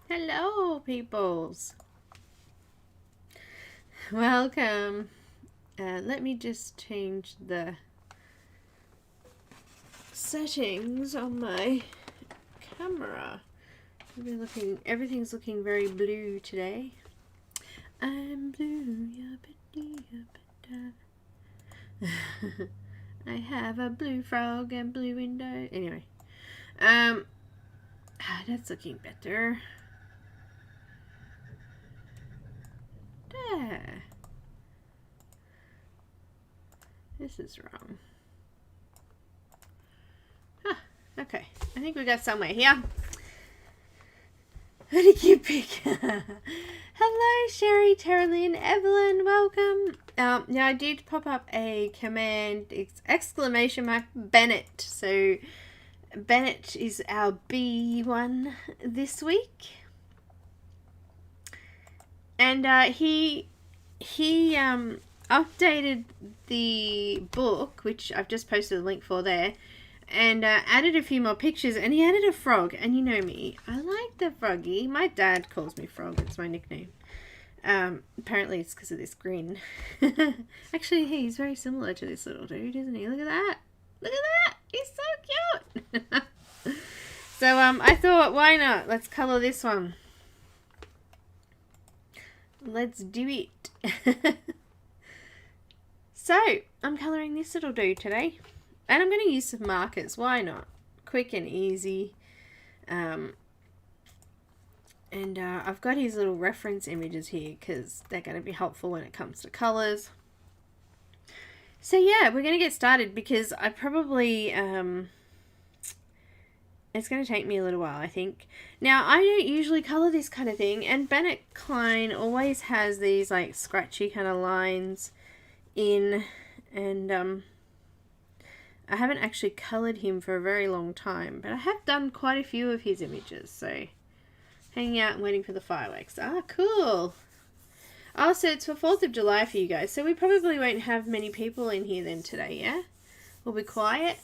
Hello, peoples. Welcome. Let me just change the settings on my camera. Everything's looking very blue today. I'm blue, I have a blue frog and blue window. Anyway, that's looking better. There. This is wrong. Huh, okay. I think we got somewhere here. Who did you pick? Hello, Sherry, Terralyn, Evelyn, welcome. Yeah, I did pop up a command, exclamation mark, Bennett. So, Bennett is our B one this week. And he updated the book, which I've just posted a link for there, and added a few more pictures, and he added a frog. And you know me, I like the froggy. My dad calls me Frog, it's my nickname. Apparently it's because of this grin. Actually, he's very similar to this little dude, isn't he? Look at that. Look at that. He's so cute. So I thought, why not? Let's colour this one. Let's do it. So, I'm colouring this little dude today. And I'm going to use some markers. Why not? Quick and easy. And I've got his little reference images here because they're going to be helpful when it comes to colours. So yeah, we're going to get started because I probably... it's going to take me a little while, I think. Now, I don't usually colour this kind of thing. And Bennett Klein always has these like scratchy kind of lines in. And I haven't actually coloured him for a very long time. But I have done quite a few of his images. So, hanging out and waiting for the fireworks. Ah, cool. Oh, so it's for 4th of July for you guys. So we probably won't have many people in here then today, yeah? We'll be quiet.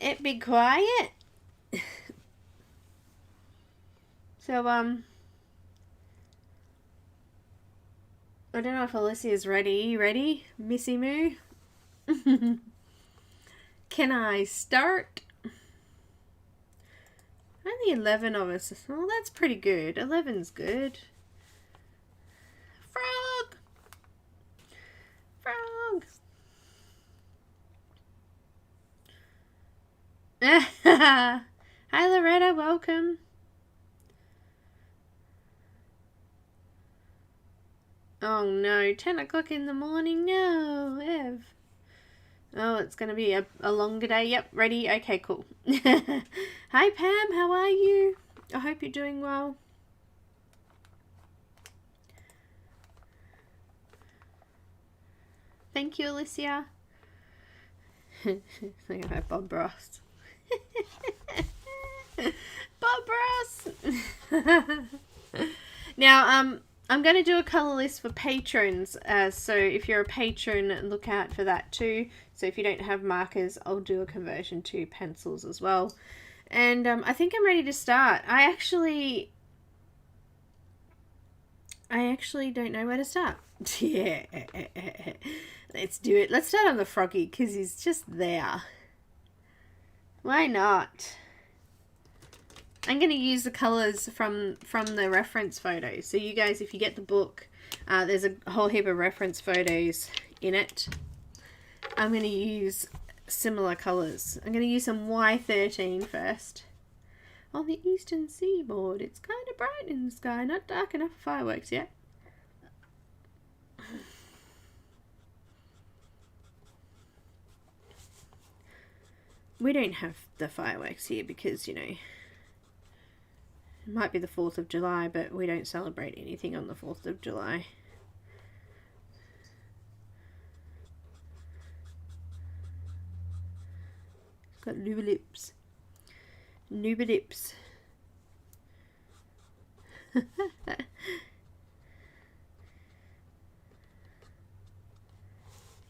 It be quiet. So, I don't know if Alicia's ready. You ready, Missy Moo? Can I start? Only 11 of us. Well, that's pretty good. 11's good. Frog! Frog! Hi, Loretta. Welcome. Oh, no. 10 o'clock in the morning? No, Ev. Oh, it's going to be a longer day. Yep, ready? Okay, cool. Hi, Pam. How are you? I hope you're doing well. Thank you, Alicia. Think about Bob Ross. Bob Ross. Now, I'm going to do a colour list for patrons. So if you're a patron, look out for that too. So if you don't have markers, I'll do a conversion to pencils as well. And I think I'm ready to start. I actually don't know where to start. Yeah. Let's do it. Let's start on the froggy because he's just there. Why not? I'm going to use the colours from the reference photos. So you guys, if you get the book, there's a whole heap of reference photos in it. I'm going to use similar colours. I'm going to use some Y13 first. On the eastern seaboard, it's kind of bright in the sky. Not dark enough for fireworks yet. We don't have the fireworks here because, you know, it might be the 4th of July, but we don't celebrate anything on the 4th of July. Got Nubilips. Nubilips.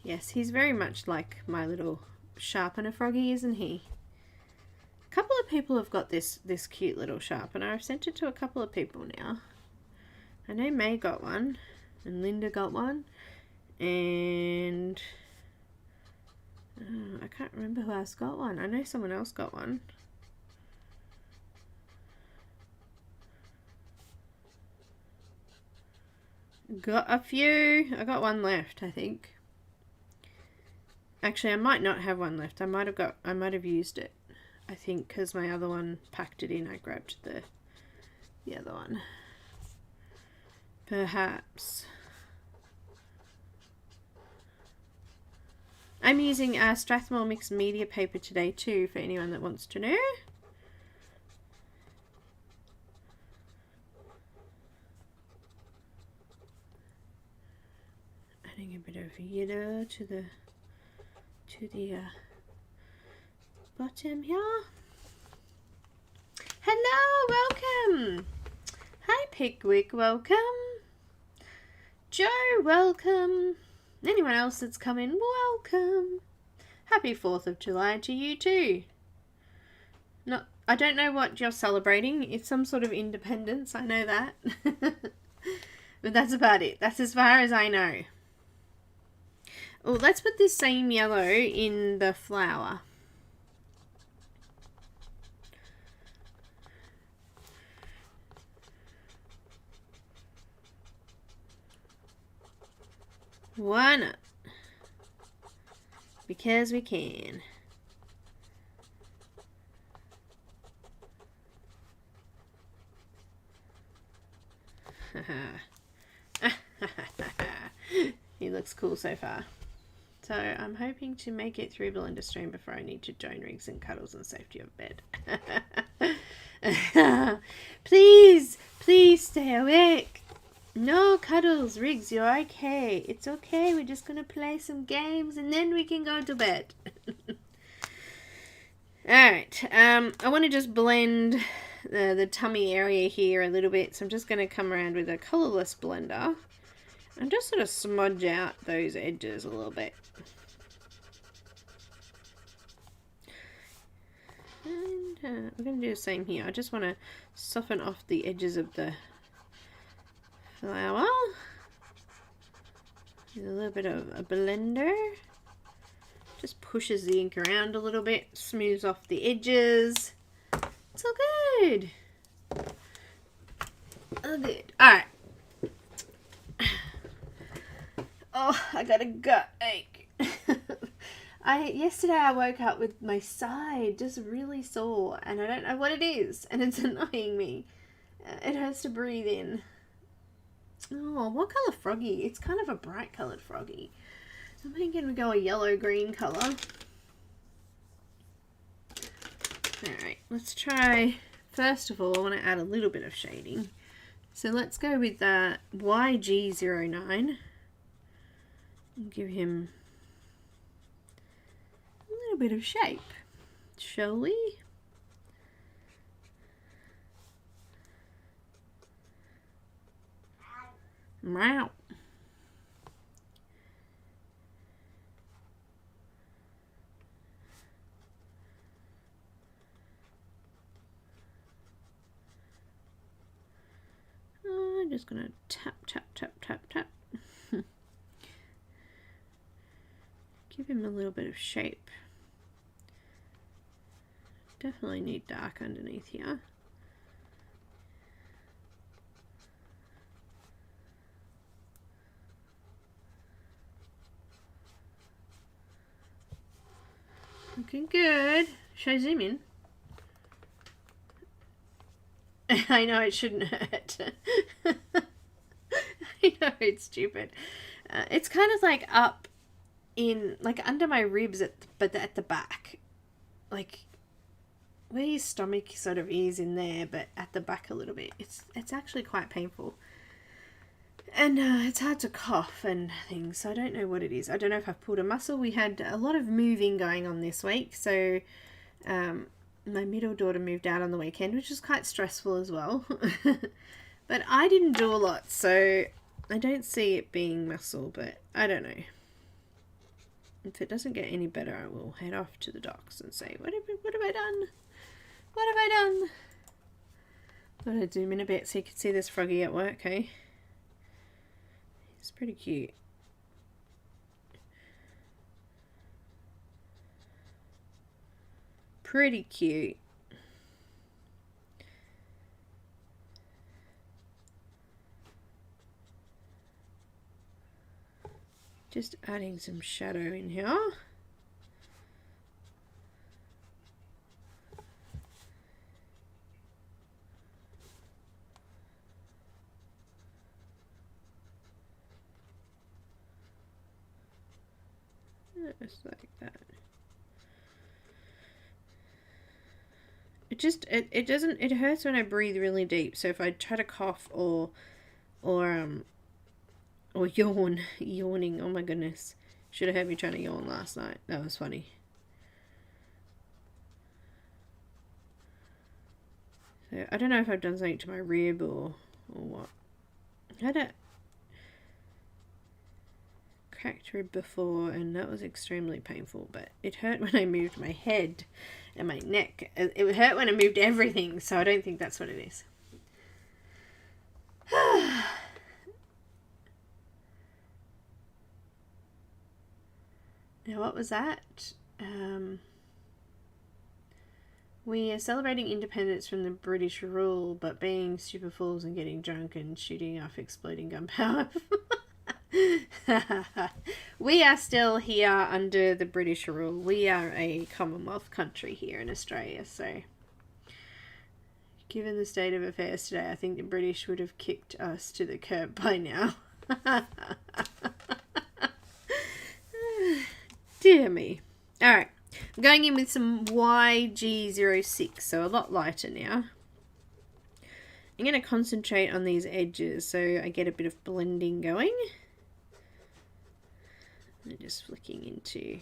Yes, he's very much like my little sharpener froggy, isn't he? A couple of people have got this cute little sharpener. I've sent it to a couple of people now. I know May got one, and Linda got one, and I can't remember who else got one. I know someone else got one. Got a few. I got one left, I think. Actually, I might not have one left. I might have used it. I think because my other one packed it in, I grabbed the other one. Perhaps. I'm using Strathmore mixed media paper today too, for anyone that wants to know. Adding a bit of yellow to the bottom here. Hello, welcome. Hi Pickwick, welcome. Joe, welcome. Anyone else that's come in, welcome. Happy 4th of July to you too. I don't know what you're celebrating. It's some sort of independence, I know that. But that's about it. That's as far as I know. Oh, let's put this same yellow in the flower. Why not? Because we can. He looks cool so far. So I'm hoping to make it through Blender stream before I need to join rigs and cuddles and safety of bed. Please stay awake. No cuddles, Riggs, you're okay. It's okay, we're just gonna play some games and then we can go to bed. Alright, I want to just blend the tummy area here a little bit, so I'm just gonna come around with a colourless blender and just sort of smudge out those edges a little bit. And we're going to do the same here. I just want to soften off the edges of the flower with a little bit of a blender. Just pushes the ink around a little bit, smooths off the edges. It's all good. All good. Alright. Oh, I got a gut ache. Yesterday I woke up with my side just really sore and I don't know what it is and it's annoying me. It hurts to breathe in. Oh, what colour froggy? It's kind of a bright coloured froggy. I'm thinking we go a yellow-green colour. Alright, let's try, first of all, I want to add a little bit of shading. So let's go with that YG09. Give him a little bit of shape, shall we? Meow. I'm just gonna tap, tap, tap, tap, tap. Give him a little bit of shape. Definitely need dark underneath here. Looking good. Should I zoom in? I know it shouldn't hurt. I know it's stupid. It's kind of like up in, like under my ribs, but at the back. Like where your stomach sort of is in there, but at the back a little bit. It's actually quite painful. And it's hard to cough and things, so I don't know what it is. I don't know if I've pulled a muscle. We had a lot of moving going on this week, so my middle daughter moved out on the weekend, which was quite stressful as well. But I didn't do a lot, so I don't see it being muscle, but I don't know. If it doesn't get any better, I will head off to the docs and say, what have I done? What have I done? Gotta zoom in a bit so you can see this froggy at work, hey? It's pretty cute. Pretty cute. Just adding some shadow in here. Just like that. It doesn't, it hurts when I breathe really deep. So if I try to cough or yawning, oh my goodness. Should have heard me trying to yawn last night. That was funny. So I don't know if I've done something to my rib or what. I had a cracked rib before and that was extremely painful, but it hurt when I moved my head and my neck. It hurt when I moved everything, so I don't think that's what it is. Now what was that? We are celebrating independence from the British rule, but being super fools and getting drunk and shooting off exploding gunpowder. We are still here under the British rule. We are a Commonwealth country here in Australia, so given the state of affairs today, I think the British would have kicked us to the curb by now. Dear me. Alright, I'm going in with some YG06, so a lot lighter now. I'm going to concentrate on these edges so I get a bit of blending going. And just flicking into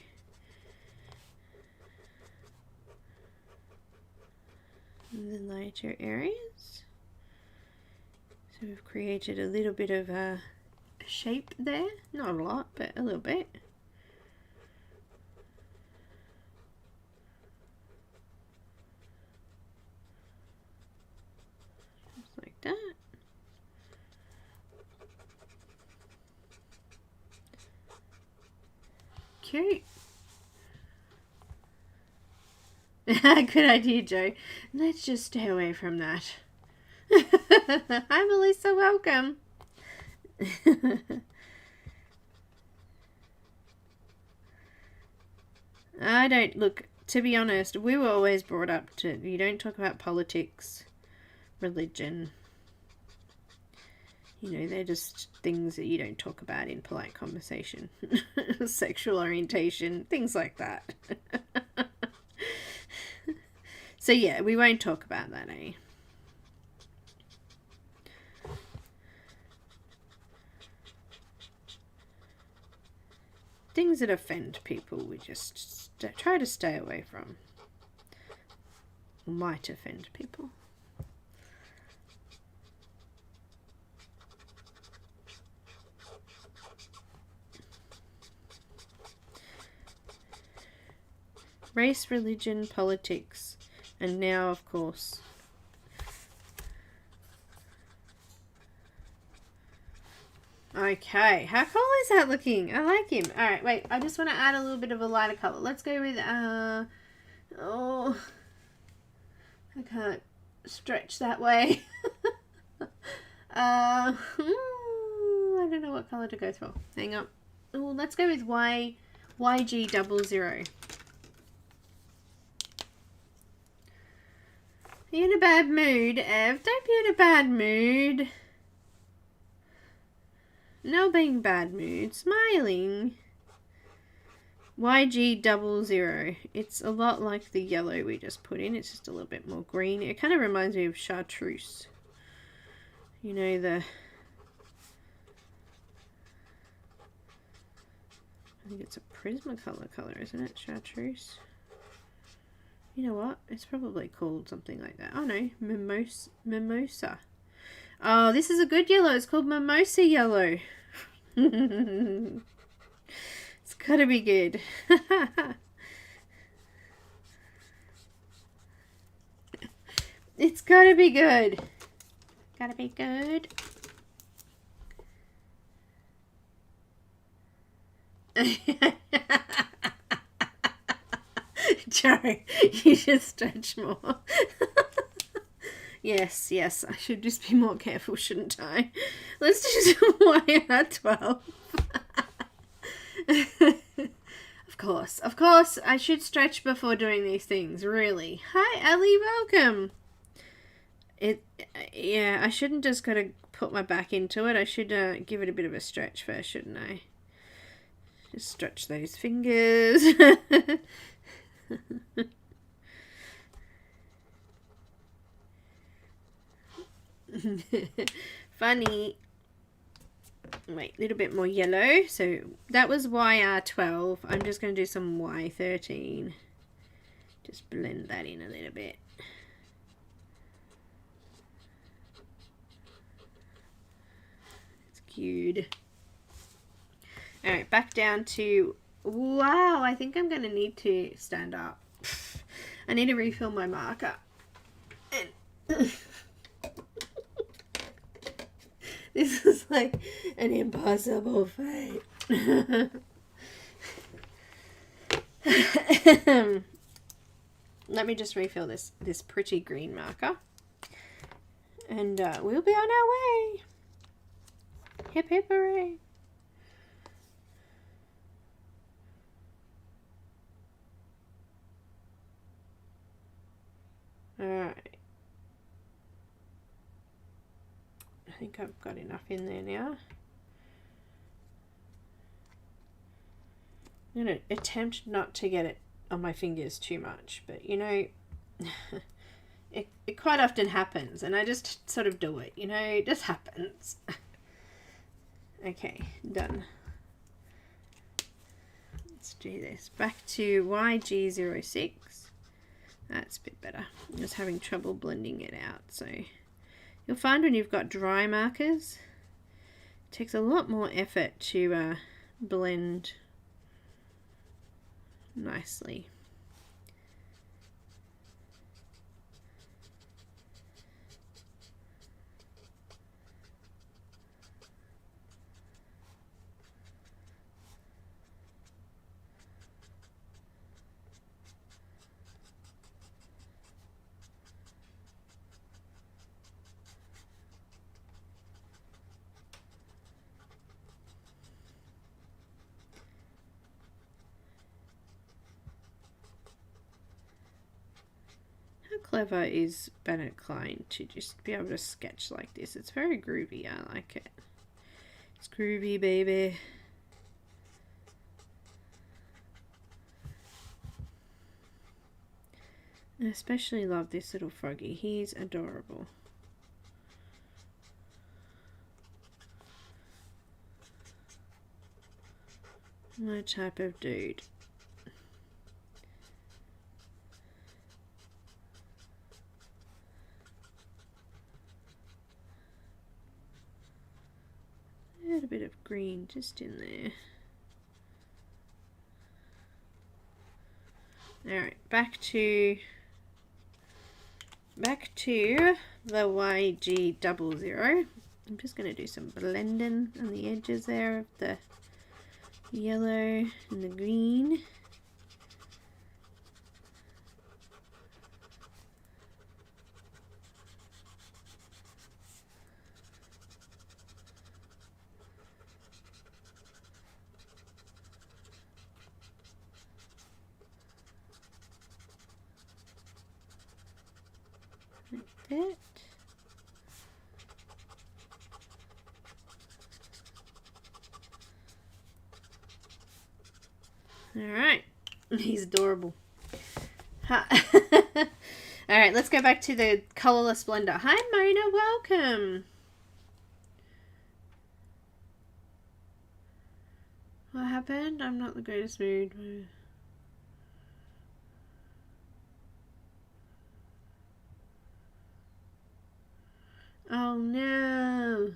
the lighter areas. So we've created a little bit of a shape there. Not a lot, but a little bit. Just like that. Cute. Good idea, Joe. Let's just stay away from that. Hi, Melissa. Welcome. I don't look. To be honest, we were always brought up to you don't talk about politics, religion. You know, they're just things that you don't talk about in polite conversation. Sexual orientation, things like that. So yeah, we won't talk about that, eh? Things that offend people, we just try to stay away from. Or might offend people. Race, religion, politics, and now, of course, okay, how cool is that looking? I like him. Alright, wait, I just want to add a little bit of a lighter color. Let's go with, oh, I can't stretch that way. I don't know what color to go for. Hang on. Oh, let's go with YG00. Are you in a bad mood, Ev? Don't be in a bad mood. No being bad mood. Smiling. YG00. It's a lot like the yellow we just put in. It's just a little bit more green. It kind of reminds me of chartreuse. You know, the... I think it's a Prismacolor color, isn't it? Chartreuse. You know what? It's probably called something like that. Oh no, mimosa. Oh, this is a good yellow. It's called mimosa yellow. It's gotta be good. It's gotta be good. Gotta be good. Joe, you should stretch more. Yes, yes, I should just be more careful, shouldn't I? Let's do some wire 12. Of course, I should stretch before doing these things, really. Hi, Ellie, welcome. Yeah, I shouldn't just gotta put my back into it. I should give it a bit of a stretch first, shouldn't I? Just stretch those fingers. Funny. Wait, a little bit more yellow. So that was YR12. I'm just going to do some Y13. Just blend that in a little bit. It's cute. Alright, back down to... Wow, I think I'm going to need to stand up. I need to refill my marker. And this is like an impossible fate. Let me just refill this pretty green marker. And we'll be on our way. Hip hip hooray. Alright. I think I've got enough in there now. I'm going to attempt not to get it on my fingers too much, but you know, it quite often happens, and I just sort of do it, you know, it just happens. Okay, done. Let's do this. Back to YG06. That's a bit better. I'm just having trouble blending it out, so you'll find when you've got dry markers, it takes a lot more effort to blend nicely. Clever is Bennett Klein to just be able to sketch like this. It's very groovy. I like it. It's groovy, baby. I especially love this little froggy. He's adorable. My type of dude. Add a bit of green just in there. Alright, back to the YG00. I'm just going to do some blending on the edges there of the yellow and the green. It. All right, he's adorable. All right, let's go back to the colorless blender. Hi, Mona, welcome. What happened? I'm not in the greatest mood. Oh no.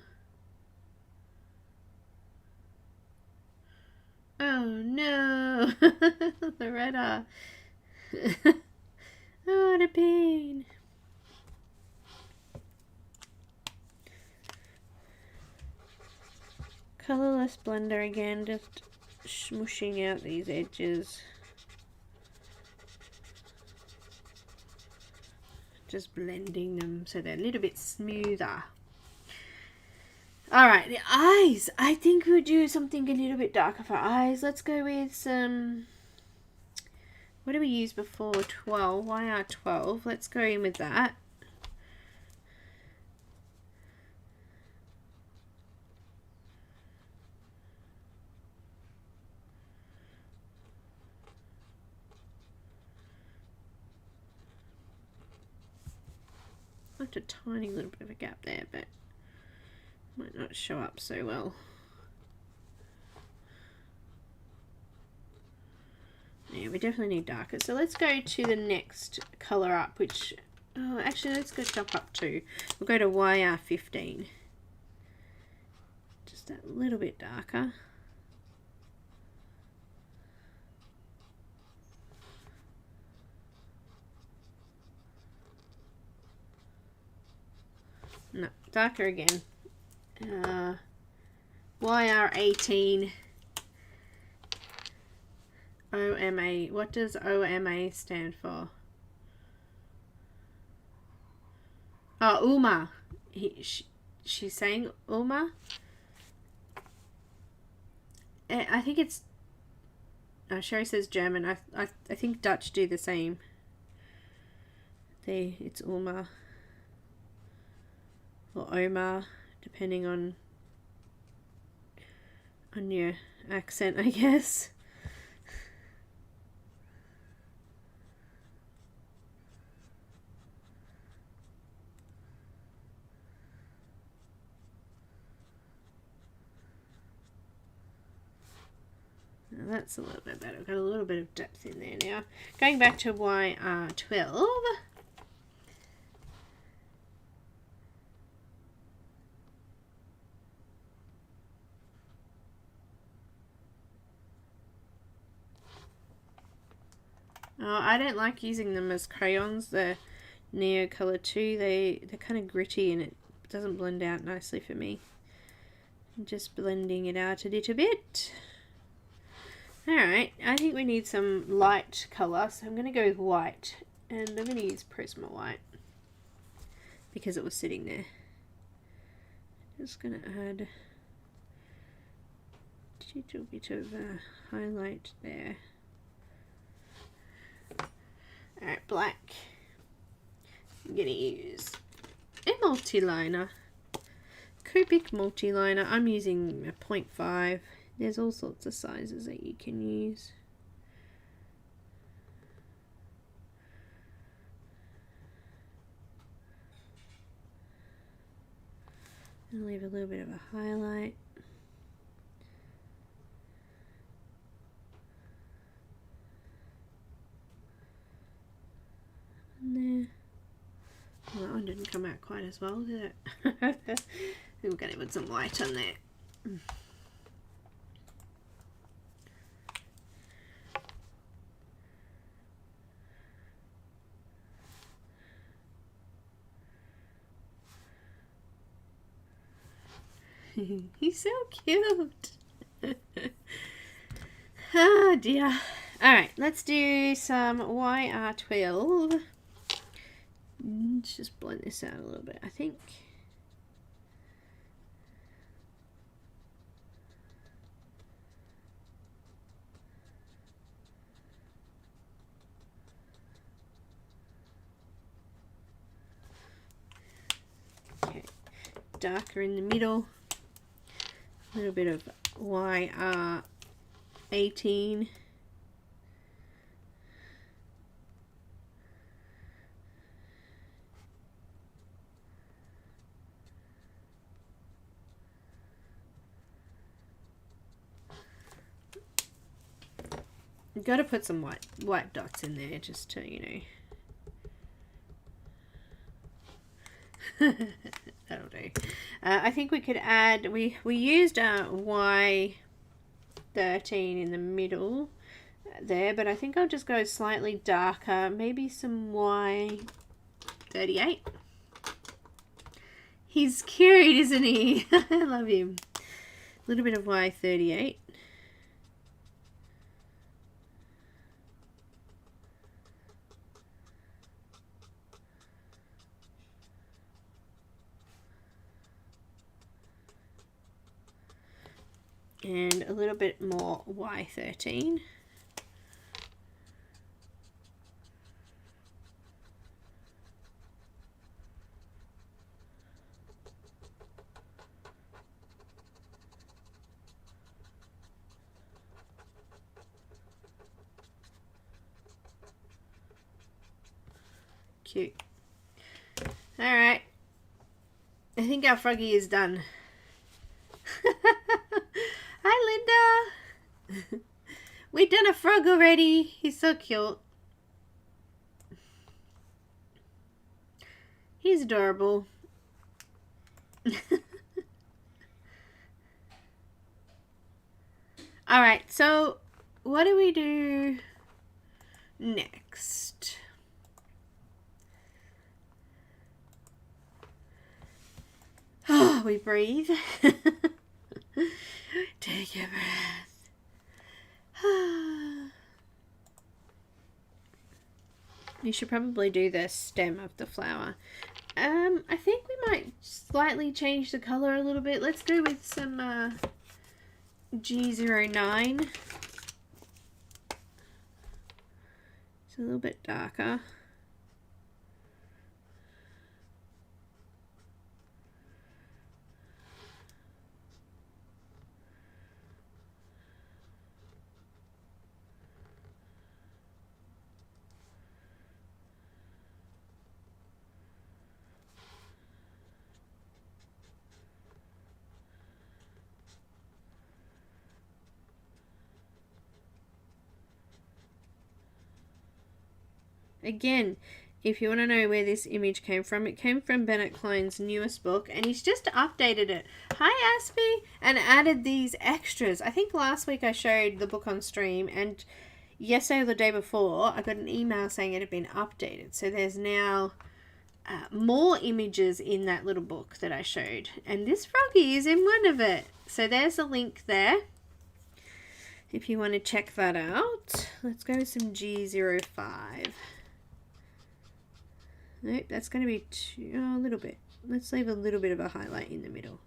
Oh no. Loretta. Oh, what a pain. blender again, just smushing out these edges. Just blending them so they're a little bit smoother. Alright, the eyes. I think we'll do something a little bit darker for eyes. Let's go with some... What did we use before? 12. YR12. Let's go in with that. Left a tiny little bit of a gap there, but might not show up so well. Yeah, we definitely need darker. So let's go to the next colour up, which, oh, actually let's go jump up to, we'll go to YR15. Just a little bit darker. No, darker again. YR18. OMA. What does OMA stand for? Oh, Uma. She's saying Uma. I think it's... Oh, Sherry says German. I think Dutch do the same. It's Uma. Or Oma, depending on your accent, I guess. Now that's a little bit better. We've got a little bit of depth in there now. Going back to YR12. Oh, I don't like using them as crayons. The Neo Color 2, they're kind of gritty and it doesn't blend out nicely for me. I'm just blending it out a little bit. Alright, I think we need some light colour, so I'm going to go with white. And I'm going to use Prisma white because it was sitting there. Just going to add a little bit of highlight there. Alright, black. I'm going to use a multi-liner. Copic multi-liner. I'm using a 0.5. There's all sorts of sizes that you can use. I'll leave a little bit of a highlight. There. Well, that one didn't come out quite as well, did it? We're going to put some white on there. He's so cute. Oh dear. Alright, let's do some YR12. Let's just blend this out a little bit, I think. Okay, darker in the middle. A little bit of YR18. You've got to put some white dots in there just to, you know. That'll do. I think we could add, we used Y13 in the middle there, but I think I'll just go slightly darker, maybe some Y38. He's cute, isn't he? I love him. little bit of Y38. And a little bit more Y13. Cute. Alright. I think our froggy is done. Hi, Linda. We've done a frog already. He's so cute. He's adorable. Alright, so what do we do next? Oh, we breathe. Take a breath. You should probably do the stem of the flower. I think we might slightly change the color a little bit. Let's go with some G09. It's a little bit darker. Again, if you want to know where this image came from, it came from Bennett Klein's newest book, and he's just updated it. Hi, Aspie! And added these extras. I think last week I showed the book on stream, and yesterday or the day before, I got an email saying it had been updated. So there's now more images in that little book that I showed, and this froggy is in one of it. So there's a link there if you want to check that out. Let's go with some G05. Nope, that's going to be a little bit. Let's leave a little bit of a highlight in the middle.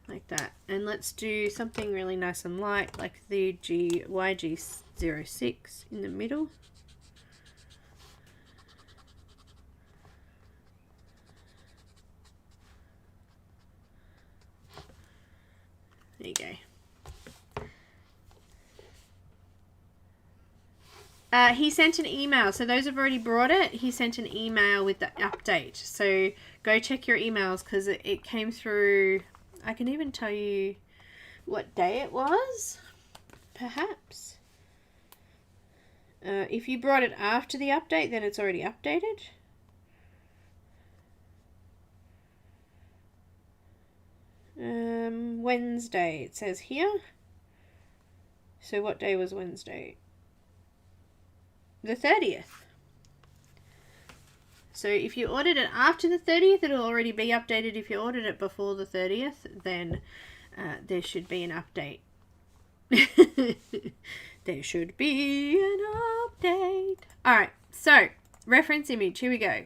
Like that. And let's do something really nice and light, like the YG06 in the middle. There you go. He sent an email. So those have already brought it. He sent an email with the update. So go check your emails because it came through. I can even tell you what day it was, perhaps. If you brought it after the update, then it's already updated. Wednesday, it says here. So what day was Wednesday? The 30th. So if you ordered it after the 30th, it'll already be updated. If you ordered it before the 30th, then there should be an update. There should be an update. Alright, so reference image. Here we go.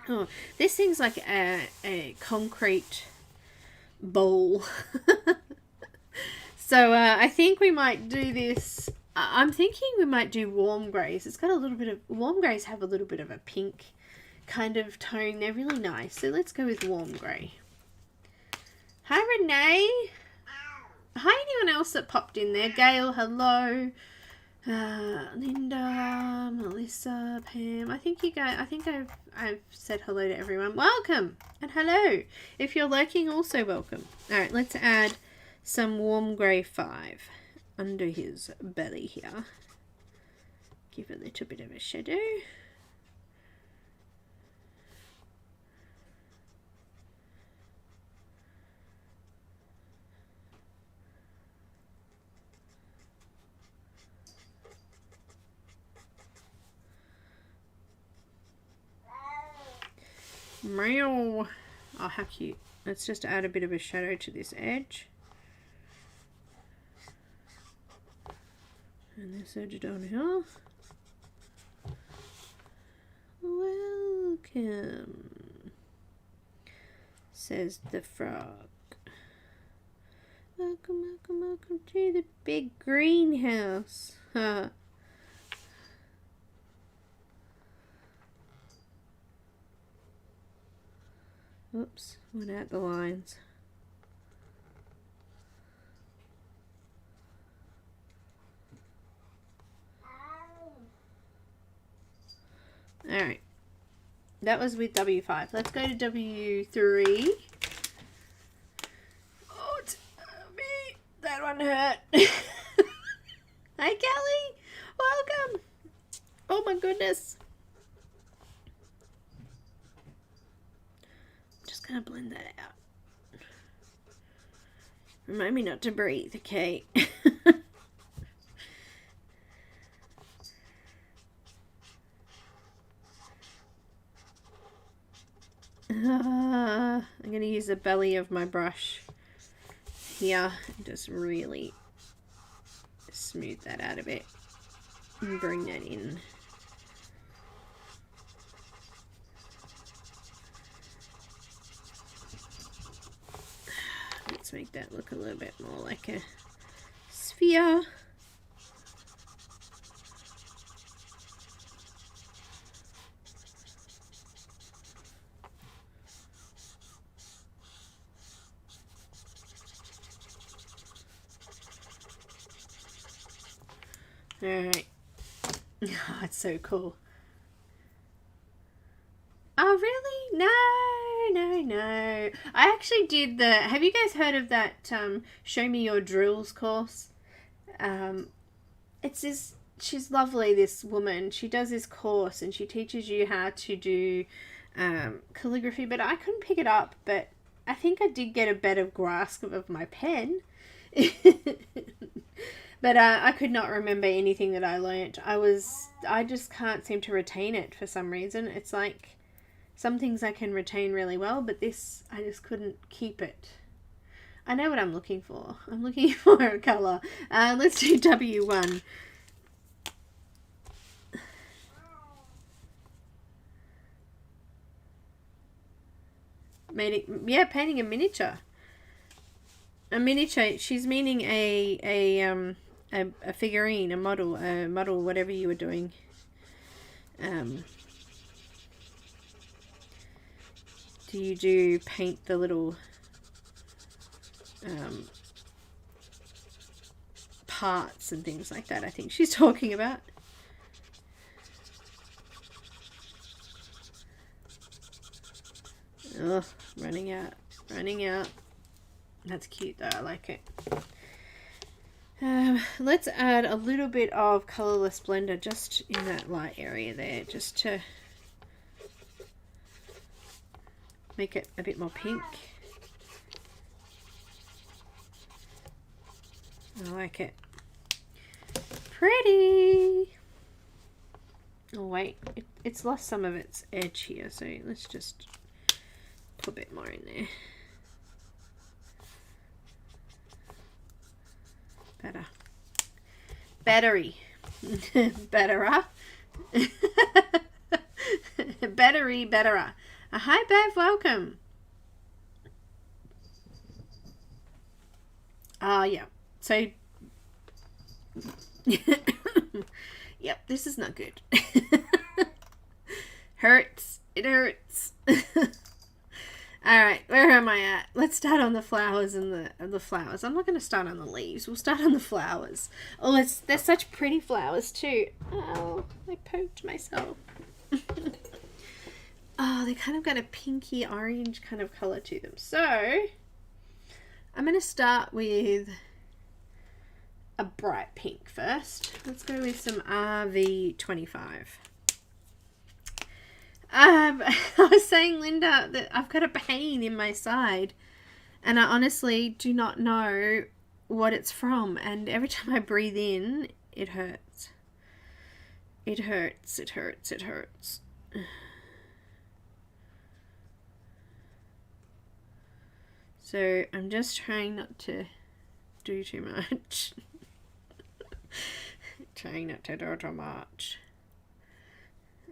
Oh, this thing's like a concrete bowl. So I think we might do this. I'm thinking we might do warm greys. It's got a little bit of, warm greys have a little bit of a pink kind of tone. They're really nice. So let's go with warm grey. Hi, Renee. Hi, anyone else that popped in there? Gail, hello. Linda, Melissa, Pam. I think you guys, I think I've said hello to everyone. Welcome and hello. If you're lurking, also welcome. All right, let's add some warm grey 5 under his belly here. Give a little bit of a shadow. Meow. Oh, how cute. Let's just add a bit of a shadow to this edge. And this edge down here. Welcome, says the frog. Welcome, welcome, welcome to the big greenhouse. Huh. Oops, went out the lines. Alright. That was with W5. Let's go to W3. Oh, it's me. That one hurt. Hi, Kelly. Welcome. Oh, my goodness. I'm just going to blend that out. Remind me not to breathe, okay? I'm going to use the belly of my brush here and just really smooth that out a bit and bring that in. Let's make that look a little bit more like a sphere. Alright. Oh, it's so cool. Oh, really? No. I actually did the... Have you guys heard of that Show Me Your Drills course? It's this... She's lovely, this woman. She does this course and she teaches you how to do calligraphy, but I couldn't pick it up, but I think I did get a better grasp of my pen. But I could not remember anything that I learnt. I just can't seem to retain it for some reason. It's like some things I can retain really well, but this, I just couldn't keep it. I know what I'm looking for. I'm looking for a colour. Let's do W1. Painting a miniature. A miniature. She's meaning a figurine, a model, whatever you were doing. Do you do paint the little parts and things like that? I think she's talking about. Oh, running out. That's cute though, I like it. Let's add a little bit of colourless blender just in that light area there, just to make it a bit more pink. I like it. Pretty! Oh wait, it's lost some of its edge here, so let's just put a bit more in there. Better. Battery. Betterer. Betterer. Hi Bev, welcome. Yeah. So yep, this is not good. Hurts. It hurts. Alright, where am I at? Let's start on the flowers and the flowers. I'm not going to start on the leaves. We'll start on the flowers. Oh, they're such pretty flowers too. Oh, I poked myself. Oh, they kind of got a pinky orange kind of colour to them. So, I'm going to start with a bright pink first. Let's go with some RV25. I was saying, Linda, that I've got a pain in my side and I honestly do not know what it's from, and every time I breathe in it hurts. It hurts. So I'm just trying not to do too much. Trying not to do too much.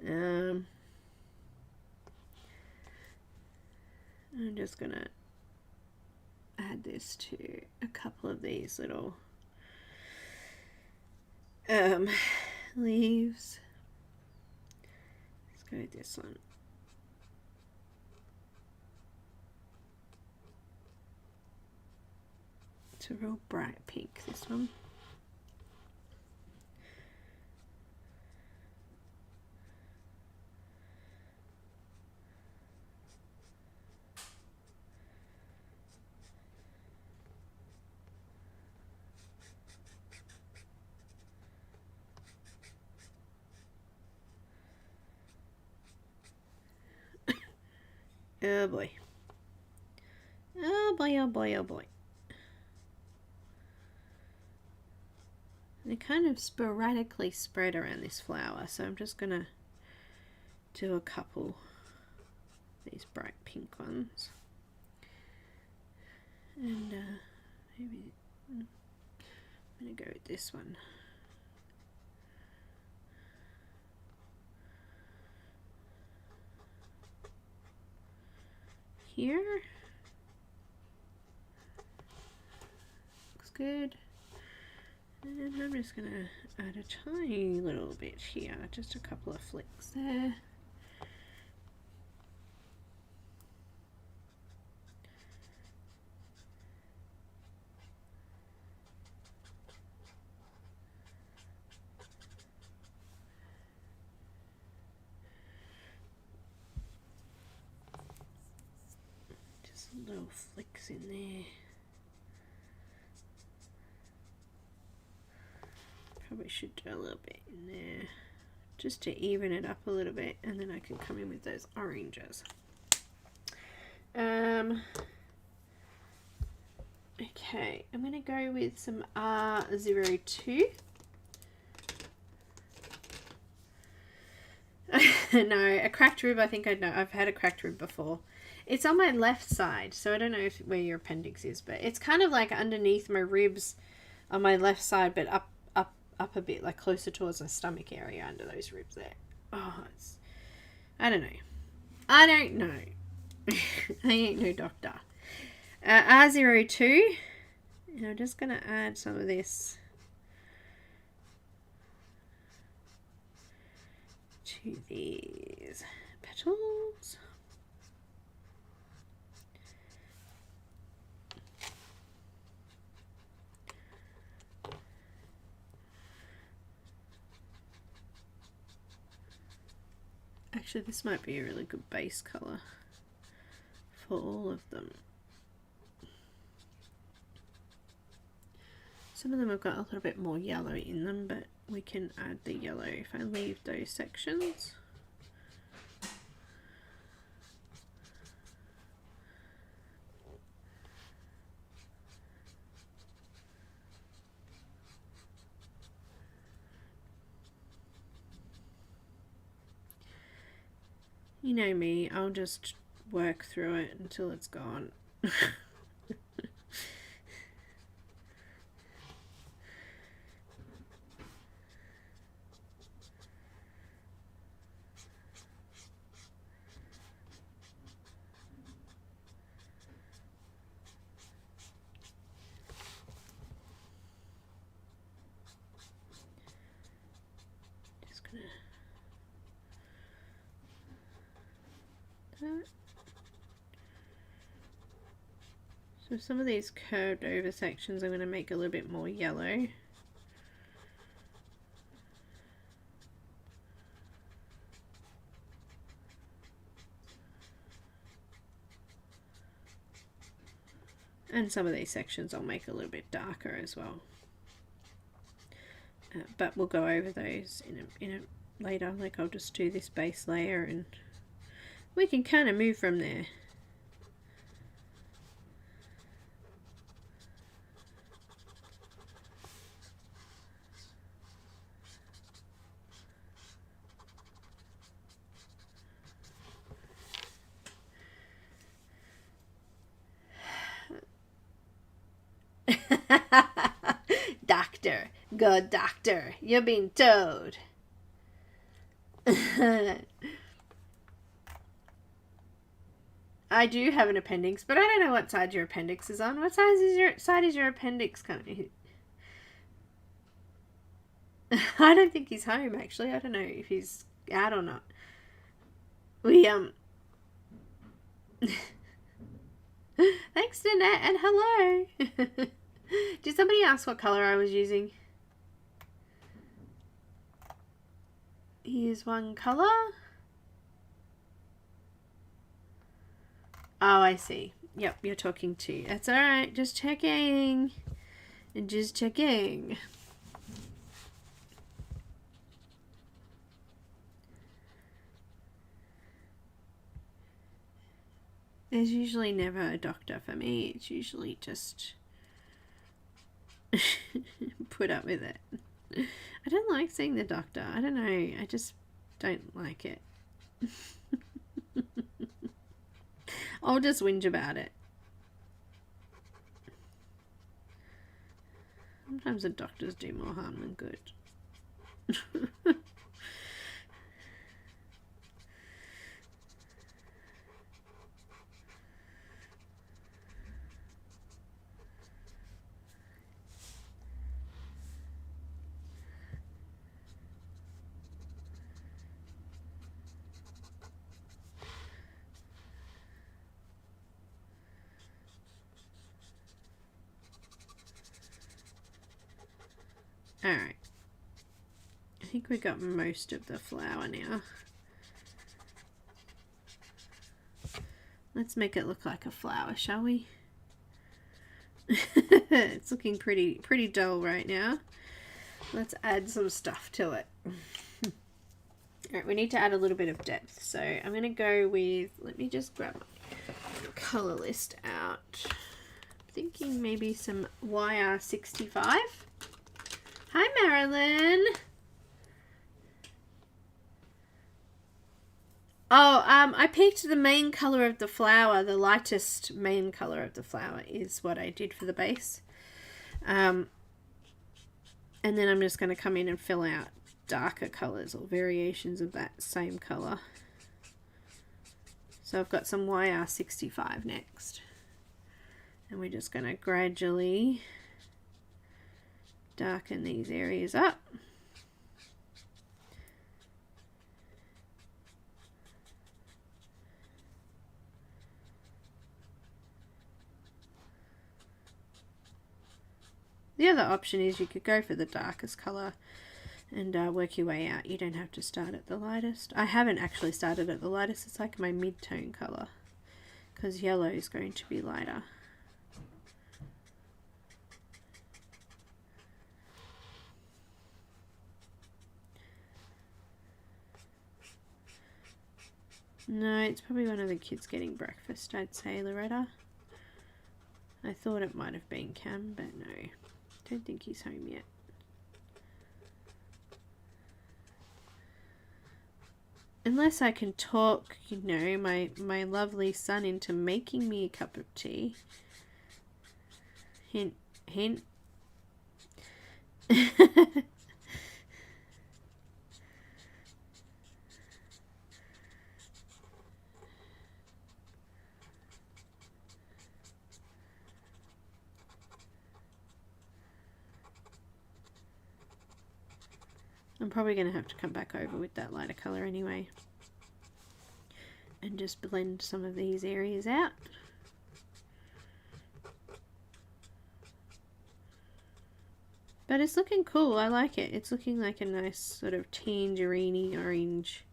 I'm just gonna add this to a couple of these little leaves. Let's go with this one. It's a real bright pink, this one. Oh boy. Oh boy, oh boy, oh boy. They kind of sporadically spread around this flower, so I'm just gonna do a couple of these bright pink ones. And maybe I'm gonna go with this one. Here. Looks good. And I'm just going to add a tiny little bit here, just a couple of flicks there. Just little flicks in there. Probably should do a little bit in there just to even it up a little bit, and then I can come in with those oranges. Okay, I'm going to go with some R02. No, a cracked rib, I think I know. I've had a cracked rib before. It's on my left side, so I don't know where your appendix is, but it's kind of like underneath my ribs on my left side, but up a bit, like closer towards my stomach area under those ribs there. Oh, I don't know. I don't know. I ain't no doctor. R02. And I'm just going to add some of this to these petals. Actually, this might be a really good base color for all of them. Some of them have got a little bit more yellow in them, but we can add the yellow if I leave those sections. You know me, I'll just work through it until it's gone. So some of these curved over sections I'm going to make a little bit more yellow. And some of these sections I'll make a little bit darker as well. But we'll go over those in a later. Like I'll just do this base layer and we can kind of move from there. God, doctor, you're being told. I do have an appendix, but I don't know what side your appendix is on. What side is your appendix coming? I don't think he's home, actually. I don't know if he's out or not. We, Thanks, Neenah, and hello. Did somebody ask what colour I was using? Here's one colour. Oh, I see. Yep, you're talking to. That's alright. Just checking. Just checking. There's usually never a doctor for me. It's usually just put up with it. I don't like seeing the doctor. I don't know. I just don't like it. I'll just whinge about it. Sometimes the doctors do more harm than good. Alright. I think we got most of the flower now. Let's make it look like a flower, shall we? It's looking pretty dull right now. Let's add some stuff to it. Alright, we need to add a little bit of depth. So I'm going to go with, let me just grab my colour list out. I'm thinking maybe some YR65. Hi, Marilyn. Oh, I picked the main colour of the flower. The lightest main colour of the flower is what I did for the base. And then I'm just going to come in and fill out darker colours or variations of that same colour. So I've got some YR65 next. And we're just going to gradually darken these areas up. The other option is you could go for the darkest colour and work your way out. You don't have to start at the lightest. I haven't actually started at the lightest. It's like my mid-tone colour because yellow is going to be lighter. No, it's probably one of the kids getting breakfast, I'd say, Loretta. I thought it might have been Cam, but no. Don't think he's home yet. Unless I can talk, you know, my lovely son into making me a cup of tea. Hint, hint. I'm probably going to have to come back over with that lighter colour anyway. And just blend some of these areas out. But it's looking cool. I like it. It's looking like a nice sort of tangerine-y orange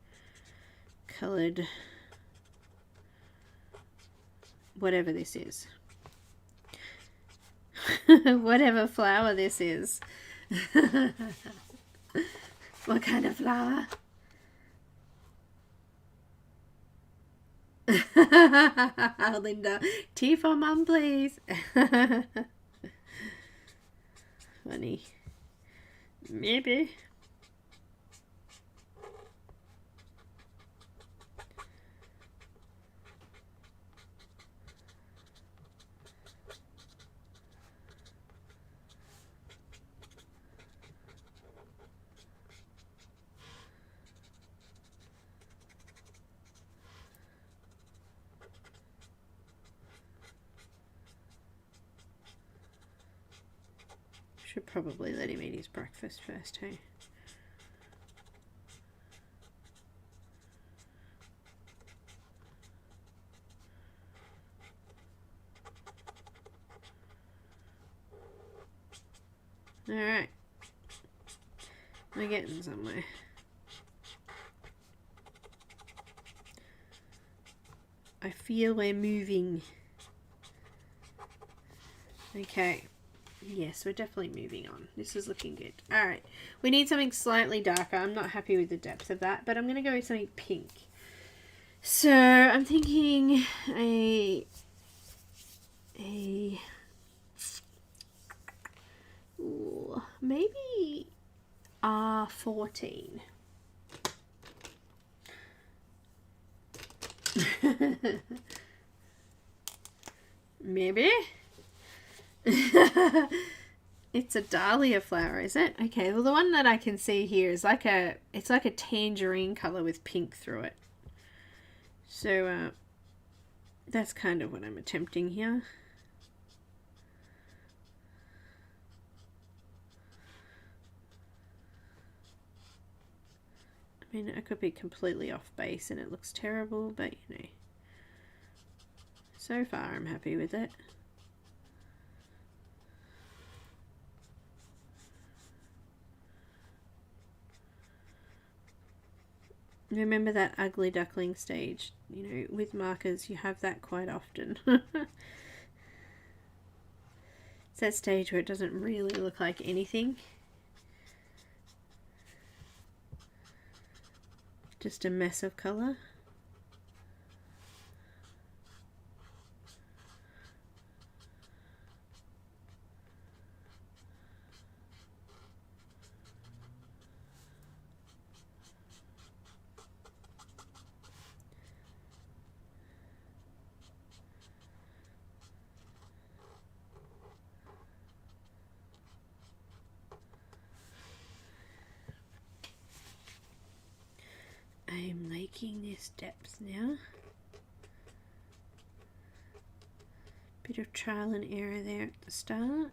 coloured whatever this is. Whatever flower this is. What kind of flower? Linda, tea for mum, please. Funny. Maybe. Should probably let him eat his breakfast first, hey? Alright. We're getting somewhere. I feel we're moving. Okay. Yes, we're definitely moving on. This is looking good. Alright. We need something slightly darker. I'm not happy with the depth of that, but I'm going to go with something pink. So, I'm thinking ooh, maybe R14. Maybe. It's a dahlia flower, is it? Okay, well the one that I can see here is like it's like a tangerine color with pink through it. So that's kind of what I'm attempting here. I mean, I could be completely off base and it looks terrible, but you know, so far I'm happy with it. Remember that ugly duckling stage? You know, with markers you have that quite often. It's that stage where it doesn't really look like anything. Just a mess of colour. I'm liking this depth now. Bit of trial and error there at the start.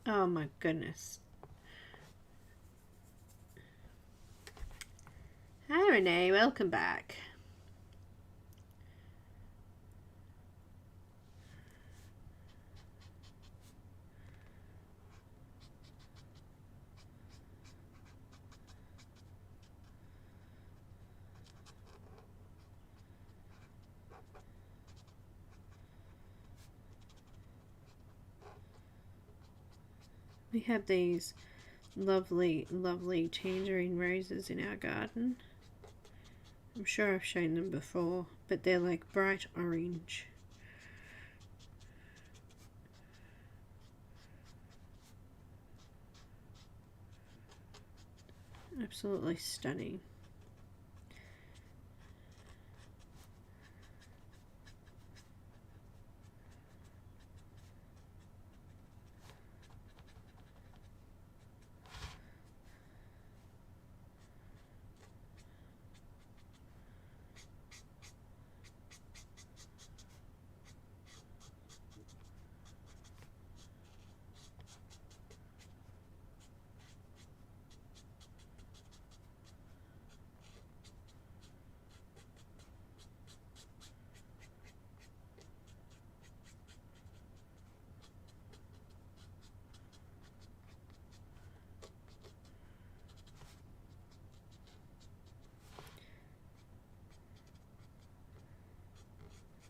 Oh my goodness. Hi Renee, welcome back. We have these lovely, lovely tangerine roses in our garden. I'm sure I've shown them before, but they're like bright orange. Absolutely stunning.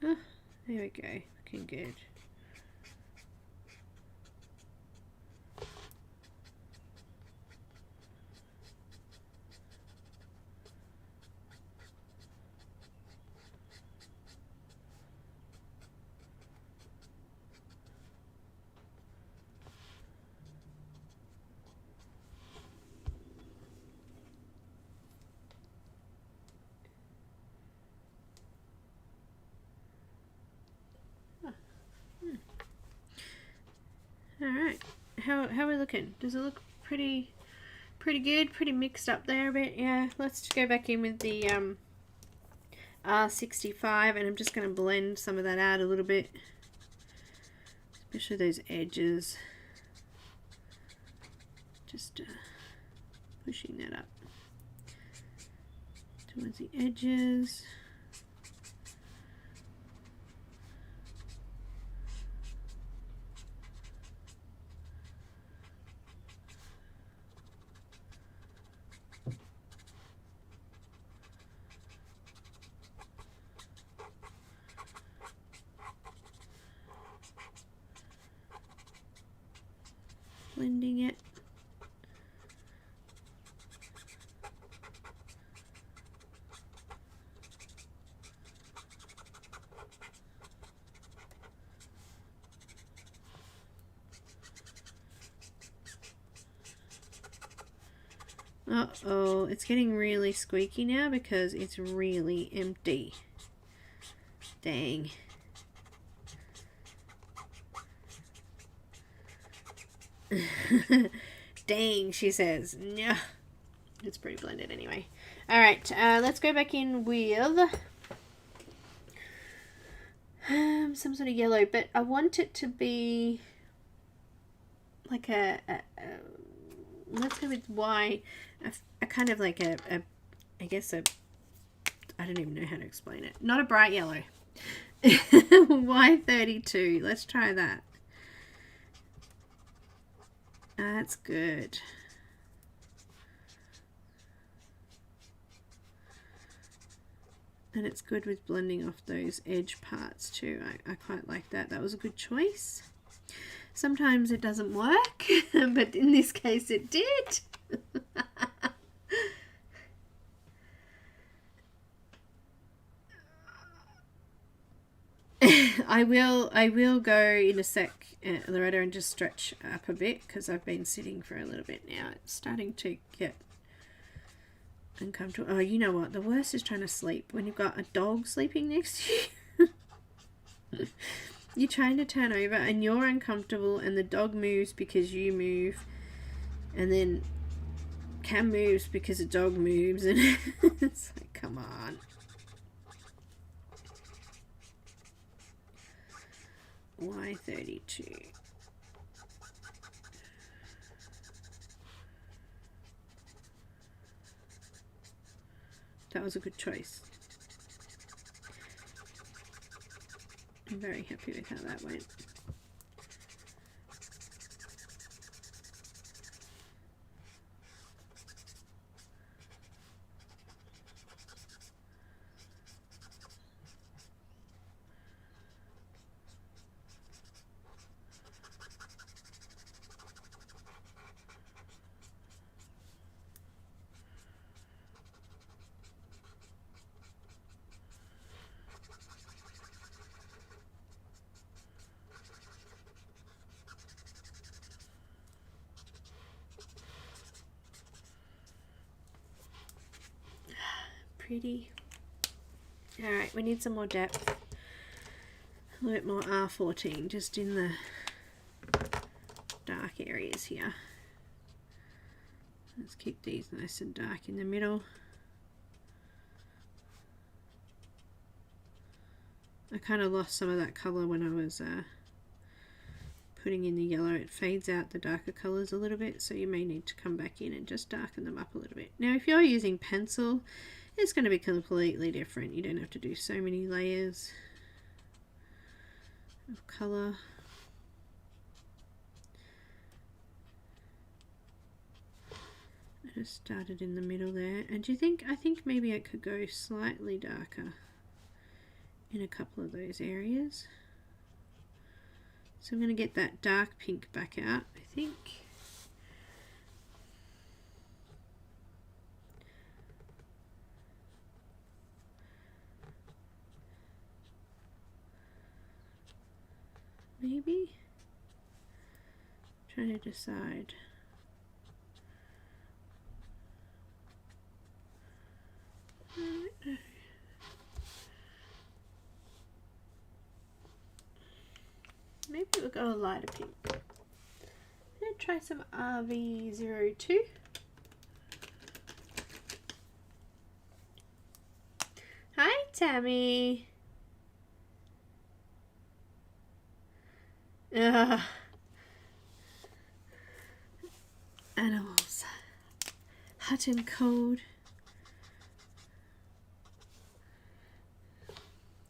Oh, there we go, looking good. how are we looking? Does it look pretty good? Pretty mixed up there a bit. Yeah, let's go back in with the R65, and I'm just going to blend some of that out a little bit, especially those edges. Just pushing that up towards the edges. Blending it. Uh-oh, it's getting really squeaky now because it's really empty. Dang. Dang, she says. No. It's pretty blended anyway. Alright, let's go back in with some sort of yellow, but I want it to be like let's go with a kind of like I guess I don't even know how to explain it. Not a bright yellow. Y32. Let's try that. That's good. And it's good with blending off those edge parts too. I quite like that. That was a good choice. Sometimes it doesn't work, but in this case it did. I will go in a sec, Loretta, and just stretch up a bit because I've been sitting for a little bit now. It's starting to get uncomfortable. Oh, you know what? The worst is trying to sleep when you've got a dog sleeping next to you. You're trying to turn over and you're uncomfortable and the dog moves because you move, and then Cam moves because the dog moves, and it's like, come on. Y32. That was a good choice. I'm very happy with how that went. Pretty. Alright, we need some more depth. A little bit more R14 just in the dark areas here. Let's keep these nice and dark in the middle. I kind of lost some of that colour when I was putting in the yellow. It fades out the darker colours a little bit, so you may need to come back in and just darken them up a little bit. Now if you're using pencil, it's going to be completely different. You don't have to do so many layers of colour. I just started in the middle there. And do you think, I think maybe it could go slightly darker in a couple of those areas. So I'm going to get that dark pink back out, I think. Maybe? Trying to decide. Maybe we'll go a lighter pink. try some RV02. Hi, Tammy. Animals. Hot and cold. I'm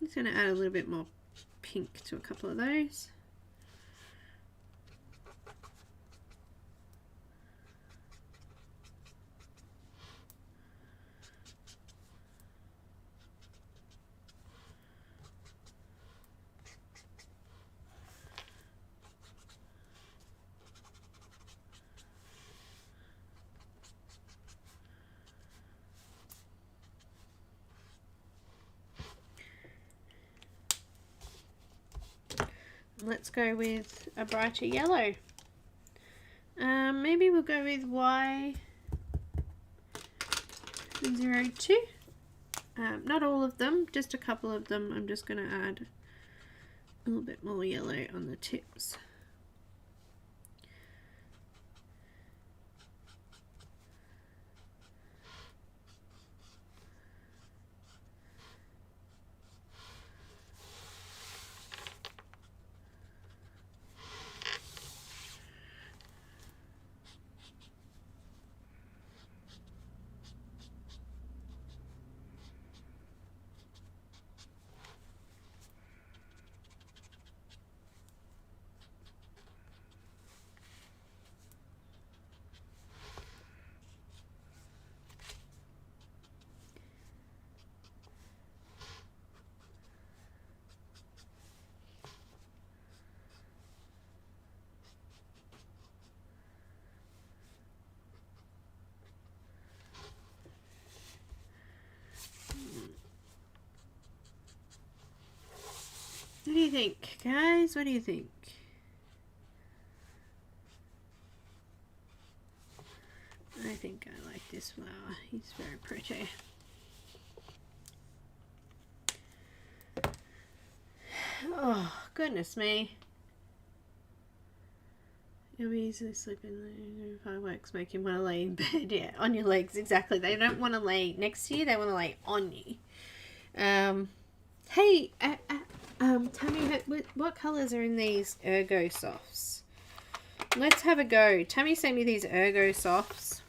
just going to add a little bit more pink to a couple of those. Let's go with a brighter yellow. Maybe we'll go with Y02. Not all of them, just a couple of them. I'm just going to add a little bit more yellow on the tips. What do you think, guys? What do you think? I think I like this flower. He's very pretty. Oh, goodness me. You'll be easily sleeping. Fireworks make him want to lay in bed. Yeah, on your legs, exactly. They don't want to lay next to you, they want to lay on you. Hey, Tammy, what colours are in these Ergo Softs? Let's have a go. Tammy sent me these Ergo Softs.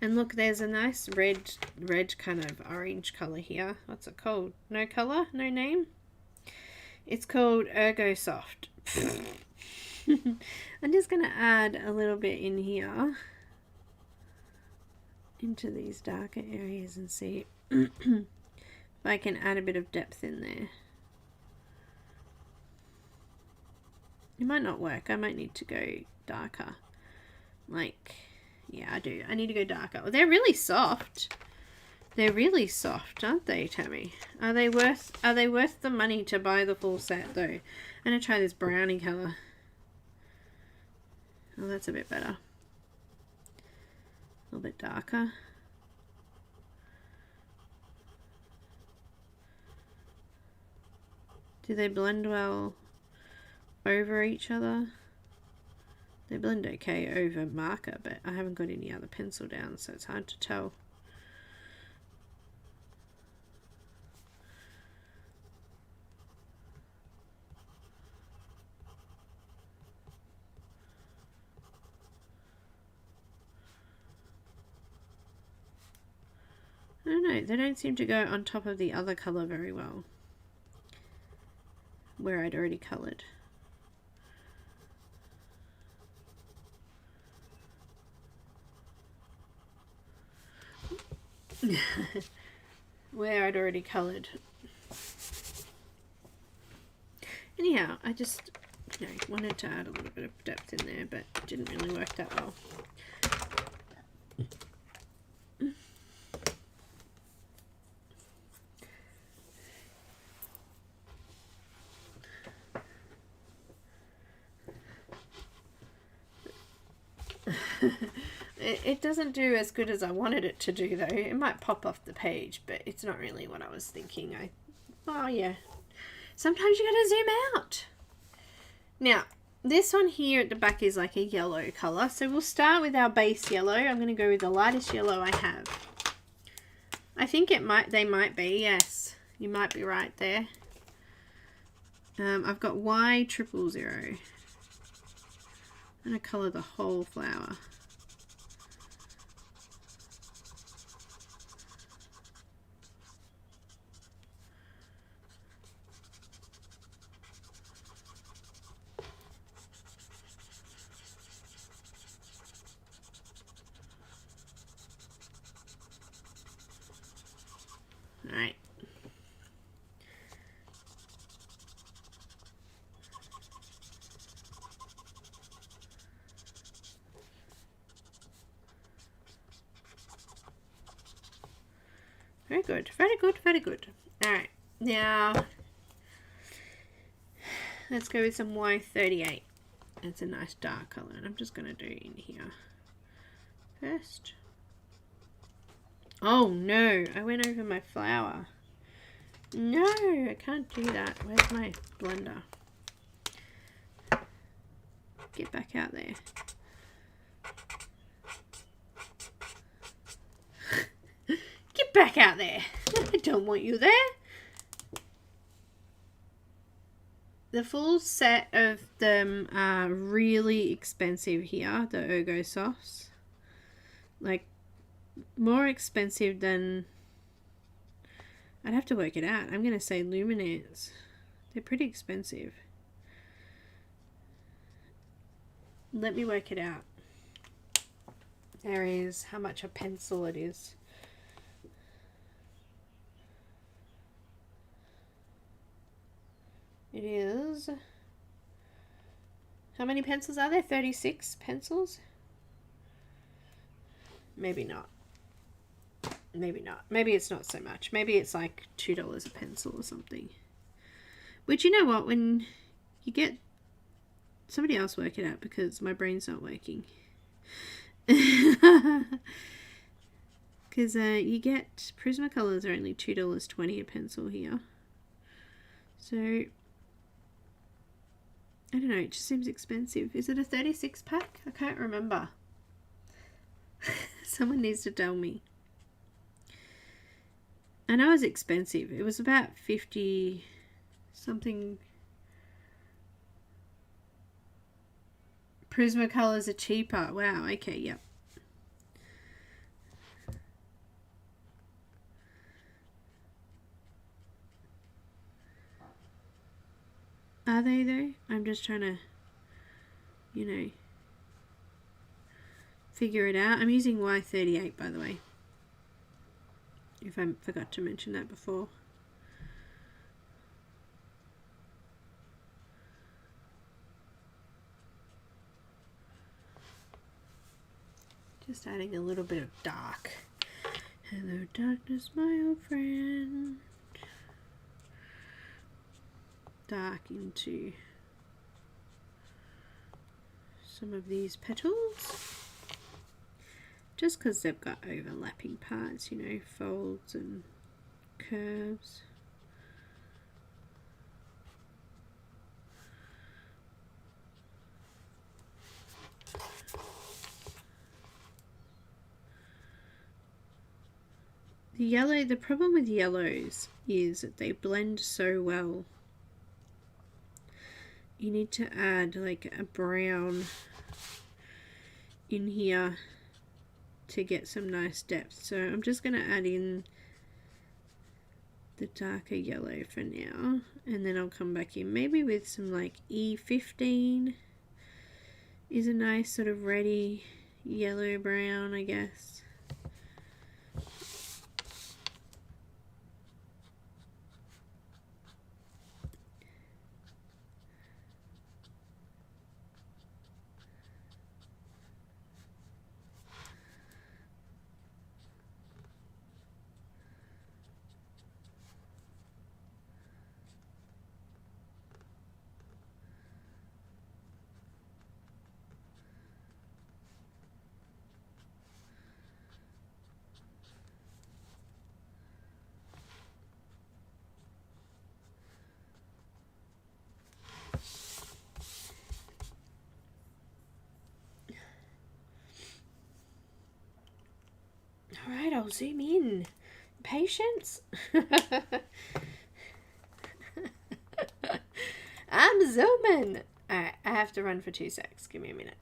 And look, there's a nice red kind of orange colour here. What's it called? No colour? No name? It's called Ergo Soft. I'm just going to add a little bit in here. Into these darker areas and see if I can add a bit of depth in there. It might not work. I might need to go darker. Like, yeah, I do. I need to go darker. Oh, they're really soft. They're really soft, aren't they, Tammy? Are they worth the money to buy the full set though? I'm gonna try this brownie colour. Oh, that's a bit better. A little bit darker. Do they blend well over each other? They blend okay over marker, but I haven't got any other pencil down, so it's hard to tell. I don't know, they don't seem to go on top of the other colour very well, where I'd already coloured. Where I'd already coloured. Anyhow, I just, you know, wanted to add a little bit of depth in there, but it didn't really work that well. It doesn't do as good as I wanted it to do though. It might pop off the page, but it's not really what I was thinking. Oh yeah. Sometimes you gotta zoom out. Now, this one here at the back is like a yellow colour. So we'll start with our base yellow. I'm going to go with the lightest yellow I have. I think they might be, yes. You might be right there. I've got Y000. I'm going to colour the whole flower. Alright. Very good, very good, very good. Alright, now let's go with some Y38. It's a nice dark colour, and I'm just going to do in here first. Oh no, I went over my flower. No, I can't do that. Where's my blender? Get back out there. Get back out there. I don't want you there. The full set of them are really expensive here, the Ergo Softs. Like, more expensive than... I'd have to work it out. I'm going to say Luminance. They're pretty expensive. Let me work it out. There is how much a pencil it is. It is... How many pencils are there? 36 pencils? Maybe not. Maybe not. Maybe it's not so much. Maybe it's like $2 a pencil or something. Which, you know what, when you get... Somebody else work it out because my brain's not working. Because you get... Prismacolors are only $2.20 a pencil here. So... I don't know, it just seems expensive. Is it a 36 pack? I can't remember. Someone needs to tell me. I know it was expensive. It was about 50 something. Prismacolors are cheaper. Wow, okay, yep. Are they though? I'm just trying to, you know, figure it out. I'm using Y38 by the way. If I forgot to mention that before. Just adding a little bit of dark. Hello darkness, my old friend. Dark into some of these petals. Just because they've got overlapping parts, you know, folds and curves. The yellow, the problem with yellows is that they blend so well. You need to add like a brown in here to get some nice depth. So I'm just going to add in the darker yellow for now, and then I'll come back in maybe with some like E15 is a nice sort of reddy yellow brown, I guess. All right, I'll zoom in. Patience. I'm zooming. All right, I have to run for 2 secs. Give me a minute.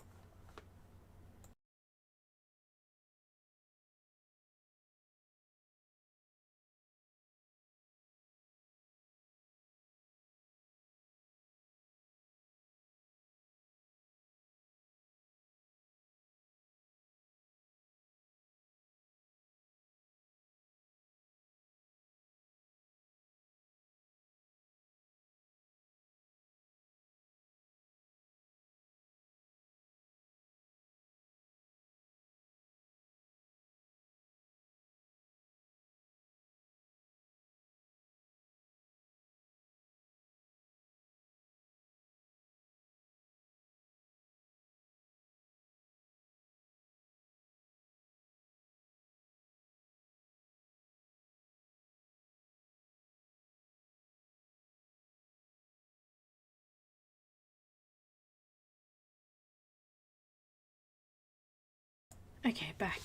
Okay, back.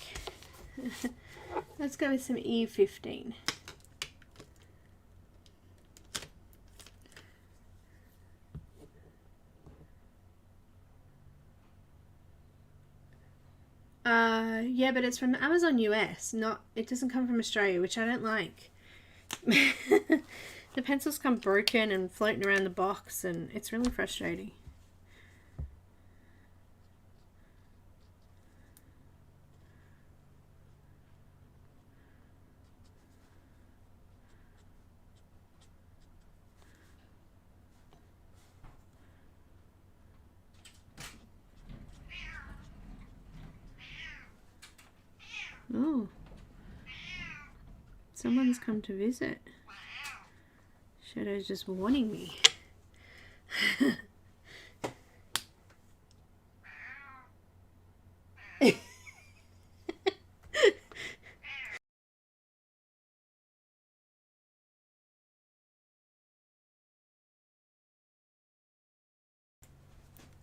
Let's go with some E15. Yeah, but it's from Amazon US, it doesn't come from Australia, which I don't like. The pencils come broken and floating around the box, and it's really frustrating. Oh, someone's come to visit. Shadow's just warning me.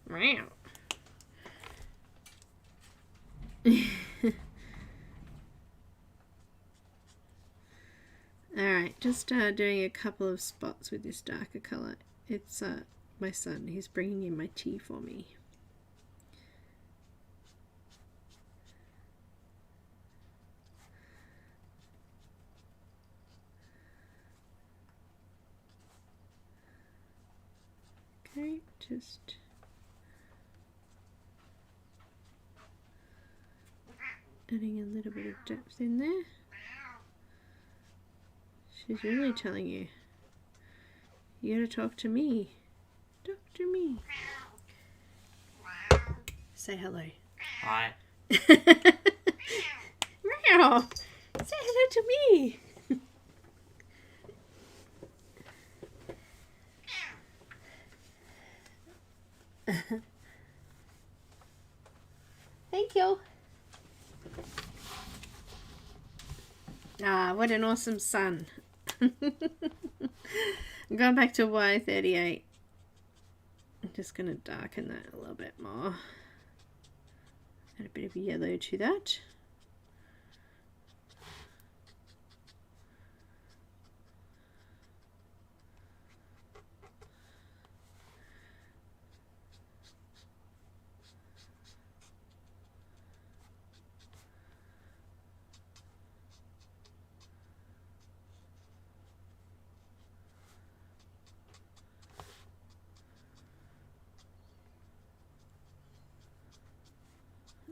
Meow. Alright, just doing a couple of spots with this darker colour. It's my son, he's bringing in my tea for me. Okay, just adding a little bit of depth in there. She's really telling you, you gotta talk to me. Talk to me. Say hello. Hi. Meow. Say hello to me. Thank you. Ah, what an awesome son. I'm going back to Y38. I'm just going to darken that a little bit more. Add a bit of yellow to that.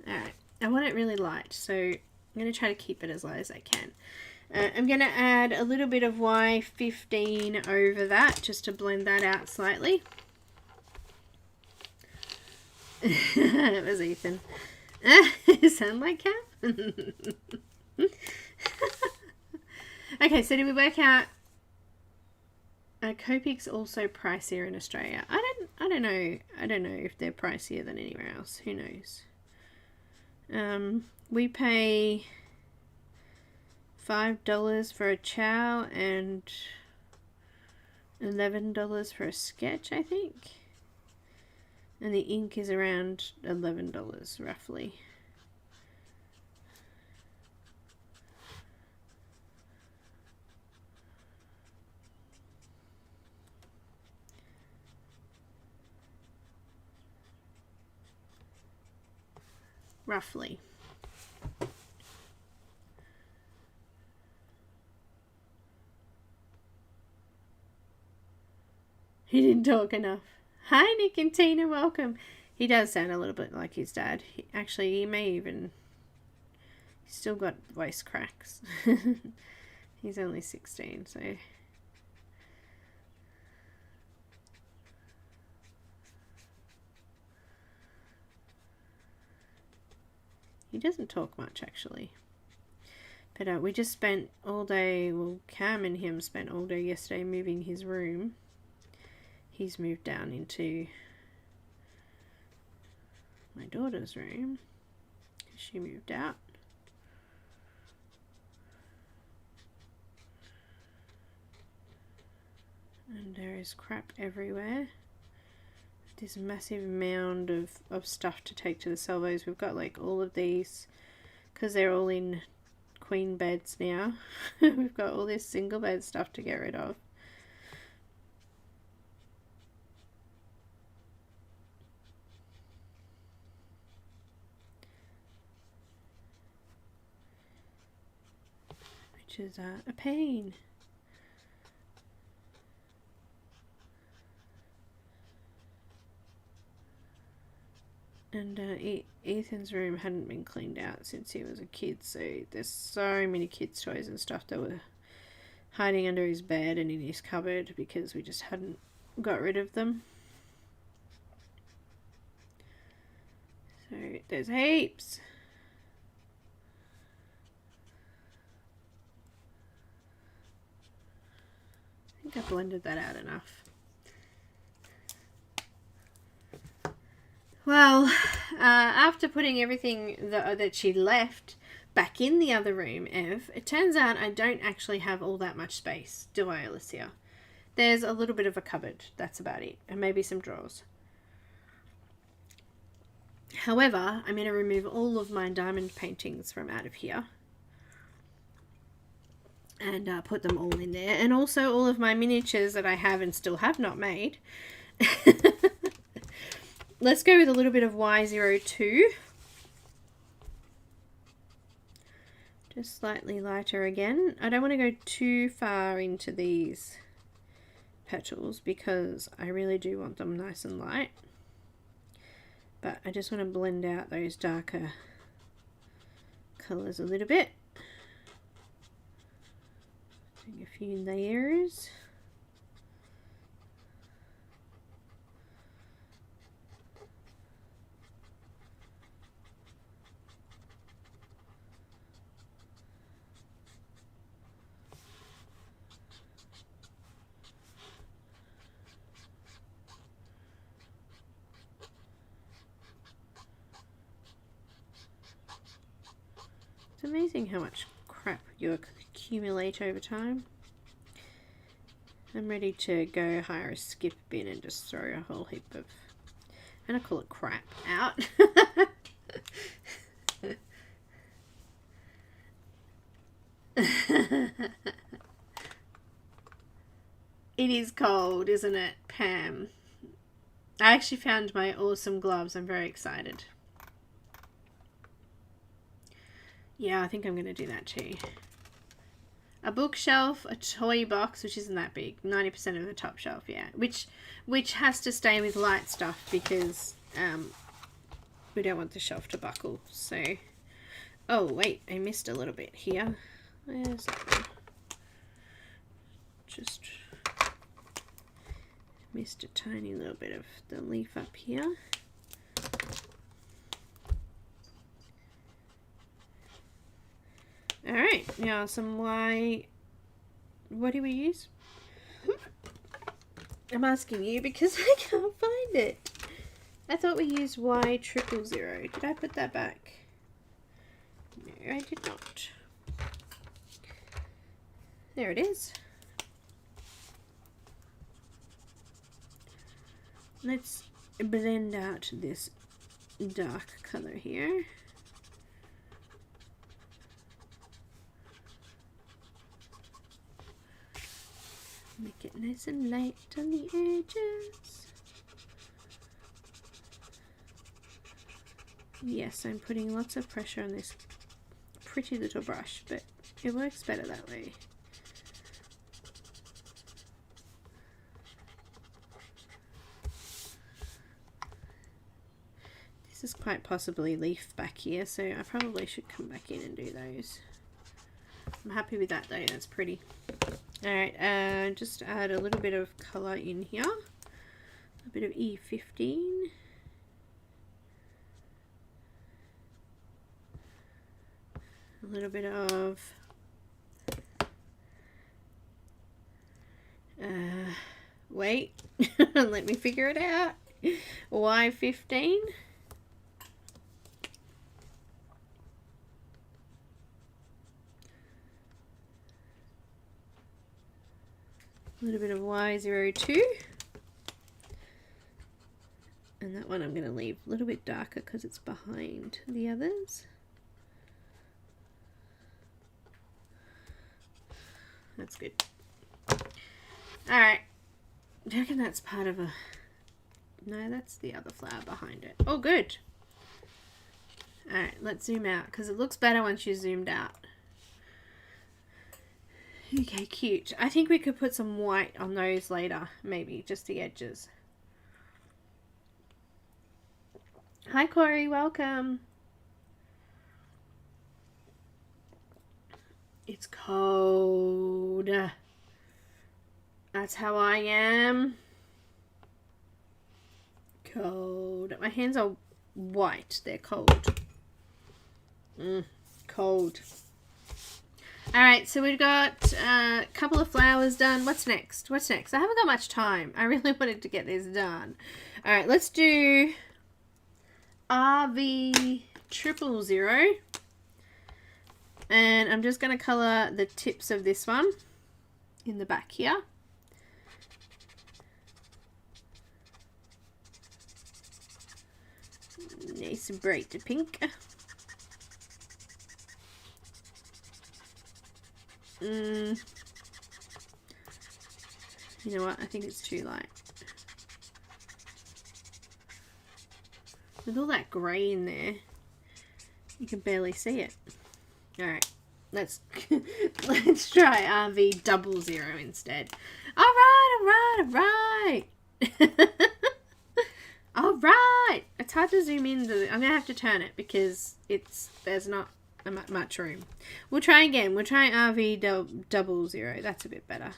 Alright, I want it really light, so I'm going to try to keep it as light as I can. I'm going to add a little bit of Y15 over that, just to blend that out slightly. It was Ethan. Sound like Cap? Okay, so did we work out? Copic's also pricier in Australia. I don't know if they're pricier than anywhere else. Who knows? We pay $5 for a chow and $11 for a sketch, I think. And the ink is around $11 roughly. roughly. He didn't talk enough. Hi, Nick and Tina, welcome. He does sound a little bit like his dad. He may even... He's still got voice cracks. He's only 16, so... He doesn't talk much, actually. But we just spent all day, well, Cam and him spent all day yesterday moving his room. He's moved down into my daughter's room. She moved out. And there is crap everywhere. This massive mound of stuff to take to the salvos. We've got like all of these, because they're all in queen beds now. We've got all this single bed stuff to get rid of. Which is a pain. And Ethan's room hadn't been cleaned out since he was a kid, so there's so many kids' toys and stuff that were hiding under his bed and in his cupboard because we just hadn't got rid of them. So there's heaps. I think I blended that out enough. Well, after putting everything that she left back in the other room, it turns out I don't actually have all that much space, do I, Alicia? There's a little bit of a cupboard, that's about it, and maybe some drawers. However, I'm going to remove all of my diamond paintings from out of here and put them all in there, and also all of my miniatures that I have and still have not made. Let's go with a little bit of Y02. Just slightly lighter again. I don't want to go too far into these petals because I really do want them nice and light. But I just want to blend out those darker colours a little bit. Doing a few layers. It's amazing how much crap you accumulate over time. I'm ready to go hire a skip bin and just throw a whole heap of, and I call it crap, out. It is cold, isn't it, Pam? I actually found my awesome gloves. I'm very excited. Yeah, I think I'm going to do that too. A bookshelf, a toy box, which isn't that big, 90% of the top shelf, yeah. Which has to stay with light stuff because we don't want the shelf to buckle. So, oh wait, I missed a little bit here. Where's that one? Just missed a tiny little bit of the leaf up here. Alright, now some Y... What do we use? I'm asking you because I can't find it. I thought we used Y000. Did I put that back? No, I did not. There it is. Let's blend out this dark color here. Make it nice and light on the edges. Yes, I'm putting lots of pressure on this pretty little brush, but it works better that way. This is quite possibly leaf back here, so I probably should come back in and do those. I'm happy with that though, that's pretty. Alright, just add a little bit of colour in here. A bit of E15. A little bit of wait, let me figure it out. Y15. A little bit of Y02. And that one I'm going to leave a little bit darker because it's behind the others. That's good. Alright. Do you reckon that's part of a... No, that's the other flower behind it. Oh, good. Alright, let's zoom out because it looks better once you zoomed out. Okay, cute. I think we could put some white on those later, maybe, just the edges. Hi, Corey. Welcome. It's cold. That's how I am. Cold. My hands are white. They're cold. Cold. Alright, so we've got a couple of flowers done. What's next? What's next? I haven't got much time. I really wanted to get this done. Alright, let's do RV000. And I'm just going to colour the tips of this one in the back here. Nice and bright pink. You know what? I think it's too light. With all that grey in there, you can barely see it. Alright, let's let's try RV00 instead. Alright. Alright. It's hard to zoom in. I'm gonna have to turn it because there's not much room. We'll try again. We'll try RV00. That's a bit better.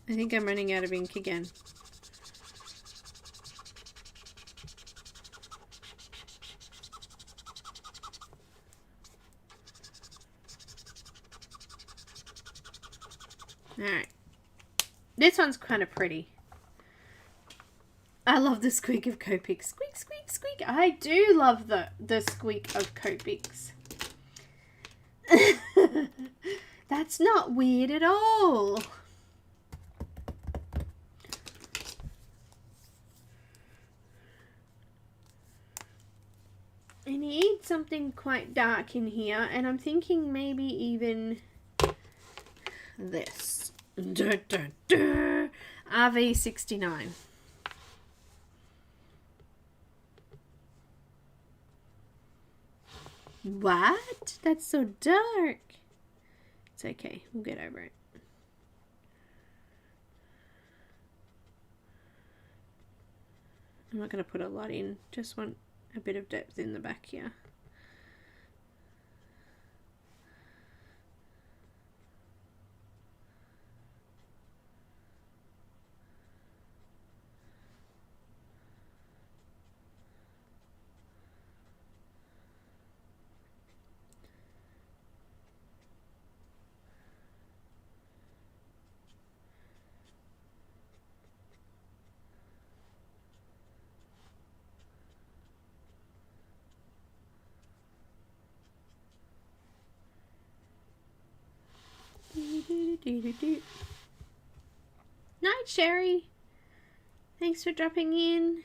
I think I'm running out of ink again. Alright. This one's kind of pretty. I love the squeak of Copic. Squeak, squeak, squeak. I do love the squeak of Copics. That's not weird at all. I need something quite dark in here, and I'm thinking maybe even this. RV69. What? That's so dark. It's okay. We'll get over it. I'm not going to put a lot in. Just want a bit of depth in the back here. Night, Sherry. Thanks for dropping in.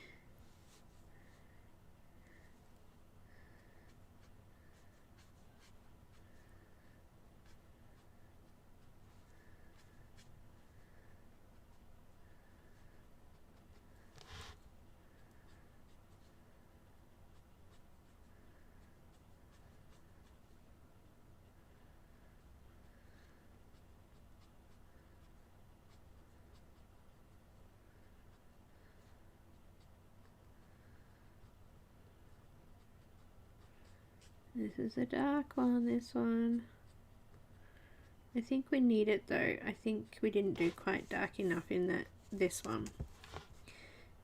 This is a dark one, this one. I think we need it though. I think we didn't do quite dark enough in this one.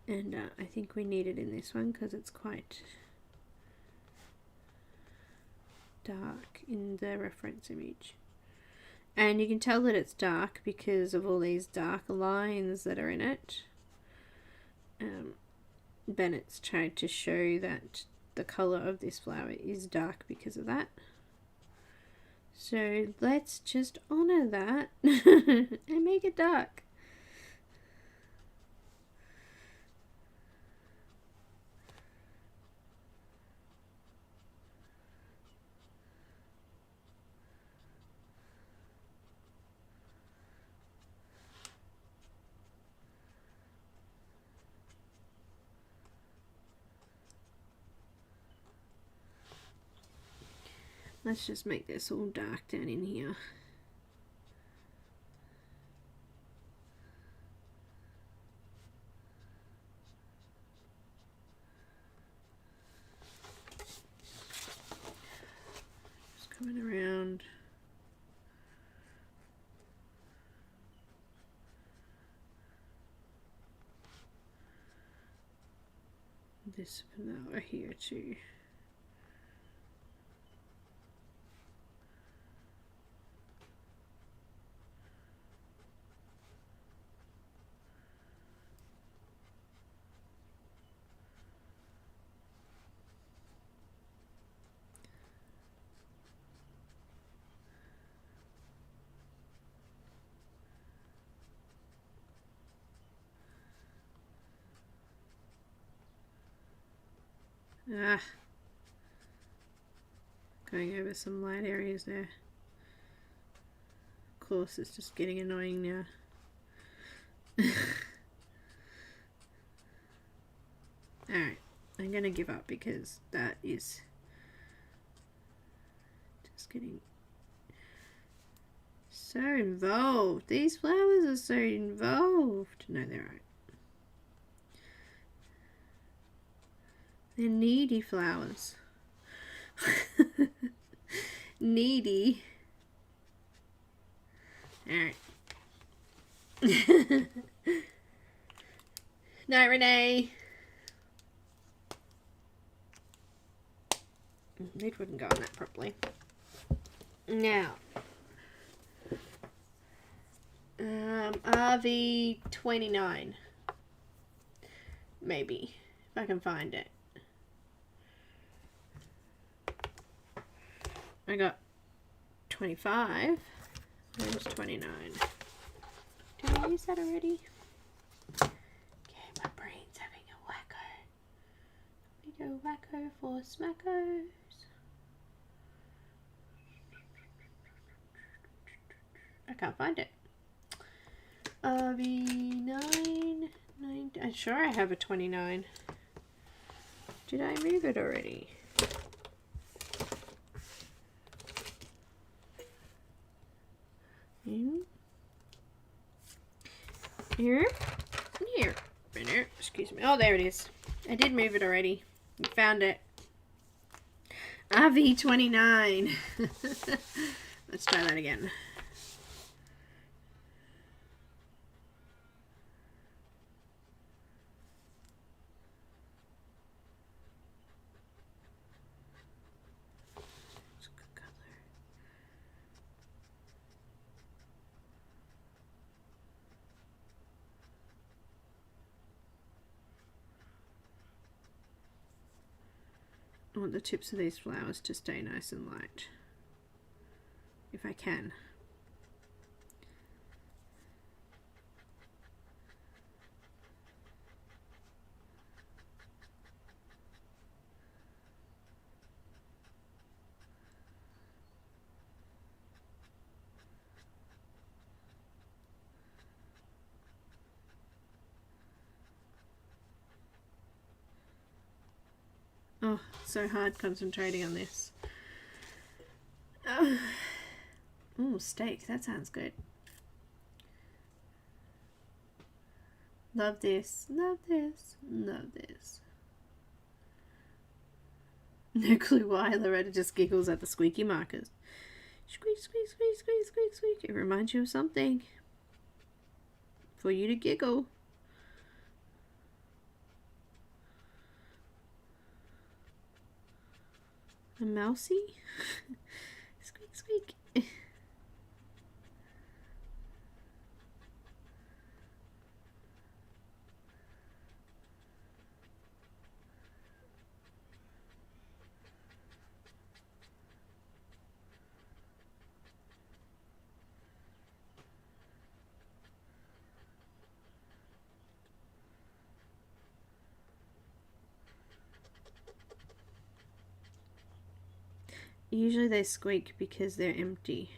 And I think we need it in this one because it's quite dark in the reference image. And you can tell that it's dark because of all these dark lines that are in it. Bennett's tried to show that the colour of this flower is dark because of that. So let's just honour that and make it dark. Let's just make this all dark down in here. Just coming around. This flower here too. Going over some light areas there. Of course, it's just getting annoying now. Alright, I'm gonna give up because that is just getting so involved. These flowers are so involved. No, they're right. They're needy flowers. Needy. Alright. Night, Renee. It wouldn't go on that properly. Now. RV29. Maybe. If I can find it. I got 25. Where's 29? Did I use that already? Okay, my brain's having a wacko. We go wacko for smackos. I can't find it. RV9. I'm sure I have a 29. Did I move it already? Here, excuse me. Oh, there it is. I did move it already. You found it. RV29. Let's try that again. I want the tips of these flowers to stay nice and light, if I can. Oh, so hard concentrating on this. Oh, steak. That sounds good. Love this. Love this. Love this. No clue why Loretta just giggles at the squeaky markers. Squeak, squeak, squeak, squeak, squeak, squeak. It reminds you of something for you to giggle. A mousey? Squeak, squeak. Usually they squeak because they're empty.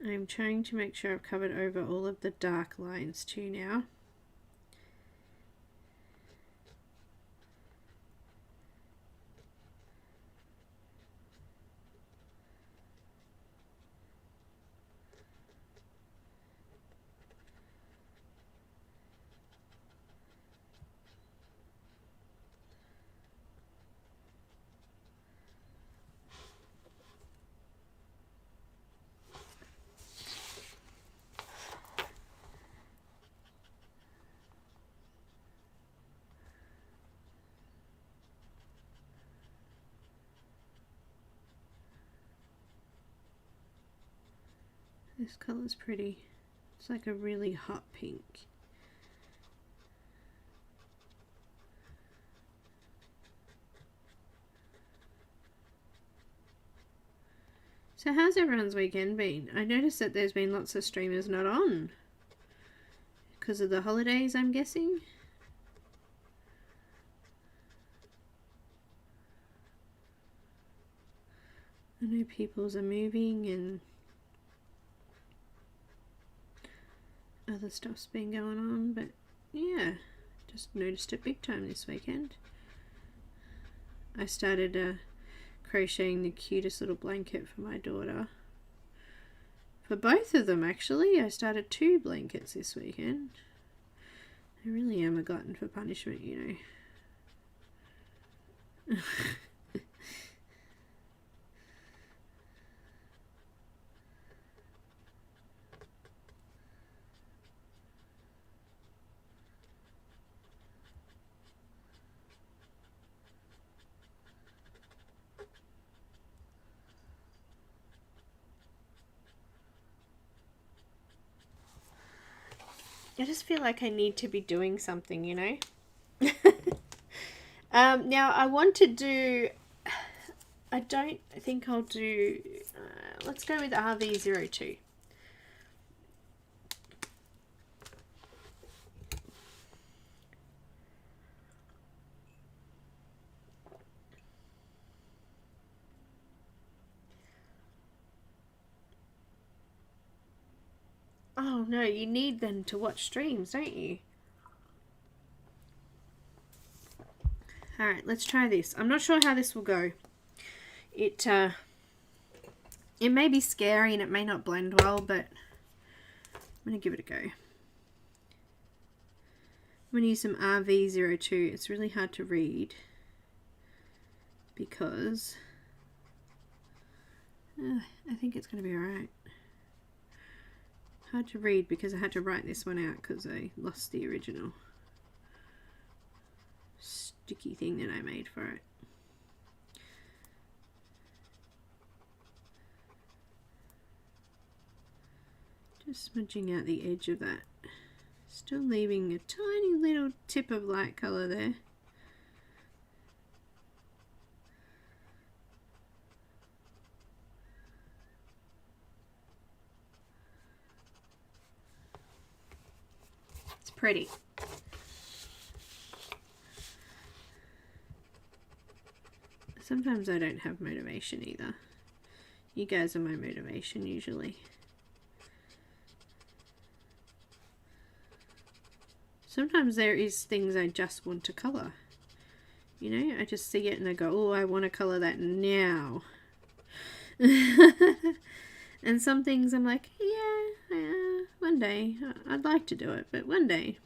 I'm trying to make sure I've covered over all of the dark lines too now. This colour's pretty. It's like a really hot pink. So how's everyone's weekend been? I noticed that there's been lots of streamers not on. Because of the holidays, I'm guessing. I know people's are moving and other stuff's been going on, but yeah, just noticed it big time this weekend. I started crocheting the cutest little blanket for my daughter. For both of them, actually. I started 2 blankets this weekend. I really am a glutton for punishment, you know. I just feel like I need to be doing something, you know. Now I want to do, I don't think I'll do, let's go with RV02. Oh no, you need them to watch streams, don't you? Alright, let's try this. I'm not sure how this will go. It may be scary and it may not blend well, but I'm going to give it a go. I'm going to use some RV02. It's really hard to read because I think it's going to be alright. Hard to read because I had to write this one out because I lost the original sticky thing that I made for it. Just smudging out the edge of that. Still leaving a tiny little tip of light colour there. Pretty. Sometimes I don't have motivation either. You guys are my motivation usually. Sometimes there is things I just want to colour. You know, I just see it and I go, oh, I want to colour that now. And some things I'm like, yeah, one day. I'd like to do it, but one day.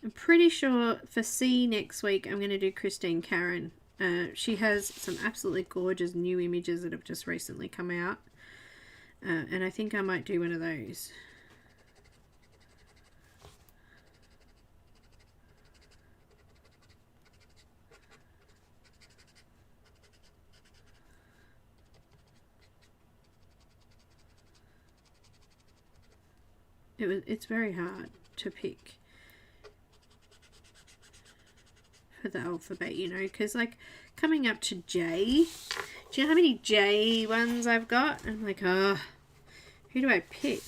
I'm pretty sure for C next week I'm going to do Christine Caran. She has some absolutely gorgeous new images that have just recently come out. And I think I might do one of those. It's very hard to pick for the alphabet, you know, because like coming up to J, do you know how many J ones I've got? I'm like, oh, who do I pick?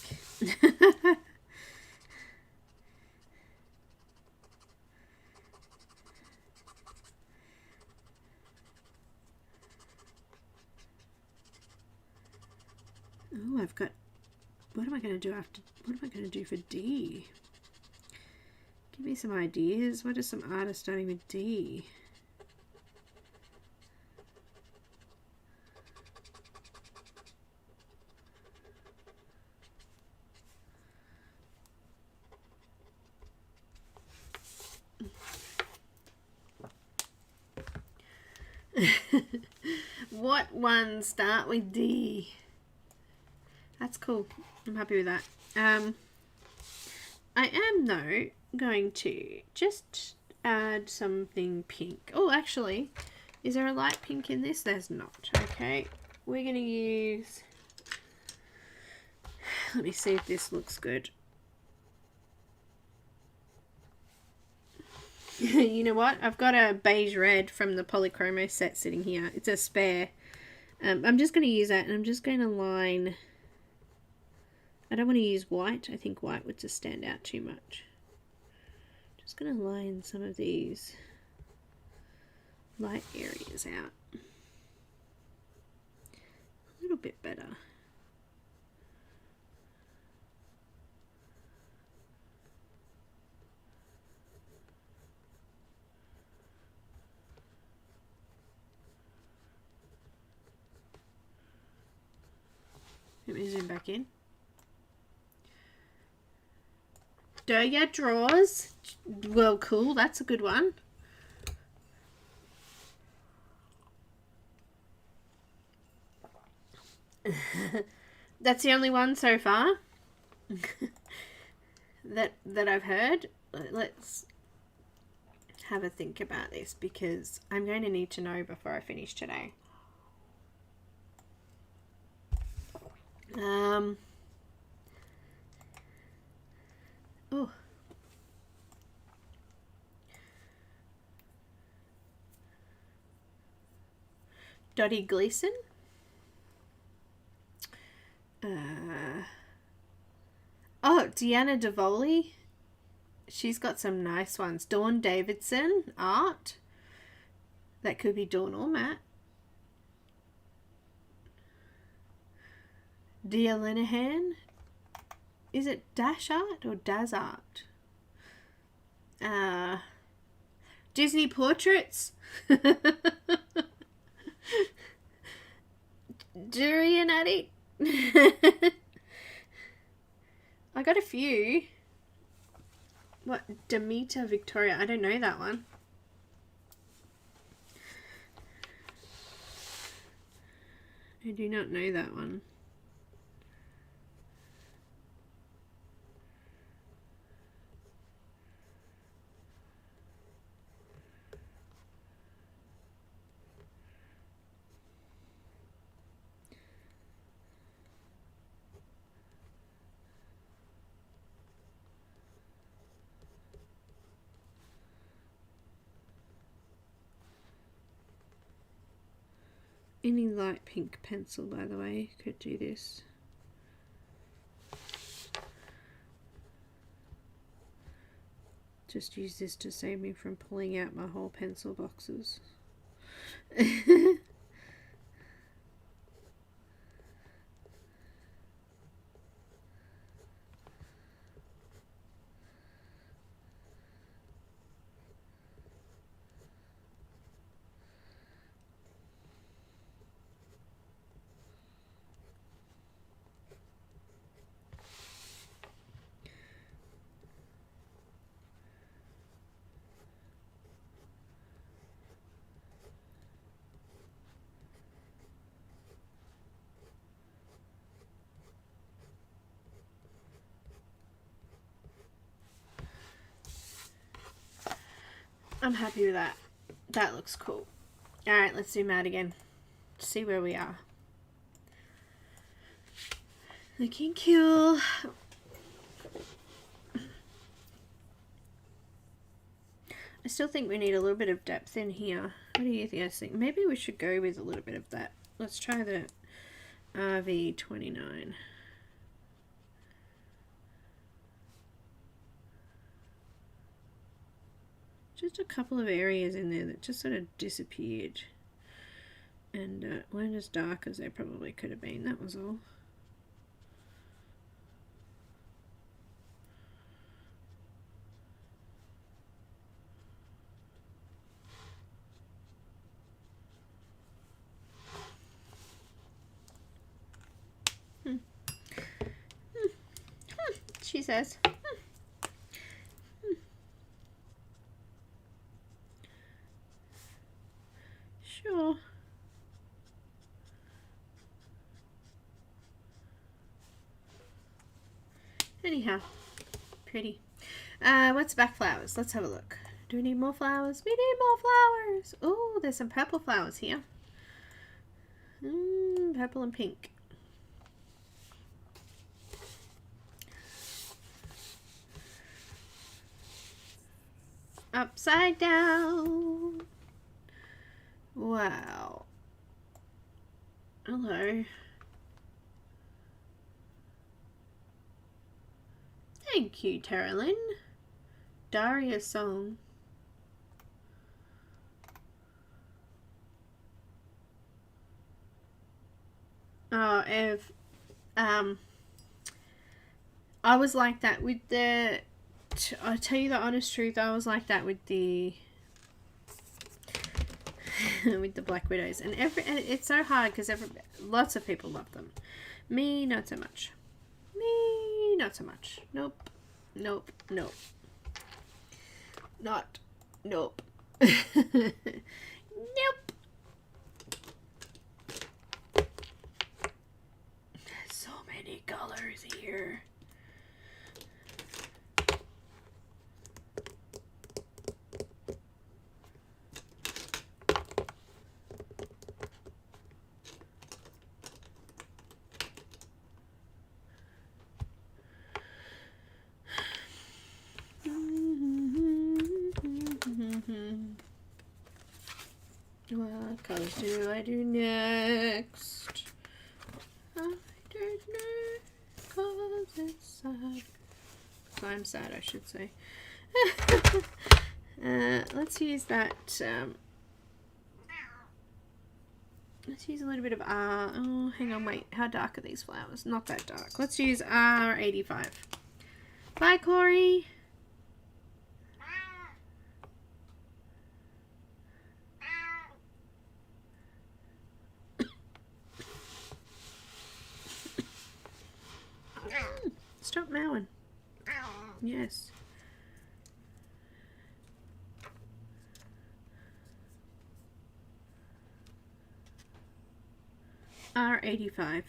Oh, I've got, what am I going to do after, what am I going to do for D? Give me some ideas. What are some artists starting with D? What ones start with D? That's cool. I'm happy with that. I am though going to just add something pink. Oh, actually, is there a light pink in this? There's not. Okay, we're going to use, let me see if this looks good. You know what? I've got a beige red from the Polychromos set sitting here. It's a spare. I'm just going to use that, and I'm just going to line. I don't want to use white. I think white would just stand out too much. Just going to line some of these light areas out a little bit better. Let me zoom back in. Do ya drawers? Well, cool. That's a good one. That's the only one so far that I've heard. Let's have a think about this because I'm going to need to know before I finish today. Oh. Dottie Gleason. Oh, Deanna Davoli. She's got some nice ones. Dawn Davidson art. That could be Dawn or Matt. Dia Linehan. Is it Dash Art or Daz Art? Disney Portraits. Durian Addict. I got a few. What? Demeter Victoria. I don't know that one. I do not know that one. Any light pink pencil, by the way, could do this. Just use this to save me from pulling out my whole pencil boxes. I'm happy with that. That looks cool. Alright, let's zoom out again. See where we are. Looking cool. I still think we need a little bit of depth in here. What do you guys think? Maybe we should go with a little bit of that. Let's try the RV29. Just a couple of areas in there that just sort of disappeared and weren't as dark as they probably could have been. That was all. She says. Sure. Anyhow, pretty. What's back flowers? Let's have a look. Do we need more flowers? We need more flowers. Oh, there's some purple flowers here. Purple and pink. Upside down. Wow. Hello. Thank you, Terralyn. Daria's song. Oh, Ev. I was like that with the... I'll tell you the honest truth, I was like that with the... with the Black Widows. And it's so hard because lots of people love them. Me, not so much. Me, not so much. Nope. Nope. Nope. Not. Nope. Nope. There's so many colors here. What colors do I do next? I don't know, 'cause it's sad. I'm sad, I should say. Let's use that. Let's use a little bit of R. Oh, hang on, wait. How dark are these flowers? Not that dark. Let's use R85. Bye, Corey. Stop mowing. Yes. R85.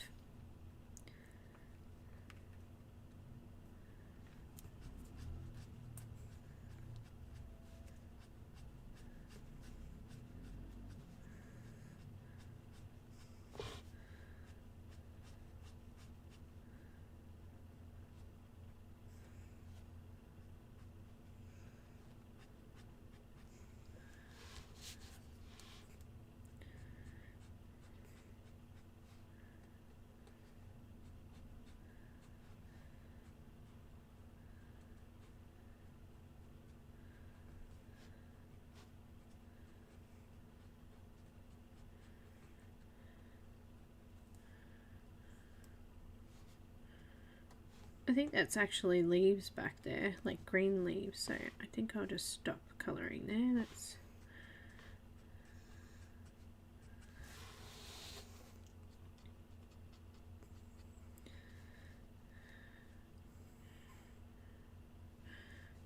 I think that's actually leaves back there, like green leaves, so I think I'll just stop colouring there. That's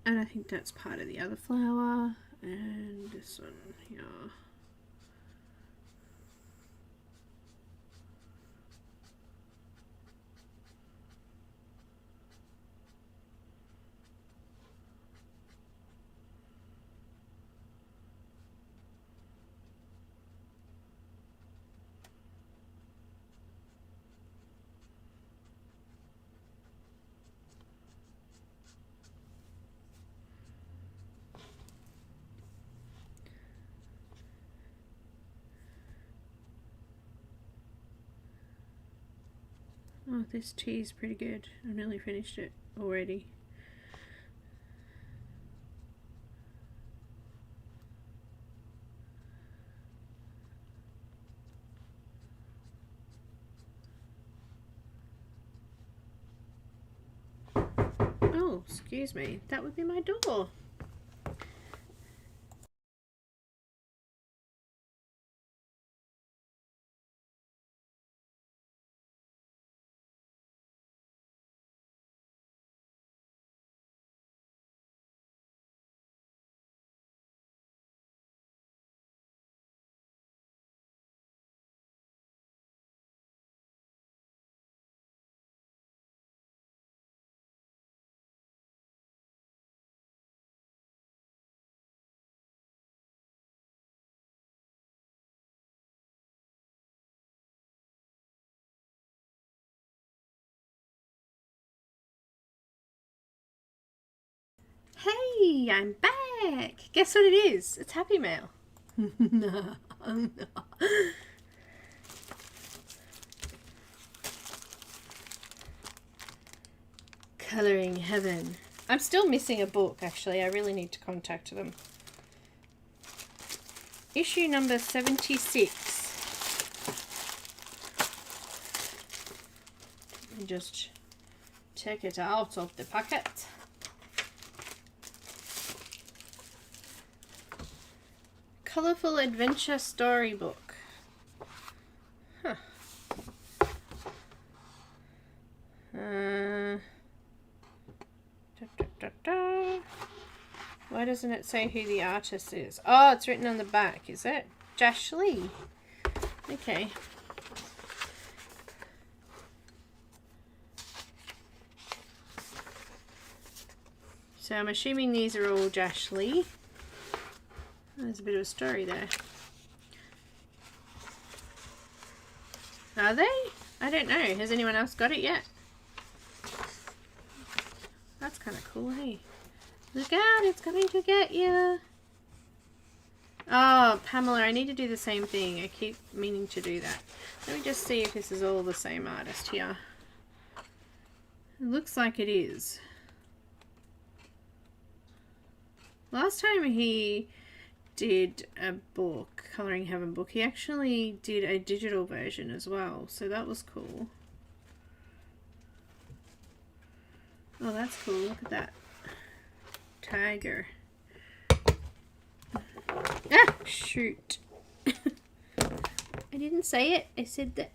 and I think that's part of the other flower, and this one here. Oh, this tea is pretty good. I've nearly finished it already. Oh, excuse me. That would be my door. Hey, I'm back. Guess what it is? It's Happy Mail. No, no. Colouring Heaven. I'm still missing a book, actually. I really need to contact them. Issue number 76. And just take it out of the packet. Colourful Adventure Storybook. Huh. Why doesn't it say who the artist is? Oh, it's written on the back, is it? Josh Lee. Okay. So I'm assuming these are all Josh Lee. There's a bit of a story there. Are they? I don't know. Has anyone else got it yet? That's kind of cool, hey? Look out, it's coming to get you. Oh, Pamela, I need to do the same thing. I keep meaning to do that. Let me just see if this is all the same artist here. It looks like it is. Last time he did a book, Colouring Heaven book, he actually did a digital version as well, so that was cool. Oh, that's cool. Look at that. Tiger. Ah, shoot. I didn't say it. I said that.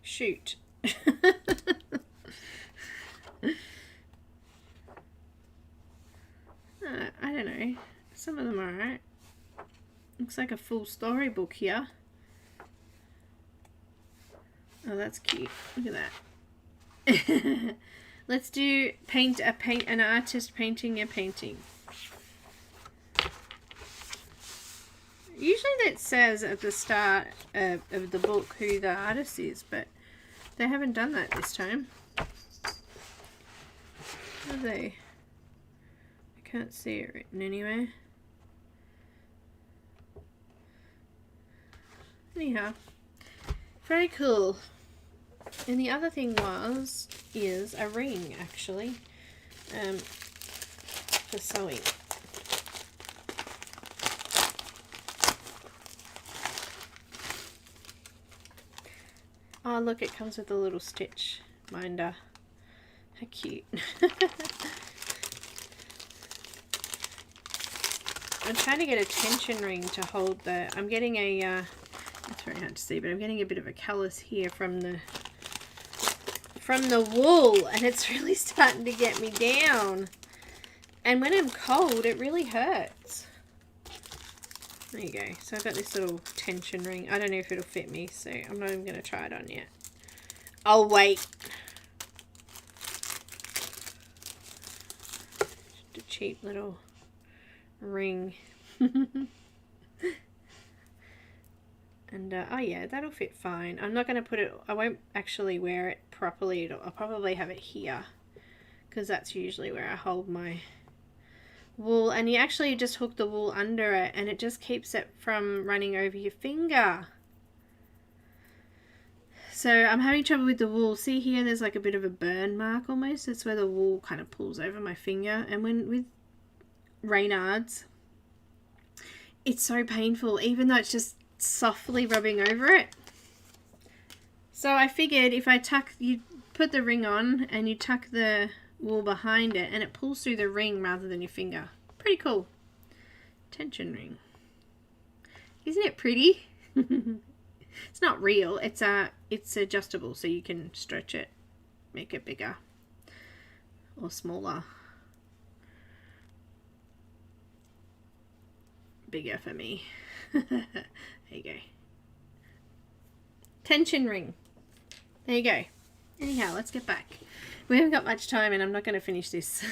Shoot. I don't know. Some of them are alright. Looks like a full storybook here. Oh, that's cute. Look at that. Let's do an artist painting a painting. Usually that says at the start of the book who the artist is, but they haven't done that this time. Have they? I can't see it written anywhere. Anyhow, very cool. And the other thing is a ring, actually, for sewing. Oh, look, it comes with a little stitch binder. How cute. I'm trying to get a tension ring to hold the, I'm getting a, it's very hard to see, but I'm getting a bit of a callus here from the wool, and it's really starting to get me down. And when I'm cold, it really hurts. There you go. So I've got this little tension ring. I don't know if it'll fit me, so I'm not even going to try it on yet. I'll wait. Just a cheap little ring. And oh yeah, that'll fit fine. I'm not going to put it, I won't actually wear it properly. I'll probably have it here, because that's usually where I hold my wool. And you actually just hook the wool under it, and it just keeps it from running over your finger. So I'm having trouble with the wool. See here, there's like a bit of a burn mark almost. That's where the wool kind of pulls over my finger. And when with Reynards, it's so painful, even though it's just softly rubbing over it. So I figured if I you put the ring on and you tuck the wool behind it, and it pulls through the ring rather than your finger. Pretty cool. Tension ring. Isn't it pretty? It's not real. It's adjustable, so you can stretch it, make it bigger or smaller. Bigger for me. There you go. Tension ring. There you go. Anyhow, let's get back. We haven't got much time, and I'm not going to finish this.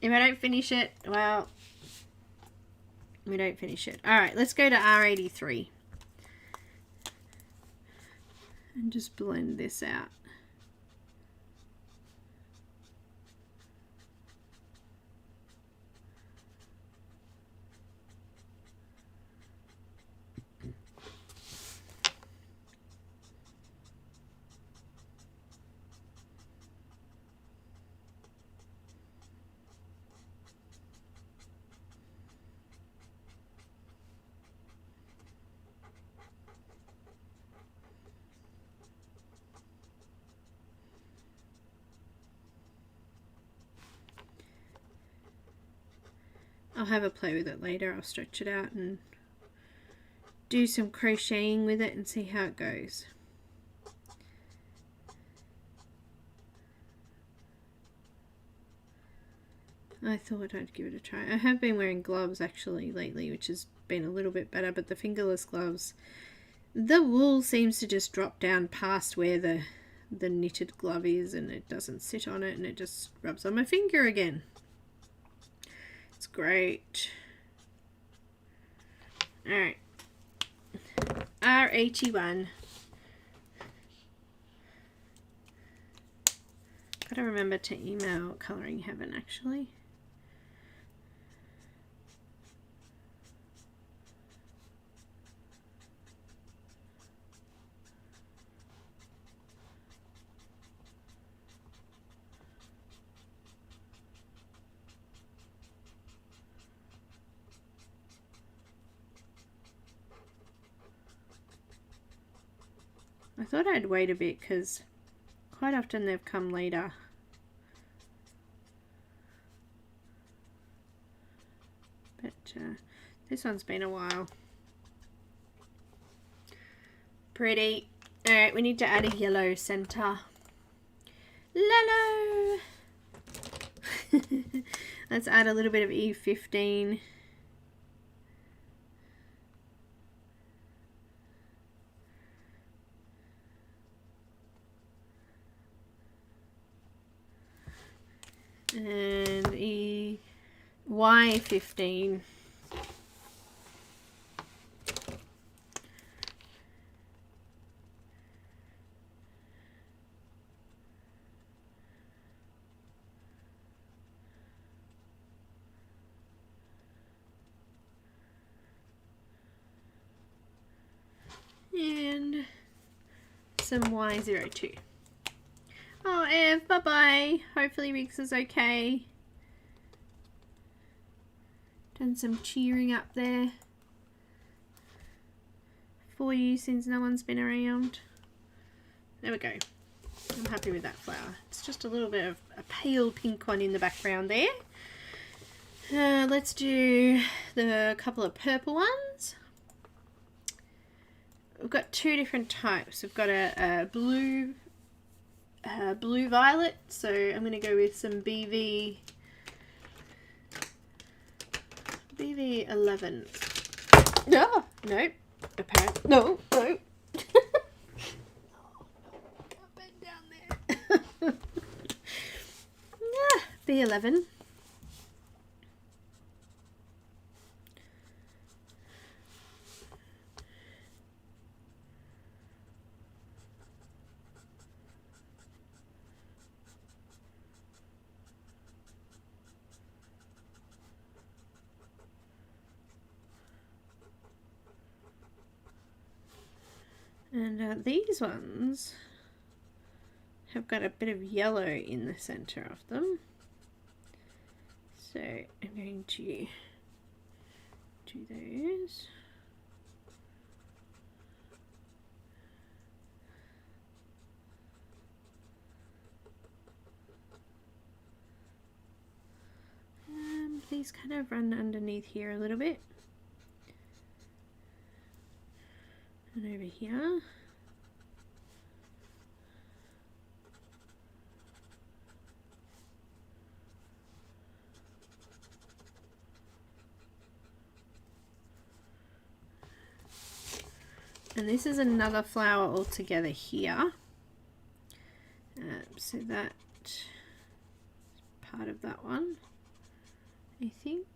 If I don't finish it, well, we don't finish it. Alright, let's go to R83. And just blend this out. I'll have a play with it later. I'll stretch it out and do some crocheting with it and see how it goes. I thought I'd give it a try. I have been wearing gloves actually lately, which has been a little bit better, but the fingerless gloves, the wool seems to just drop down past where the knitted glove is, and it doesn't sit on it, and it just rubs on my finger again. It's great. Alright. R81. Gotta remember to email Colouring Heaven actually. I thought I'd wait a bit because quite often they've come later. But this one's been a while. Pretty. Alright, we need to add a yellow center. Lalo! Let's add a little bit of E15. And Y15. And some Y02. Oh, Ev, bye-bye. Hopefully Riggs is okay. Done some cheering up there for you since no one's been around. There we go. I'm happy with that flower. It's just a little bit of a pale pink one in the background there. Let's do the couple of purple ones. We've got two different types. We've got a blue violet, so I'm going to go with some BV11. No, nope. Apparently, no. Can't bend down there. B11. And these ones have got a bit of yellow in the center of them. So I'm going to do those. These kind of run underneath here a little bit. And over here. And this is another flower altogether here. So that's part of that one, I think.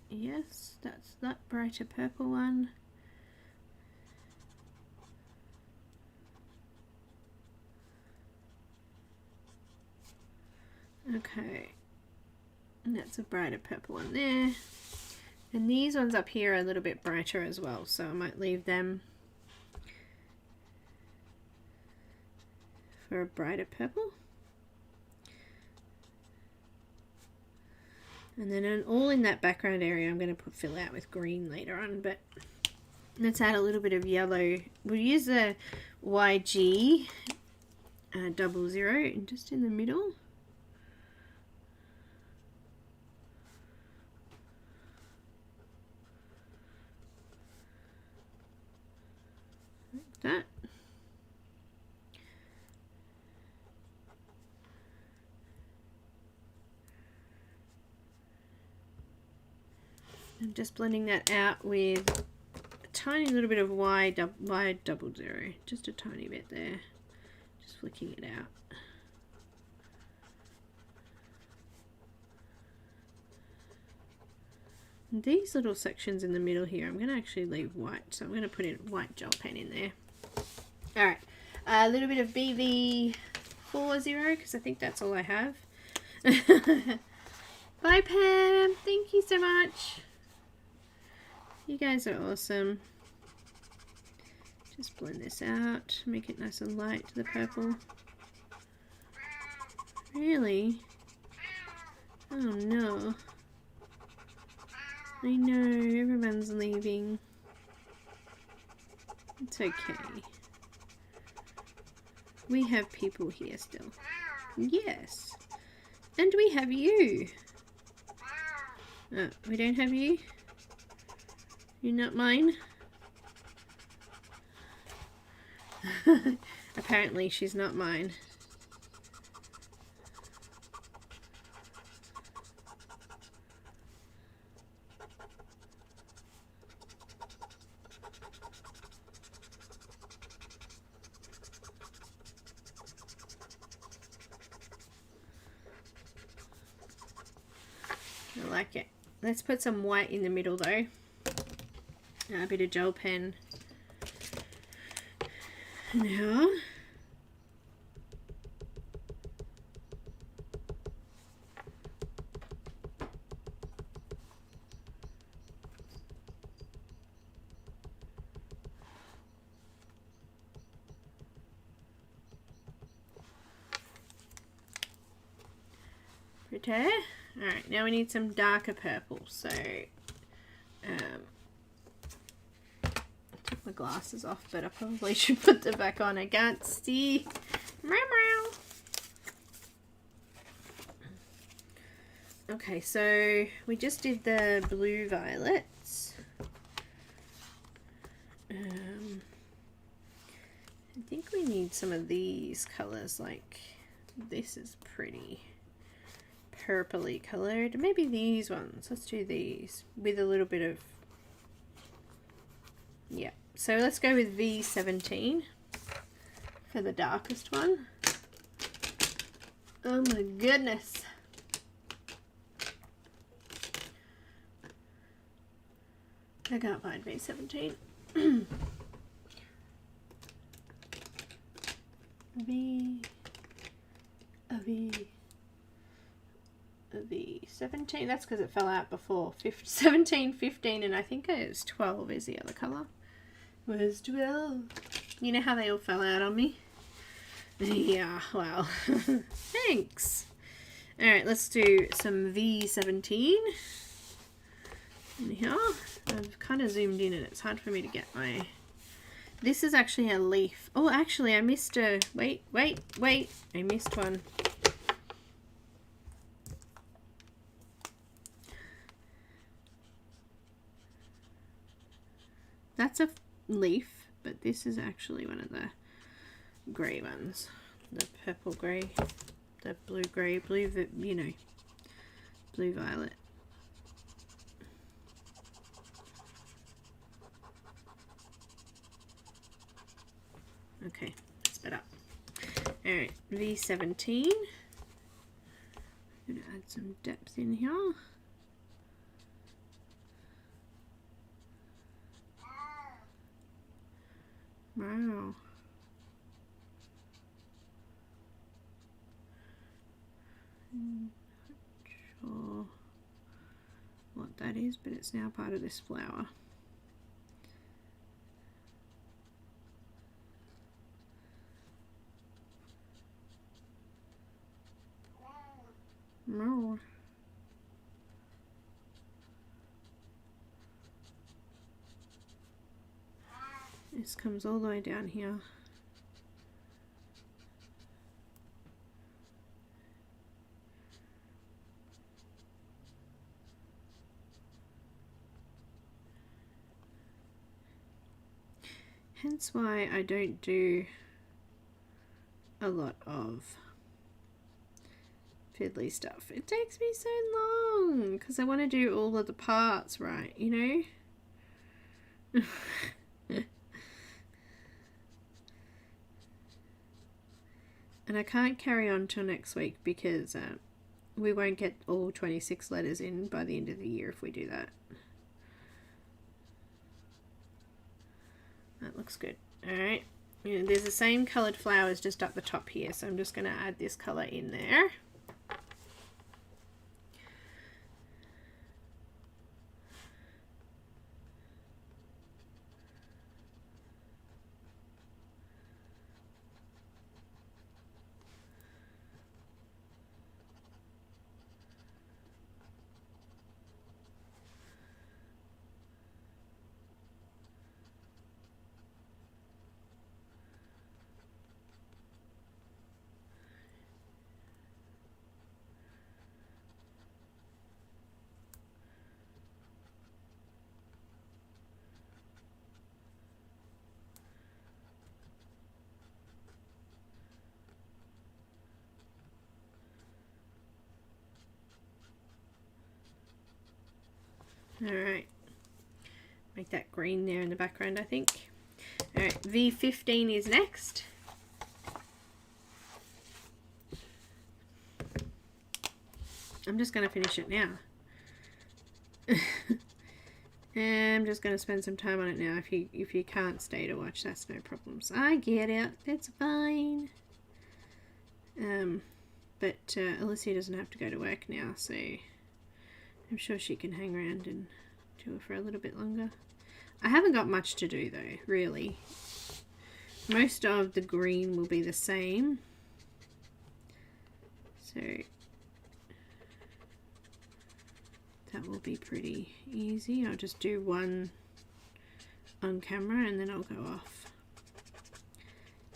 Yes, that's that brighter purple one. Okay, and that's a brighter purple one there. And these ones up here are a little bit brighter as well, so I might leave them for a brighter purple. And then all in that background area I'm going to fill out with green later on, but let's add a little bit of yellow. We'll use the YG 00 just in the middle. Like that. I'm just blending that out with a tiny little bit of Y00, just a tiny bit there, just flicking it out. And these little sections in the middle here, I'm going to actually leave white, so I'm going to put in white gel pen in there. Alright, a little bit of BV40, because I think that's all I have. Bye Pam, thank you so much. You guys are awesome. Just blend this out, make it nice and light to the purple. Really? Oh no. I know, everyone's leaving. It's okay. We have people here still. Yes. And we have you. Oh, we don't have you? You're not mine? Apparently she's not mine. I like it. Let's put some white in the middle though. A bit of gel pen now. Pretty. Alright, now we need some darker purple, so took my glasses off, but I probably should put them back on. I can't see. Meow meow. Okay, so we just did the blue violets. I think we need some of these colors, like this is pretty purpley colored. Maybe these ones. Let's do these with a little bit of, yeah. So let's go with V17 for the darkest one. Oh my goodness. I can't find V17. V17. That's because it fell out before. 17, 15, and I think it was 12 is the other colour. Where's 12? You know how they all fell out on me? Yeah, well, thanks. Alright, let's do some V17 in here. I've kind of zoomed in and it's hard for me to get my... This is actually a leaf. Oh, actually, I missed a... Wait. I missed one. That's a leaf, but this is actually one of the grey ones. The purple grey, the blue grey, blue, you know, blue violet. Okay, that's better. Alright, V17. I'm going to add some depth in here. Wow. Not sure what that is, but it's now part of this flower. No. This comes all the way down here. Hence why I don't do a lot of fiddly stuff. It takes me so long because I want to do all of the parts right, you know? And I can't carry on till next week because we won't get all 26 letters in by the end of the year if we do that. That looks good. Alright, there's the same coloured flowers just up the top here, so I'm just going to add this colour in there. Alright, make that green there in the background, I think. Alright, V15 is next. I'm just going to finish it now. And I'm just going to spend some time on it now. If you can't stay to watch, that's no problems. I get it. It's fine. But Alicia doesn't have to go to work now, so I'm sure she can hang around and do it for a little bit longer. I haven't got much to do though, really. Most of the green will be the same. So that will be pretty easy. I'll just do one on camera and then I'll go off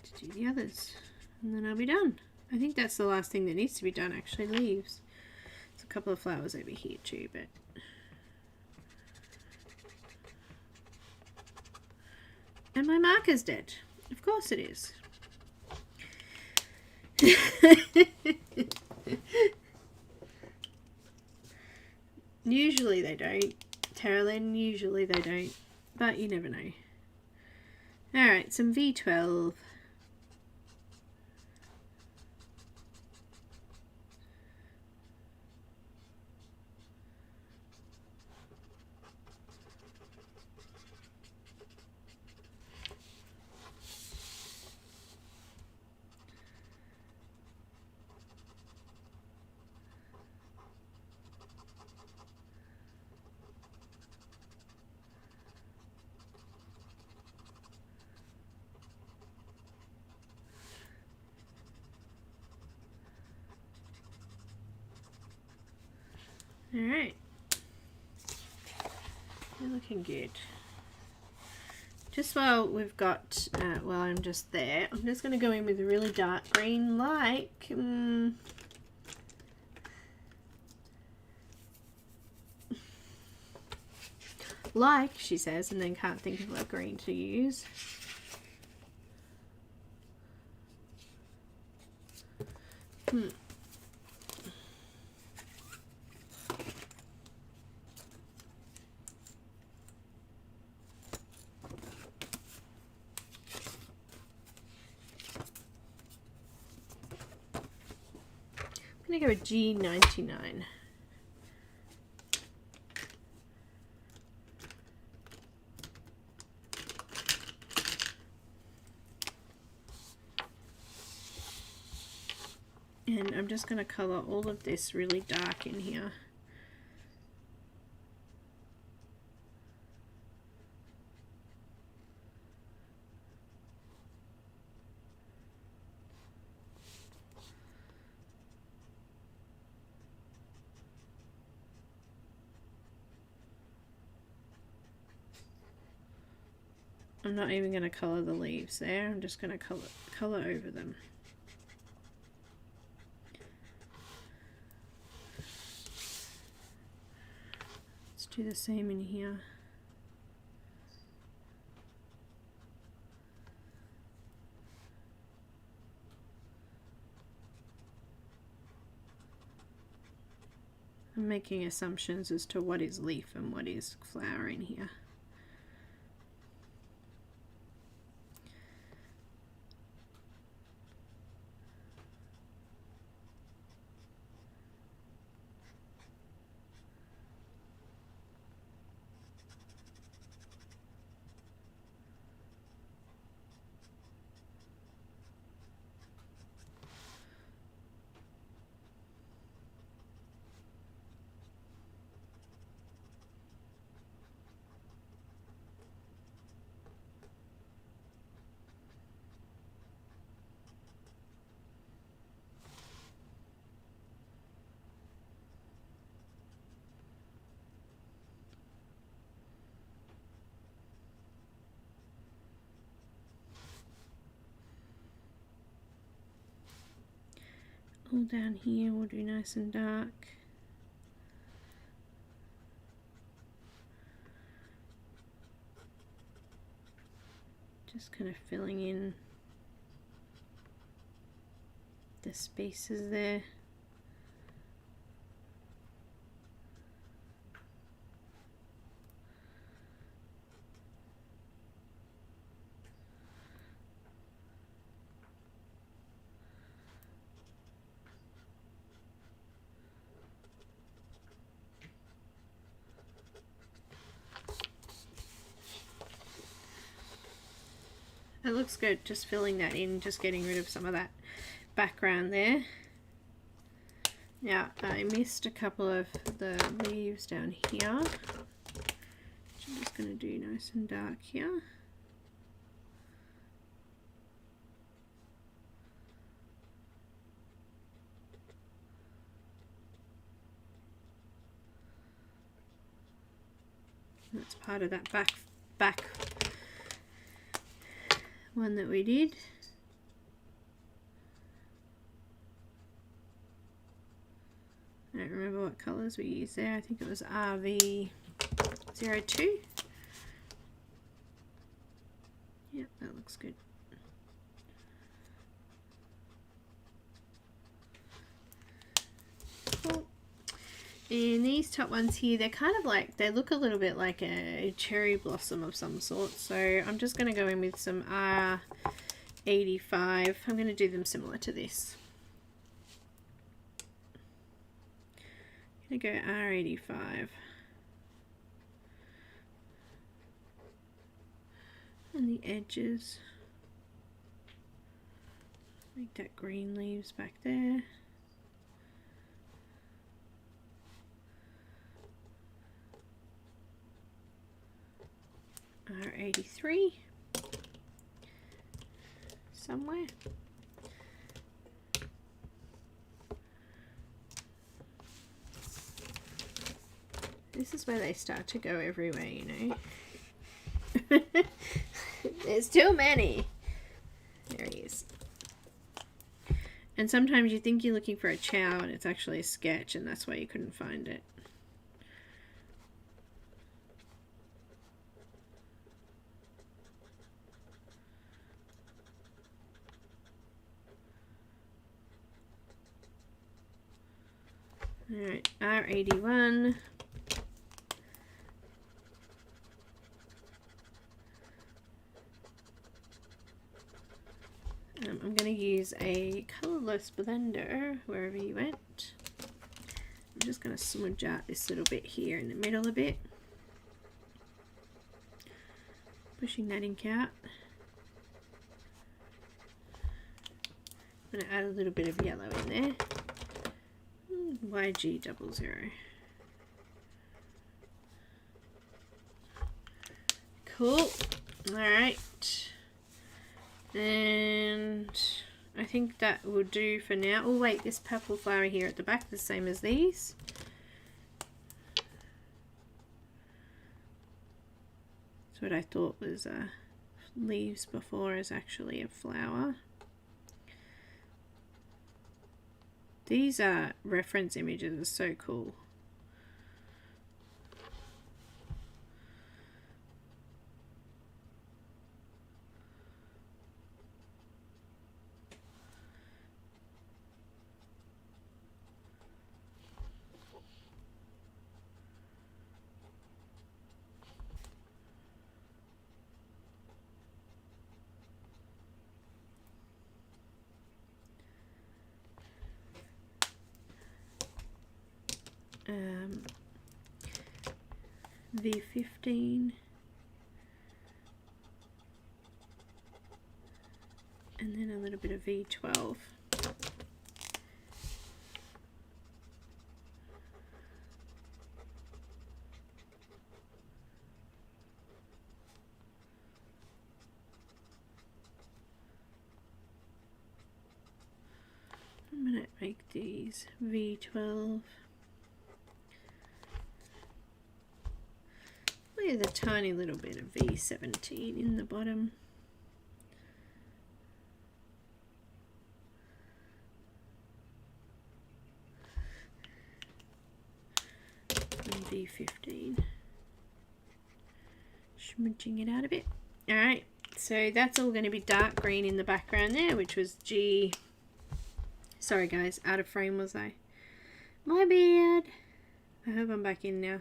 to do the others. And then I'll be done. I think that's the last thing that needs to be done, actually, leaves. There's a couple of flowers over here too, but... And my marker's dead. Of course it is. Usually they don't. Terralyn, usually they don't. But you never know. Alright, some V12. Alright. They're looking good. Just while we've got, while I'm just there, I'm just going to go in with a really dark green like, like, she says, and then can't think of what green to use. I'm going to go with G99. And I'm just going to colour all of this really dark in here. I'm not even going to colour the leaves there, I'm just going to colour over them. Let's do the same in here. I'm making assumptions as to what is leaf and what is flower in here. All down here we'll do nice and dark. Just kind of filling in the spaces there. It looks good, just filling that in, just getting rid of some of that background there. Now, I missed a couple of the leaves down here, which I'm just going to do nice and dark here. That's part of that back one that we did. I don't remember what colours we used there. I think it was RV02. Yep, that looks good. Cool. And these top ones here, they're kind of like, they look a little bit like a cherry blossom of some sort. So I'm just going to go in with some R85. I'm going to do them similar to this. I'm going to go R85. And the edges. Make that green leaves back there. R83 somewhere. This is where they start to go everywhere, you know. There's too many. There he is. And sometimes you think you're looking for a chow and it's actually a sketch, and that's why you couldn't find it. Alright, R81. I'm going to use a colourless blender wherever you went. I'm just going to smudge out this little bit here in the middle a bit. Pushing that ink out. I'm going to add a little bit of yellow in there. YG00. Cool. Alright. And I think that will do for now. Oh wait, this purple flower here at the back, the same as these. That's what I thought was leaves before, is actually a flower. These reference images are so cool. V15 and then a little bit of V12. I'm going to make these V12. With a tiny little bit of V17 in the bottom. And V15. Smudging it out a bit. Alright, so that's all going to be dark green in the background there, which was G. Sorry guys, out of frame was I? My bad. I hope I'm back in now.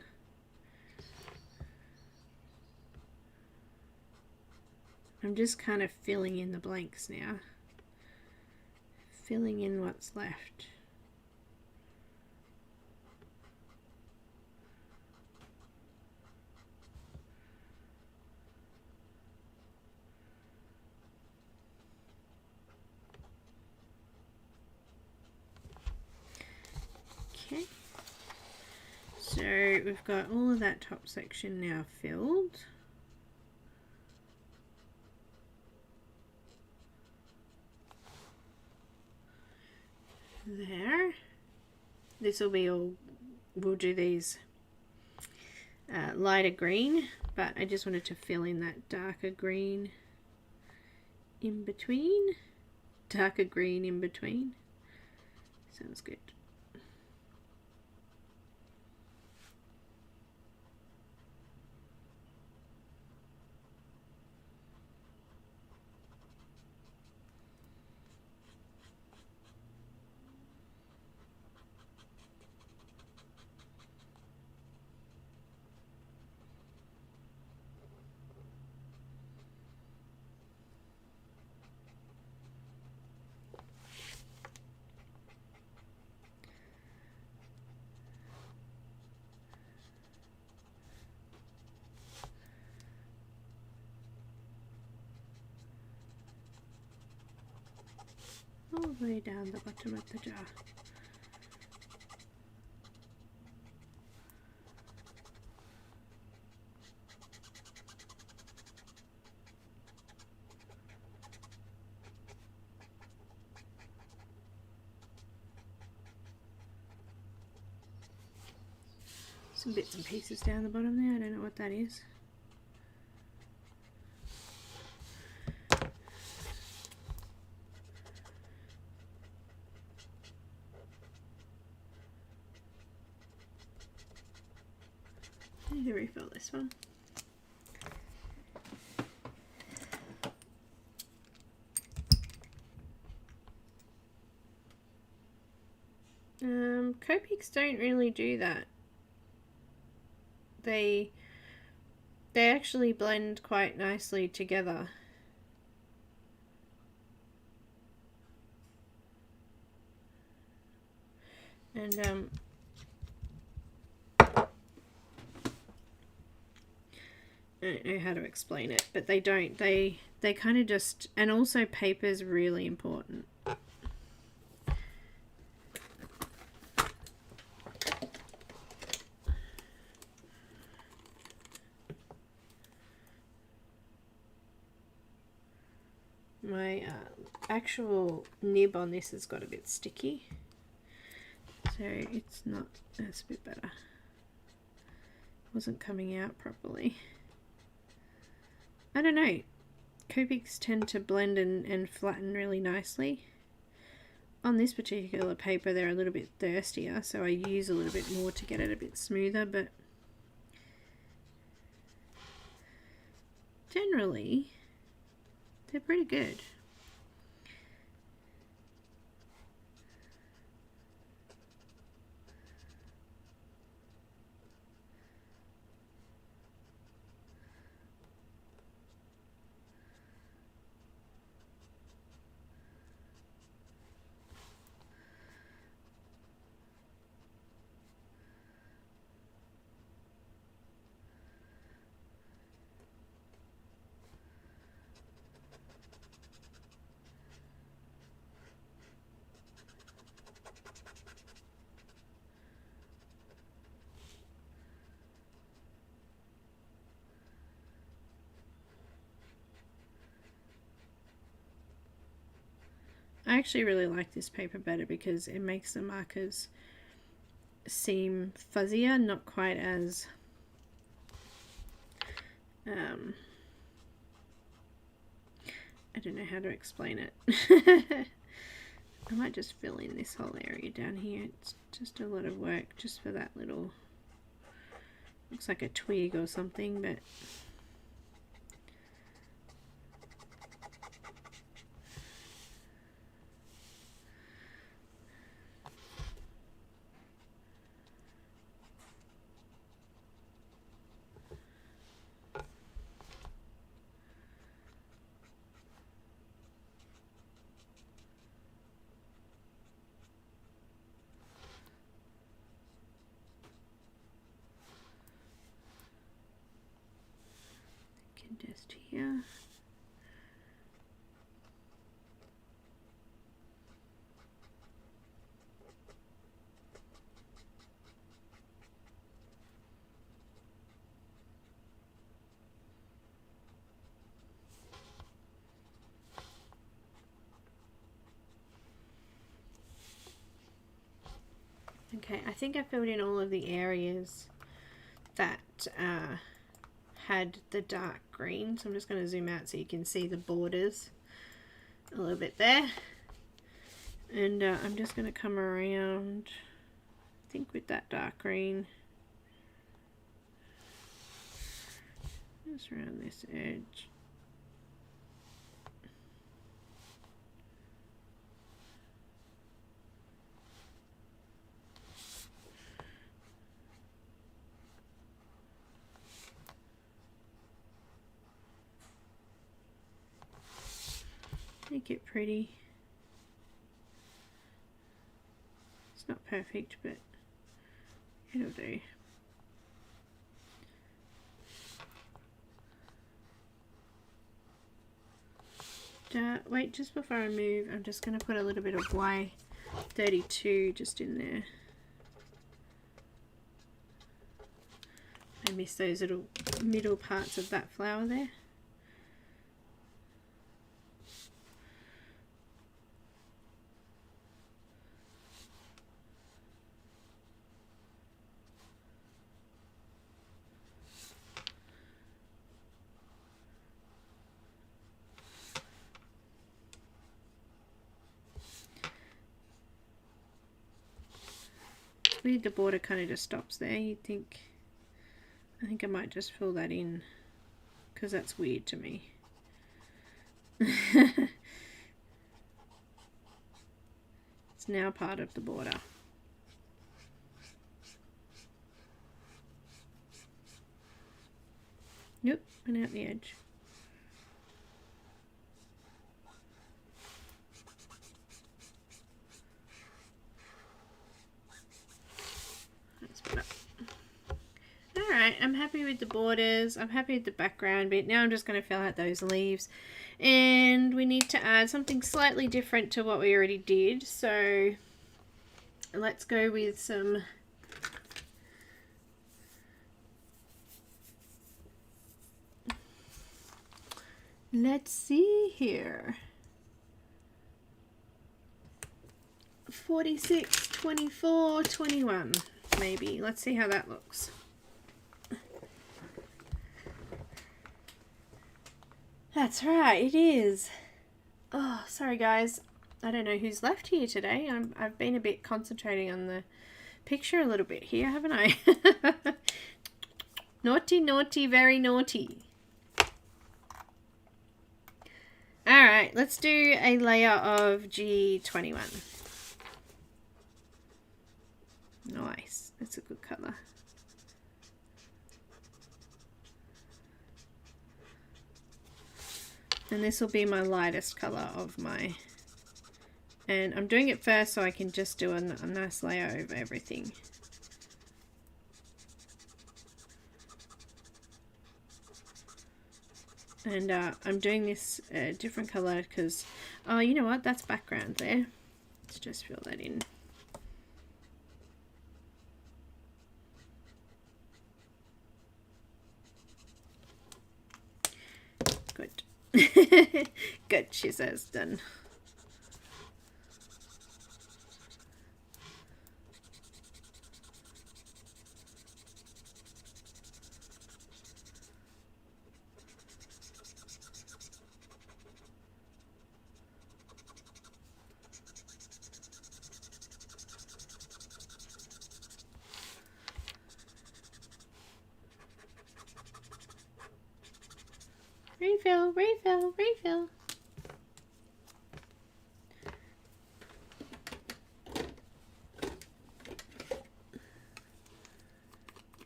I'm just kind of filling in the blanks now. Filling in what's left. Okay. So we've got all of that top section now filled. There. This will be all, we'll do these lighter green, but I just wanted to fill in that darker green in between. Darker green in between. Sounds good. all the way down the bottom of the jar. Some bits and pieces down the bottom there, I don't know what that is. I need to refill this one. Copics don't really do that. They actually blend quite nicely together. And I don't know how to explain it, but they don't. They kind of just, and also paper's really important. My actual nib on this has got a bit sticky, so it's not, that's a bit better. Wasn't coming out properly. I don't know, Copics tend to blend and flatten really nicely. On this particular paper they're a little bit thirstier, so I use a little bit more to get it a bit smoother, but generally they're pretty good. I actually really like this paper better because it makes the markers seem fuzzier, not quite as I don't know how to explain it. I might just fill in this whole area down here. It's just a lot of work just for that little, looks like a twig or something, but just here. Okay, I think I filled in all of the areas that had the dark green, so I'm just going to zoom out so you can see the borders a little bit there. And I'm just going to come around, I think with that dark green, just around this edge. Make it pretty. It's not perfect, but it'll do. wait, just before I move, I'm just going to put a little bit of Y32 just in there. I miss those little middle parts of that flower there. It's weird the border kind of just stops there. You'd think, I think I might just fill that in because that's weird to me. It's now part of the border. Yep, and out the edge. Alright, I'm happy with the borders, I'm happy with the background bit. Now I'm just going to fill out those leaves. And we need to add something slightly different to what we already did. So let's go with some let's see here. 46, 24, 21 maybe. Let's see how that looks. That's right, it is. Oh, sorry guys. I don't know who's left here today. I've been a bit concentrating on the picture a little bit here, haven't I? Naughty, naughty, very naughty. Alright, let's do a layer of G21. Nice. That's a good colour. And this will be my lightest colour of my... And I'm doing it first so I can just do a nice layer over everything. And I'm doing this different colour because... Oh, you know what? That's background there. Let's just fill that in. Good. Good, she says. Done. Refill, refill, refill.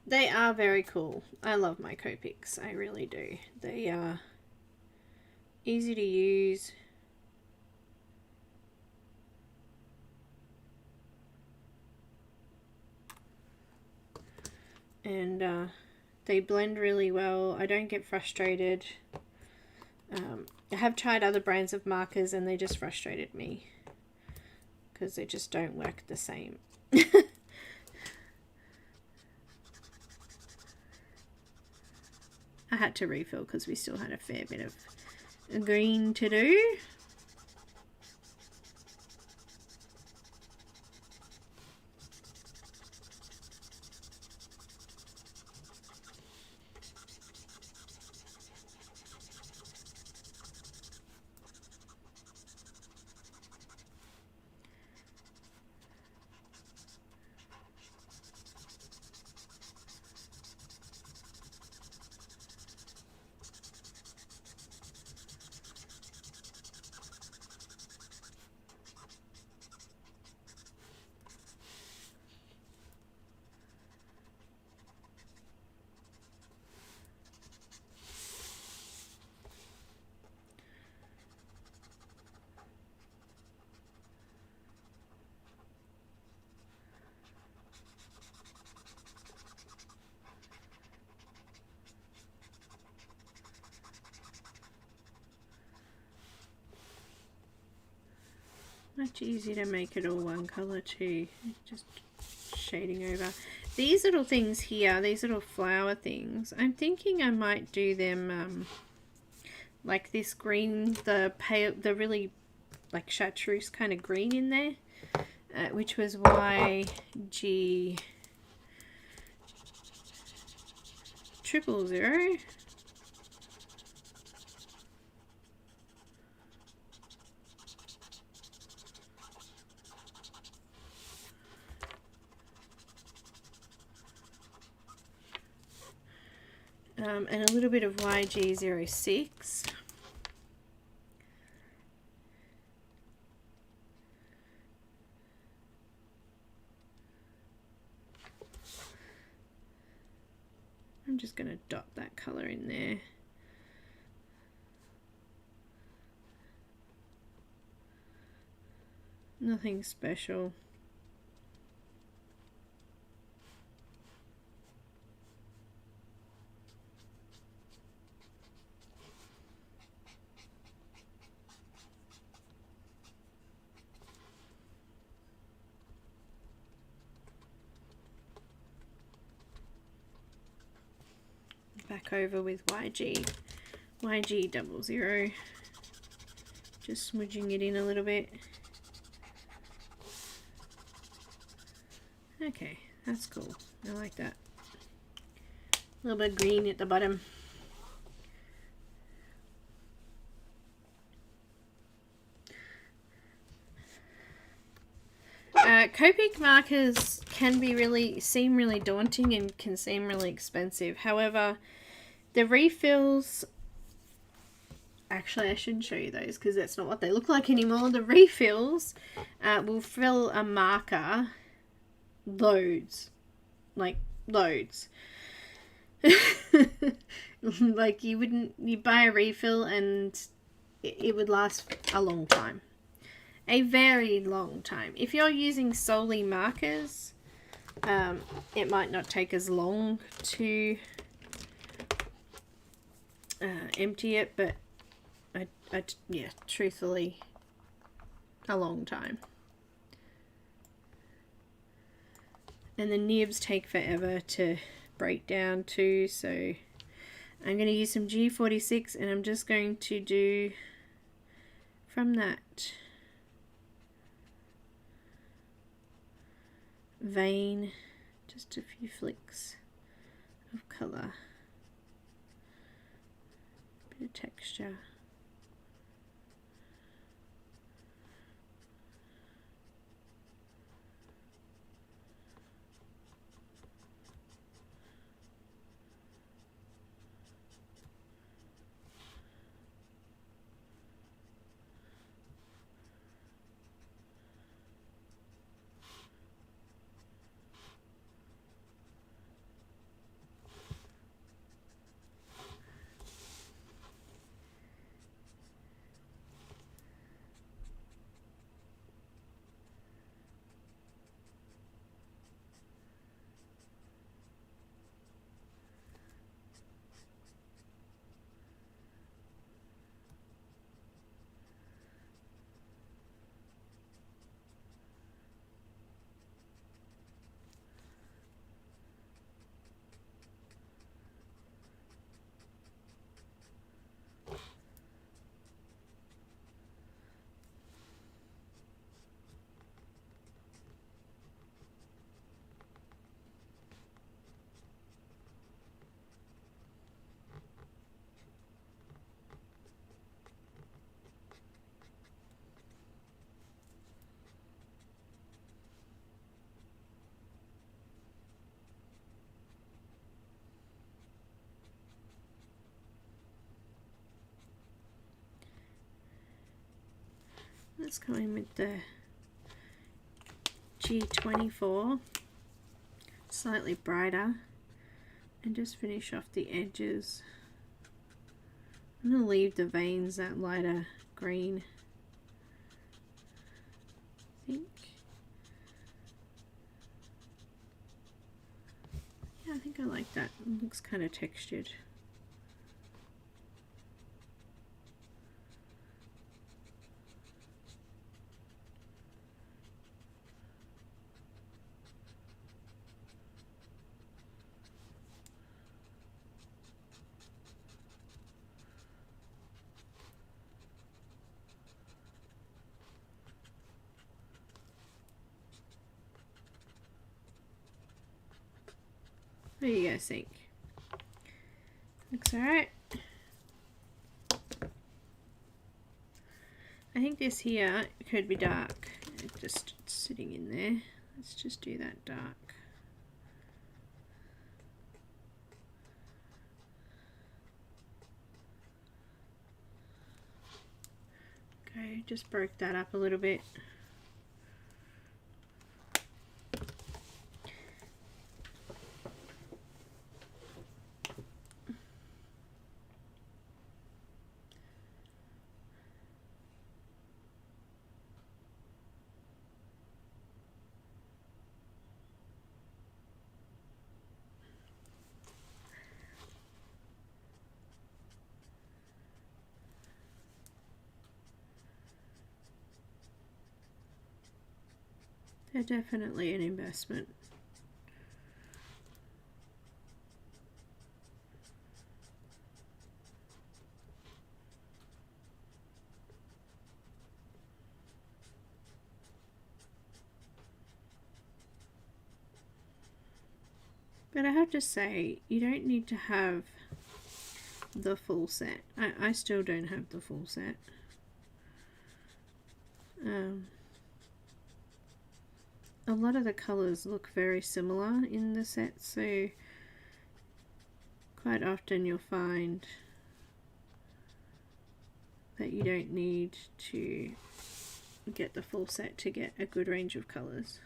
They are very cool. I love my Copics. I really do. They are easy to use. And they blend really well. I don't get frustrated. I have tried other brands of markers and they just frustrated me because they just don't work the same. I had to refill because we still had a fair bit of green to do. Much easier to make it all one colour too. Just shading over. These little things here, these little flower things, I'm thinking I might do them like this green, the pale, the really like chartreuse kind of green in there, which was YG 000. And a little bit of YG06. I'm just going to dot that colour in there. Nothing special. Back over with YG 00, just smudging it in a little bit. Okay, that's cool. I like that. A little bit of green at the bottom. Copic markers can be seem really daunting and can seem really expensive. However, the refills, actually I shouldn't show you those because that's not what they look like anymore. The refills will fill a marker loads, like loads. Like you buy a refill and it would last a long time. A very long time. If you're using solely markers, it might not take as long to empty it, but yeah, truthfully, a long time. And the nibs take forever to break down too, so I'm going to use some G46 and I'm just going to do from that vein just a few flicks of colour, bit of texture. Let's go in with the G24, slightly brighter, and just finish off the edges. I'm going to leave the veins that lighter green, I think. Yeah, I think I like that. It looks kind of textured. What do you guys think? Looks alright. I think this here could be dark. Just sitting in there. Let's just do that dark. Okay, just broke that up a little bit. They're definitely an investment. But I have to say, you don't need to have the full set. I still don't have the full set. A lot of the colours look very similar in the set, so quite often you'll find that you don't need to get the full set to get a good range of colours.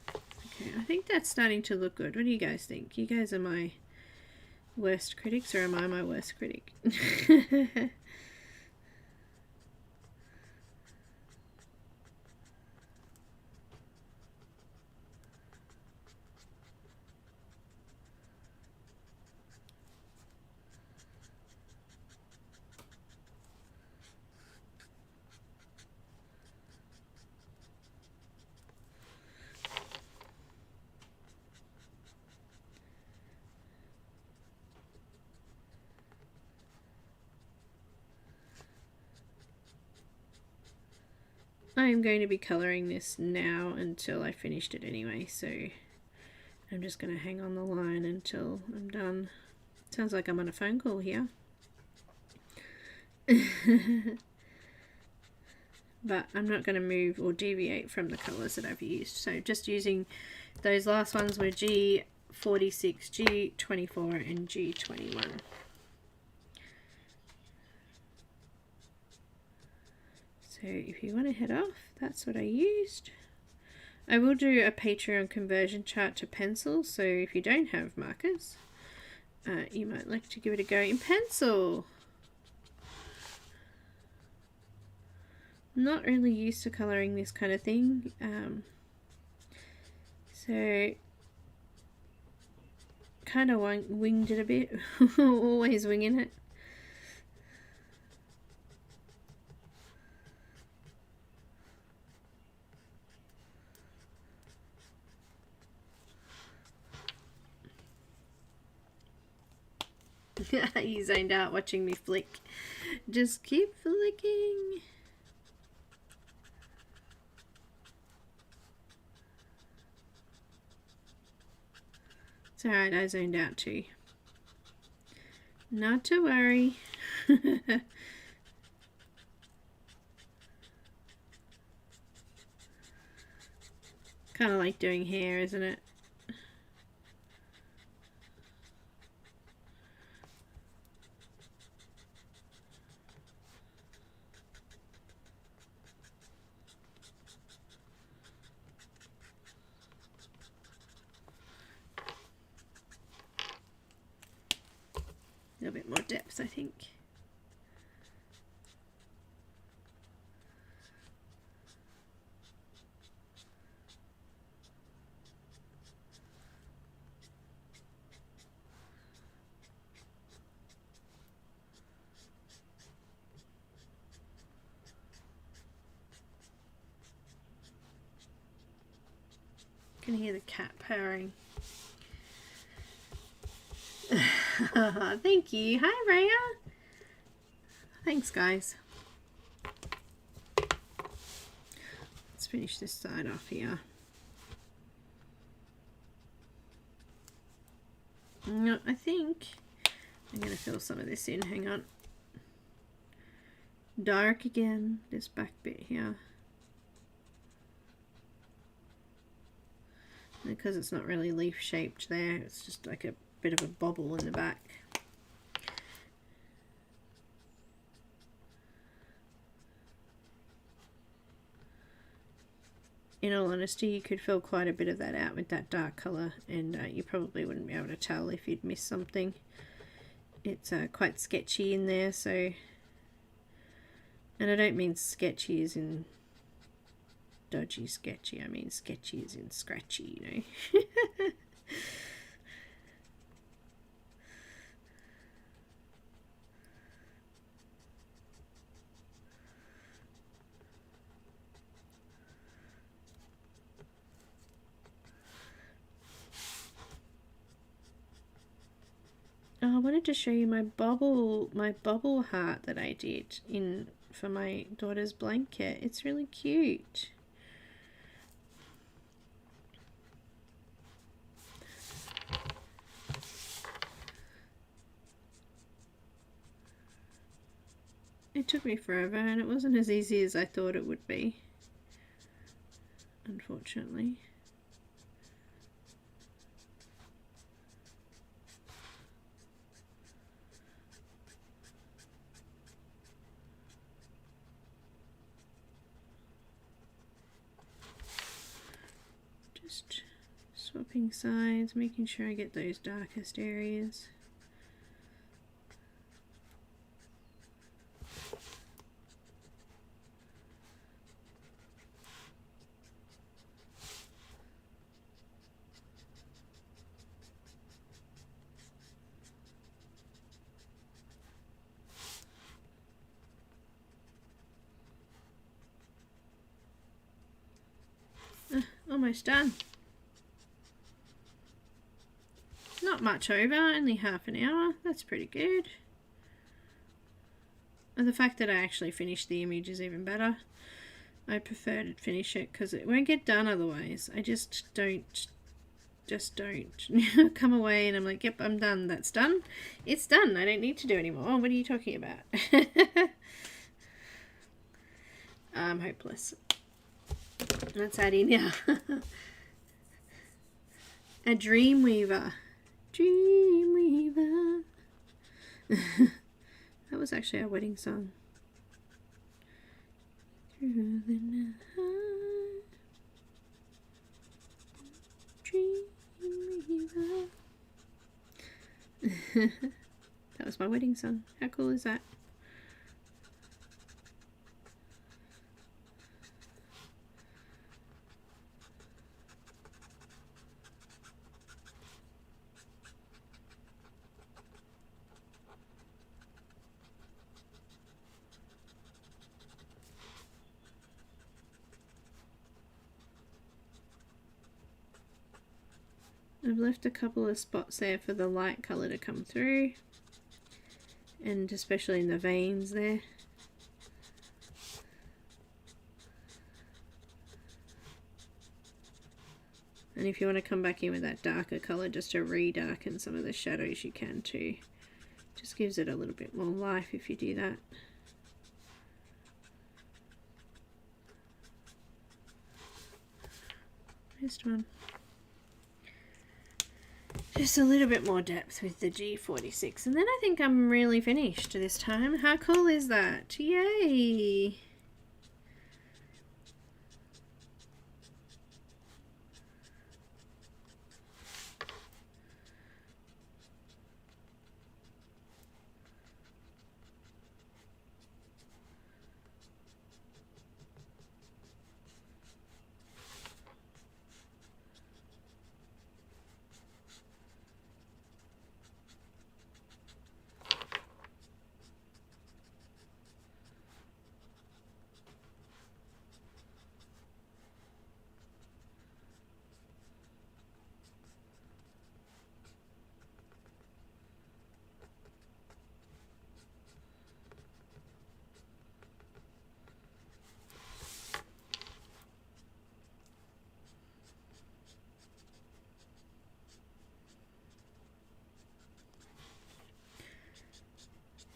Okay, I think that's starting to look good. What do you guys think? You guys are my worst critics, or am I my worst critic? I'm going to be colouring this now until I finished it anyway, so I'm just going to hang on the line until I'm done. Sounds like I'm on a phone call here. But I'm not going to move or deviate from the colours that I've used. So just using those last ones were G46, G24 and G21. So if you want to head off, that's what I used. I will do a Patreon conversion chart to pencil, so if you don't have markers, you might like to give it a go in pencil. Not really used to colouring this kind of thing, so kind of winged it a bit, always winging it. You zoned out watching me flick. Just keep flicking. It's alright, I zoned out too. Not to worry. Kind of like doing hair, isn't it? A little bit more depth, I think. I can hear the cat purring. Thank you. Hi, Rhea. Thanks, guys. Let's finish this side off here. No, I think I'm going to fill some of this in. Hang on. Dark again, this back bit here. Because it's not really leaf shaped there, it's just like a bit of a bobble in the back. In all honesty, you could fill quite a bit of that out with that dark colour, and you probably wouldn't be able to tell if you'd missed something. It's quite sketchy in there, so... And I don't mean sketchy as in dodgy sketchy, I mean sketchy as in scratchy, you know. Oh, I wanted to show you my bubble heart that I did for my daughter's blanket. It's really cute. It took me forever and it wasn't as easy as I thought it would be, unfortunately. Just swapping sides, making sure I get those darkest areas. Almost done. Not much over, only half an hour. That's pretty good. And the fact that I actually finished the image is even better. I prefer to finish it because it won't get done otherwise. I just don't come away and I'm like, yep, I'm done. That's done. It's done. I don't need to do anymore. What are you talking about? I'm hopeless. Let's add in now. A dream weaver. Dream weaver. That was actually our wedding song. Through the night, dream weaver. That was my wedding song. How cool is that? I've left a couple of spots there for the light colour to come through, and especially in the veins there. And if you want to come back in with that darker colour just to re-darken some of the shadows, you can too. Just gives it a little bit more life if you do that. Next one. Just a little bit more depth with the G46, and then I think I'm really finished this time. How cool is that? Yay!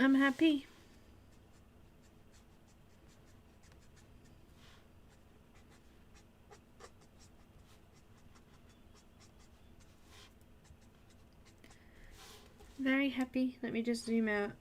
I'm happy. Very happy. Let me just zoom out.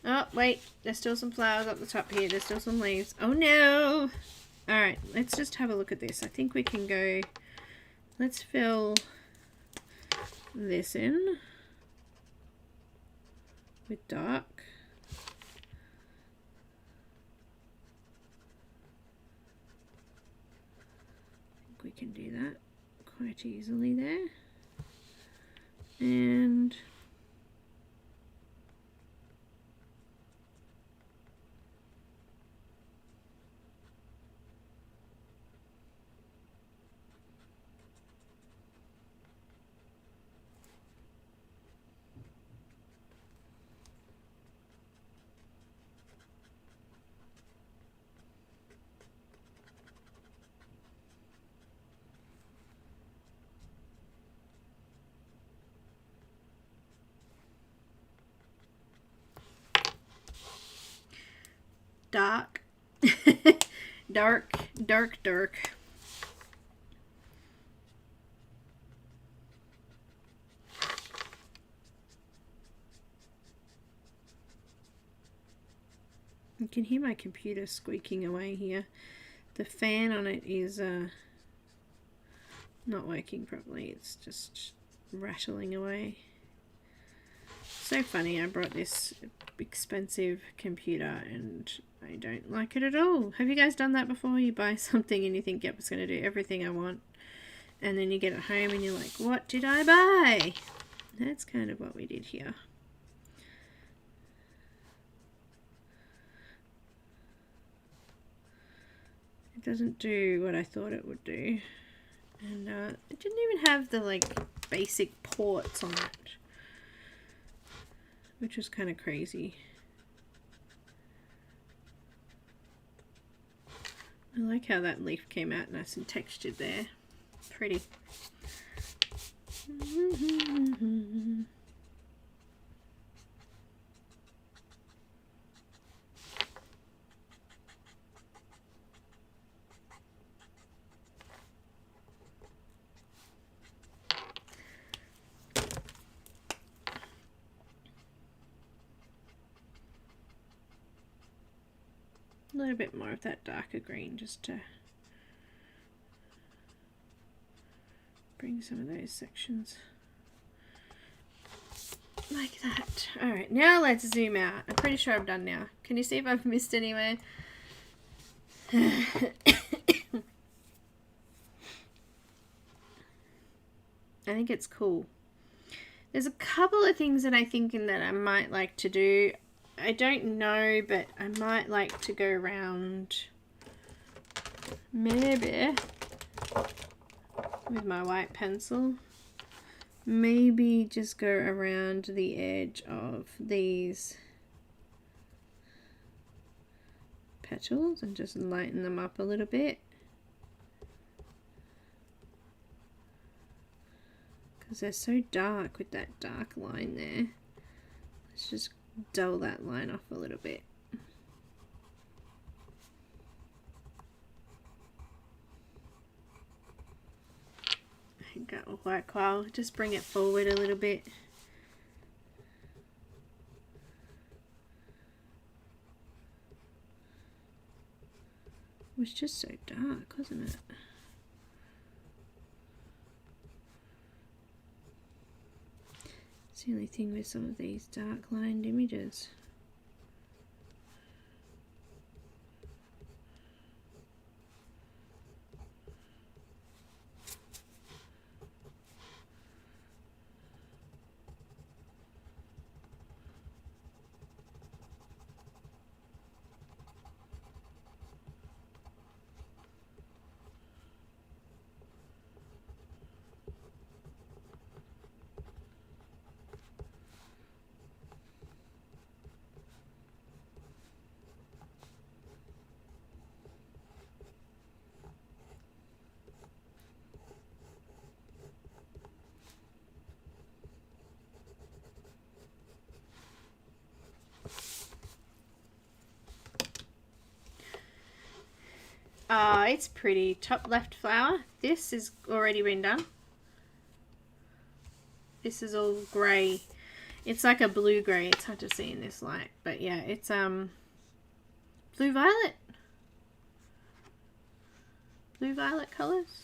Oh, wait. There's still some flowers up the top here. There's still some leaves. Oh, no. Alright, let's just have a look at this. I think we can go... Let's fill this in with dark. I think we can do that quite easily there. And... dark. Dark, dark, dark. You can hear my computer squeaking away here. The fan on it is not working properly. It's just rattling away. So funny, I brought this expensive computer and I don't like it at all. Have you guys done that before? You buy something and you think, yep, it's going to do everything I want. And then you get it home and you're like, what did I buy? That's kind of what we did here. It doesn't do what I thought it would do. And it didn't even have the like basic ports on it, which was kind of crazy. I like how that leaf came out nice and textured there. Pretty. A little bit more of that darker green just to bring some of those sections like that. Alright, now let's zoom out. I'm pretty sure I'm done now. Can you see if I've missed anywhere? I think it's cool. There's a couple of things that I think that I might like to do. I don't know, but I might like to go around maybe with my white pencil. Maybe just go around the edge of these petals and just lighten them up a little bit. Because they're so dark with that dark line there. Let's just dull that line off a little bit. I think that will work well. Just bring it forward a little bit. It was just so dark, wasn't it? It's the only thing with some of these dark lined images. It's pretty. Top left flower. This is already been done. This is all grey. It's like a blue grey. It's hard to see in this light, but yeah, it's blue violet. Blue violet colours.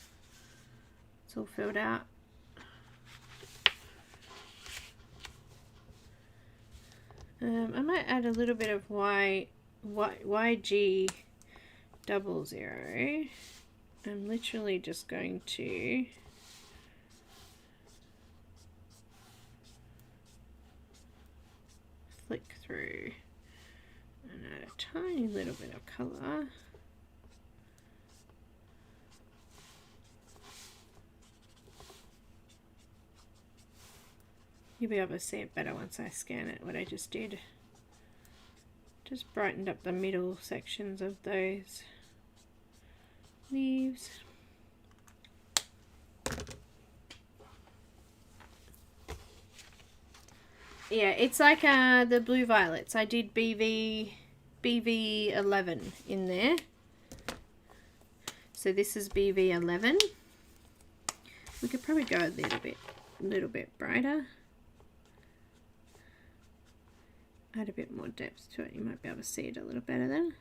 It's all filled out. I might add a little bit of YG00. I'm literally just going to flick through and add a tiny little bit of colour. You'll be able to see it better once I scan it, what I just did. Just brightened up the middle sections of those leaves. Yeah, it's like the blue violets. I did BV11 in there. So this is BV11. We could probably go a little bit brighter. Add a bit more depth to it. You might be able to see it a little better then.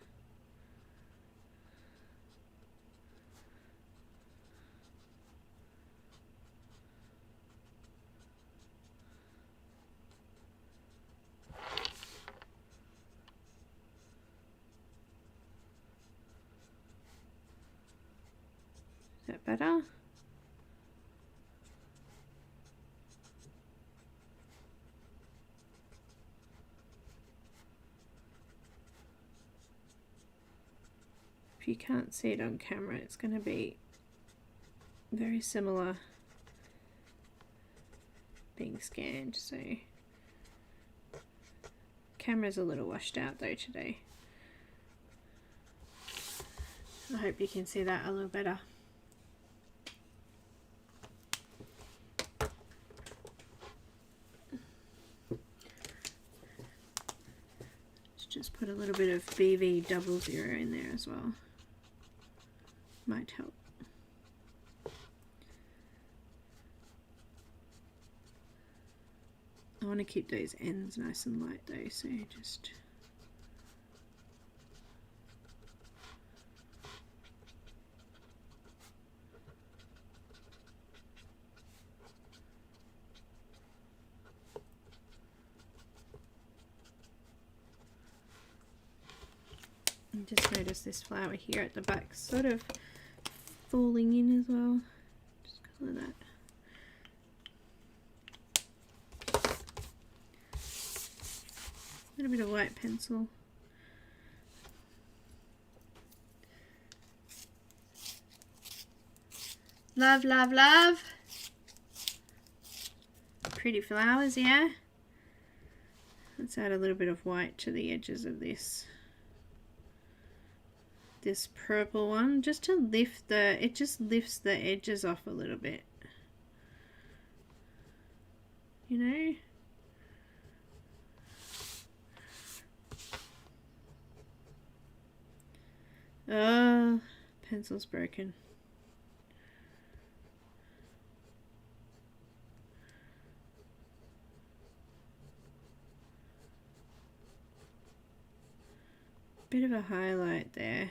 Is that better? If you can't see it on camera, it's going to be very similar being scanned, so camera's a little washed out though today. I hope you can see that a little better. Let's just put a little bit of BV00 in there as well. Might help. I want to keep those ends nice and light though, so just just notice this flower here at the back sort of falling in as well. Just colour that. A little bit of white pencil. Love, love, love. Pretty flowers, yeah. Let's add a little bit of white to the edges of this purple one, just to lift it just lifts the edges off a little bit, you know. Oh, pencil's broken. Bit of a highlight there.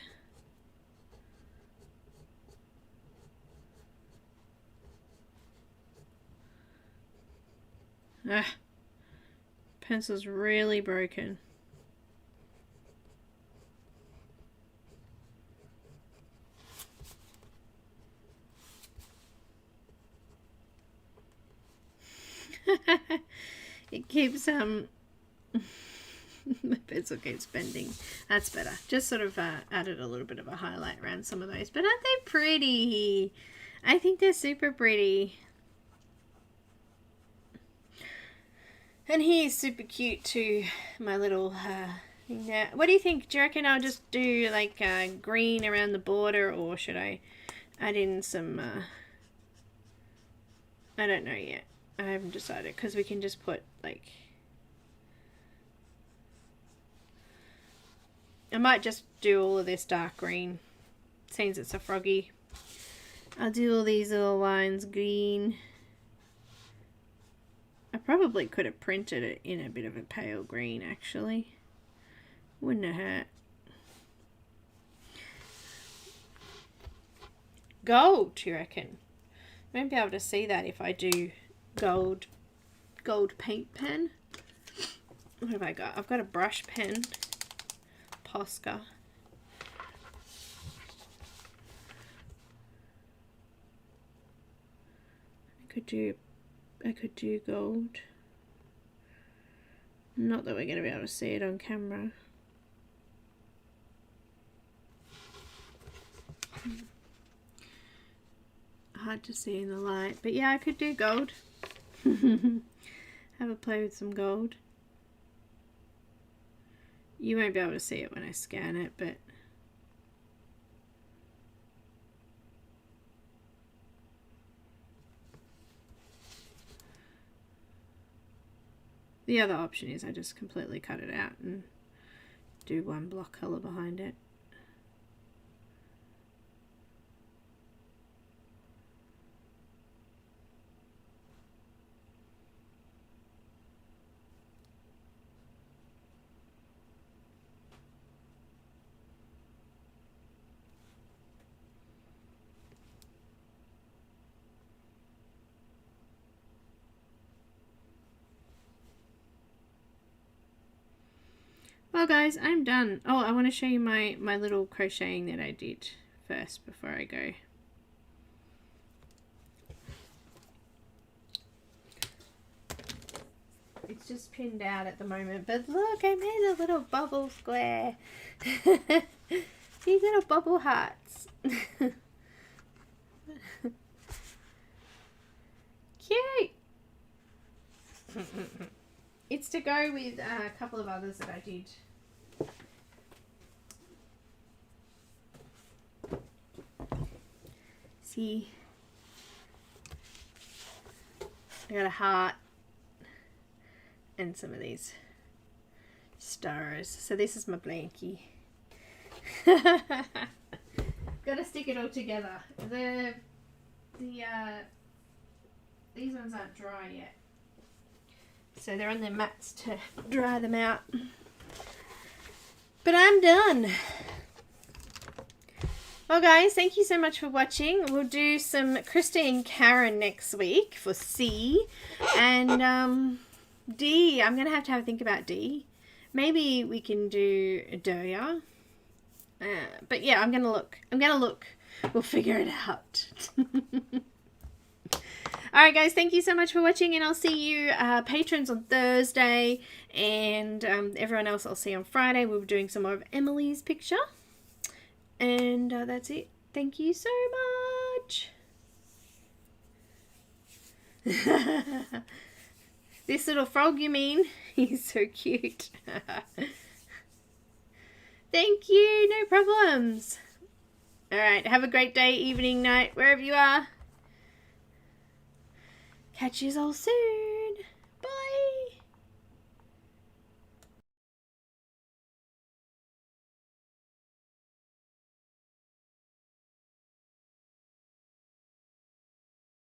Ah, pencil's really broken. It keeps the pencil keeps bending. That's better. Just sort of added a little bit of a highlight around some of those. But aren't they pretty? I think they're super pretty. And he's super cute too, my little thing there. What do you think? Do you reckon I'll just do like green around the border, or should I add in some, I don't know yet. I haven't decided, because we can just put like, I might just do all of this dark green since it's a froggy. I'll do all these little lines green. I probably could have printed it in a bit of a pale green, actually. Wouldn't have hurt. Gold, you reckon? Won't be able to see that if I do gold paint pen. What have I got? I've got a brush pen. Posca. I could do gold. Not that we're going to be able to see it on camera. Hard to see in the light, but yeah, I could do gold. Have a play with some gold. You won't be able to see it when I scan it, but the other option is I just completely cut it out and do one block color behind it. Well guys, I'm done. Oh, I want to show you my little crocheting that I did first before I go. It's just pinned out at the moment, but look, I made a little bubble square. These little bubble hearts. Cute! It's to go with a couple of others that I did. See, I got a heart and some of these stars. So this is my blankie. Gotta stick it all together. These ones aren't dry yet, so they're on their mats to dry them out. But I'm done. Well guys, thank you so much for watching. We'll do some Christy and Caran next week for C. And D, I'm going to have a think about D. Maybe we can do Doya. But yeah, I'm going to look. We'll figure it out. Alright guys, thank you so much for watching, and I'll see you patrons on Thursday, and everyone else I'll see on Friday. We'll be doing some more of Emily's picture. And that's it. Thank you so much. This little frog, you mean? He's so cute. Thank you. No problems. All right. Have a great day, evening, night, wherever you are. Catch you all soon.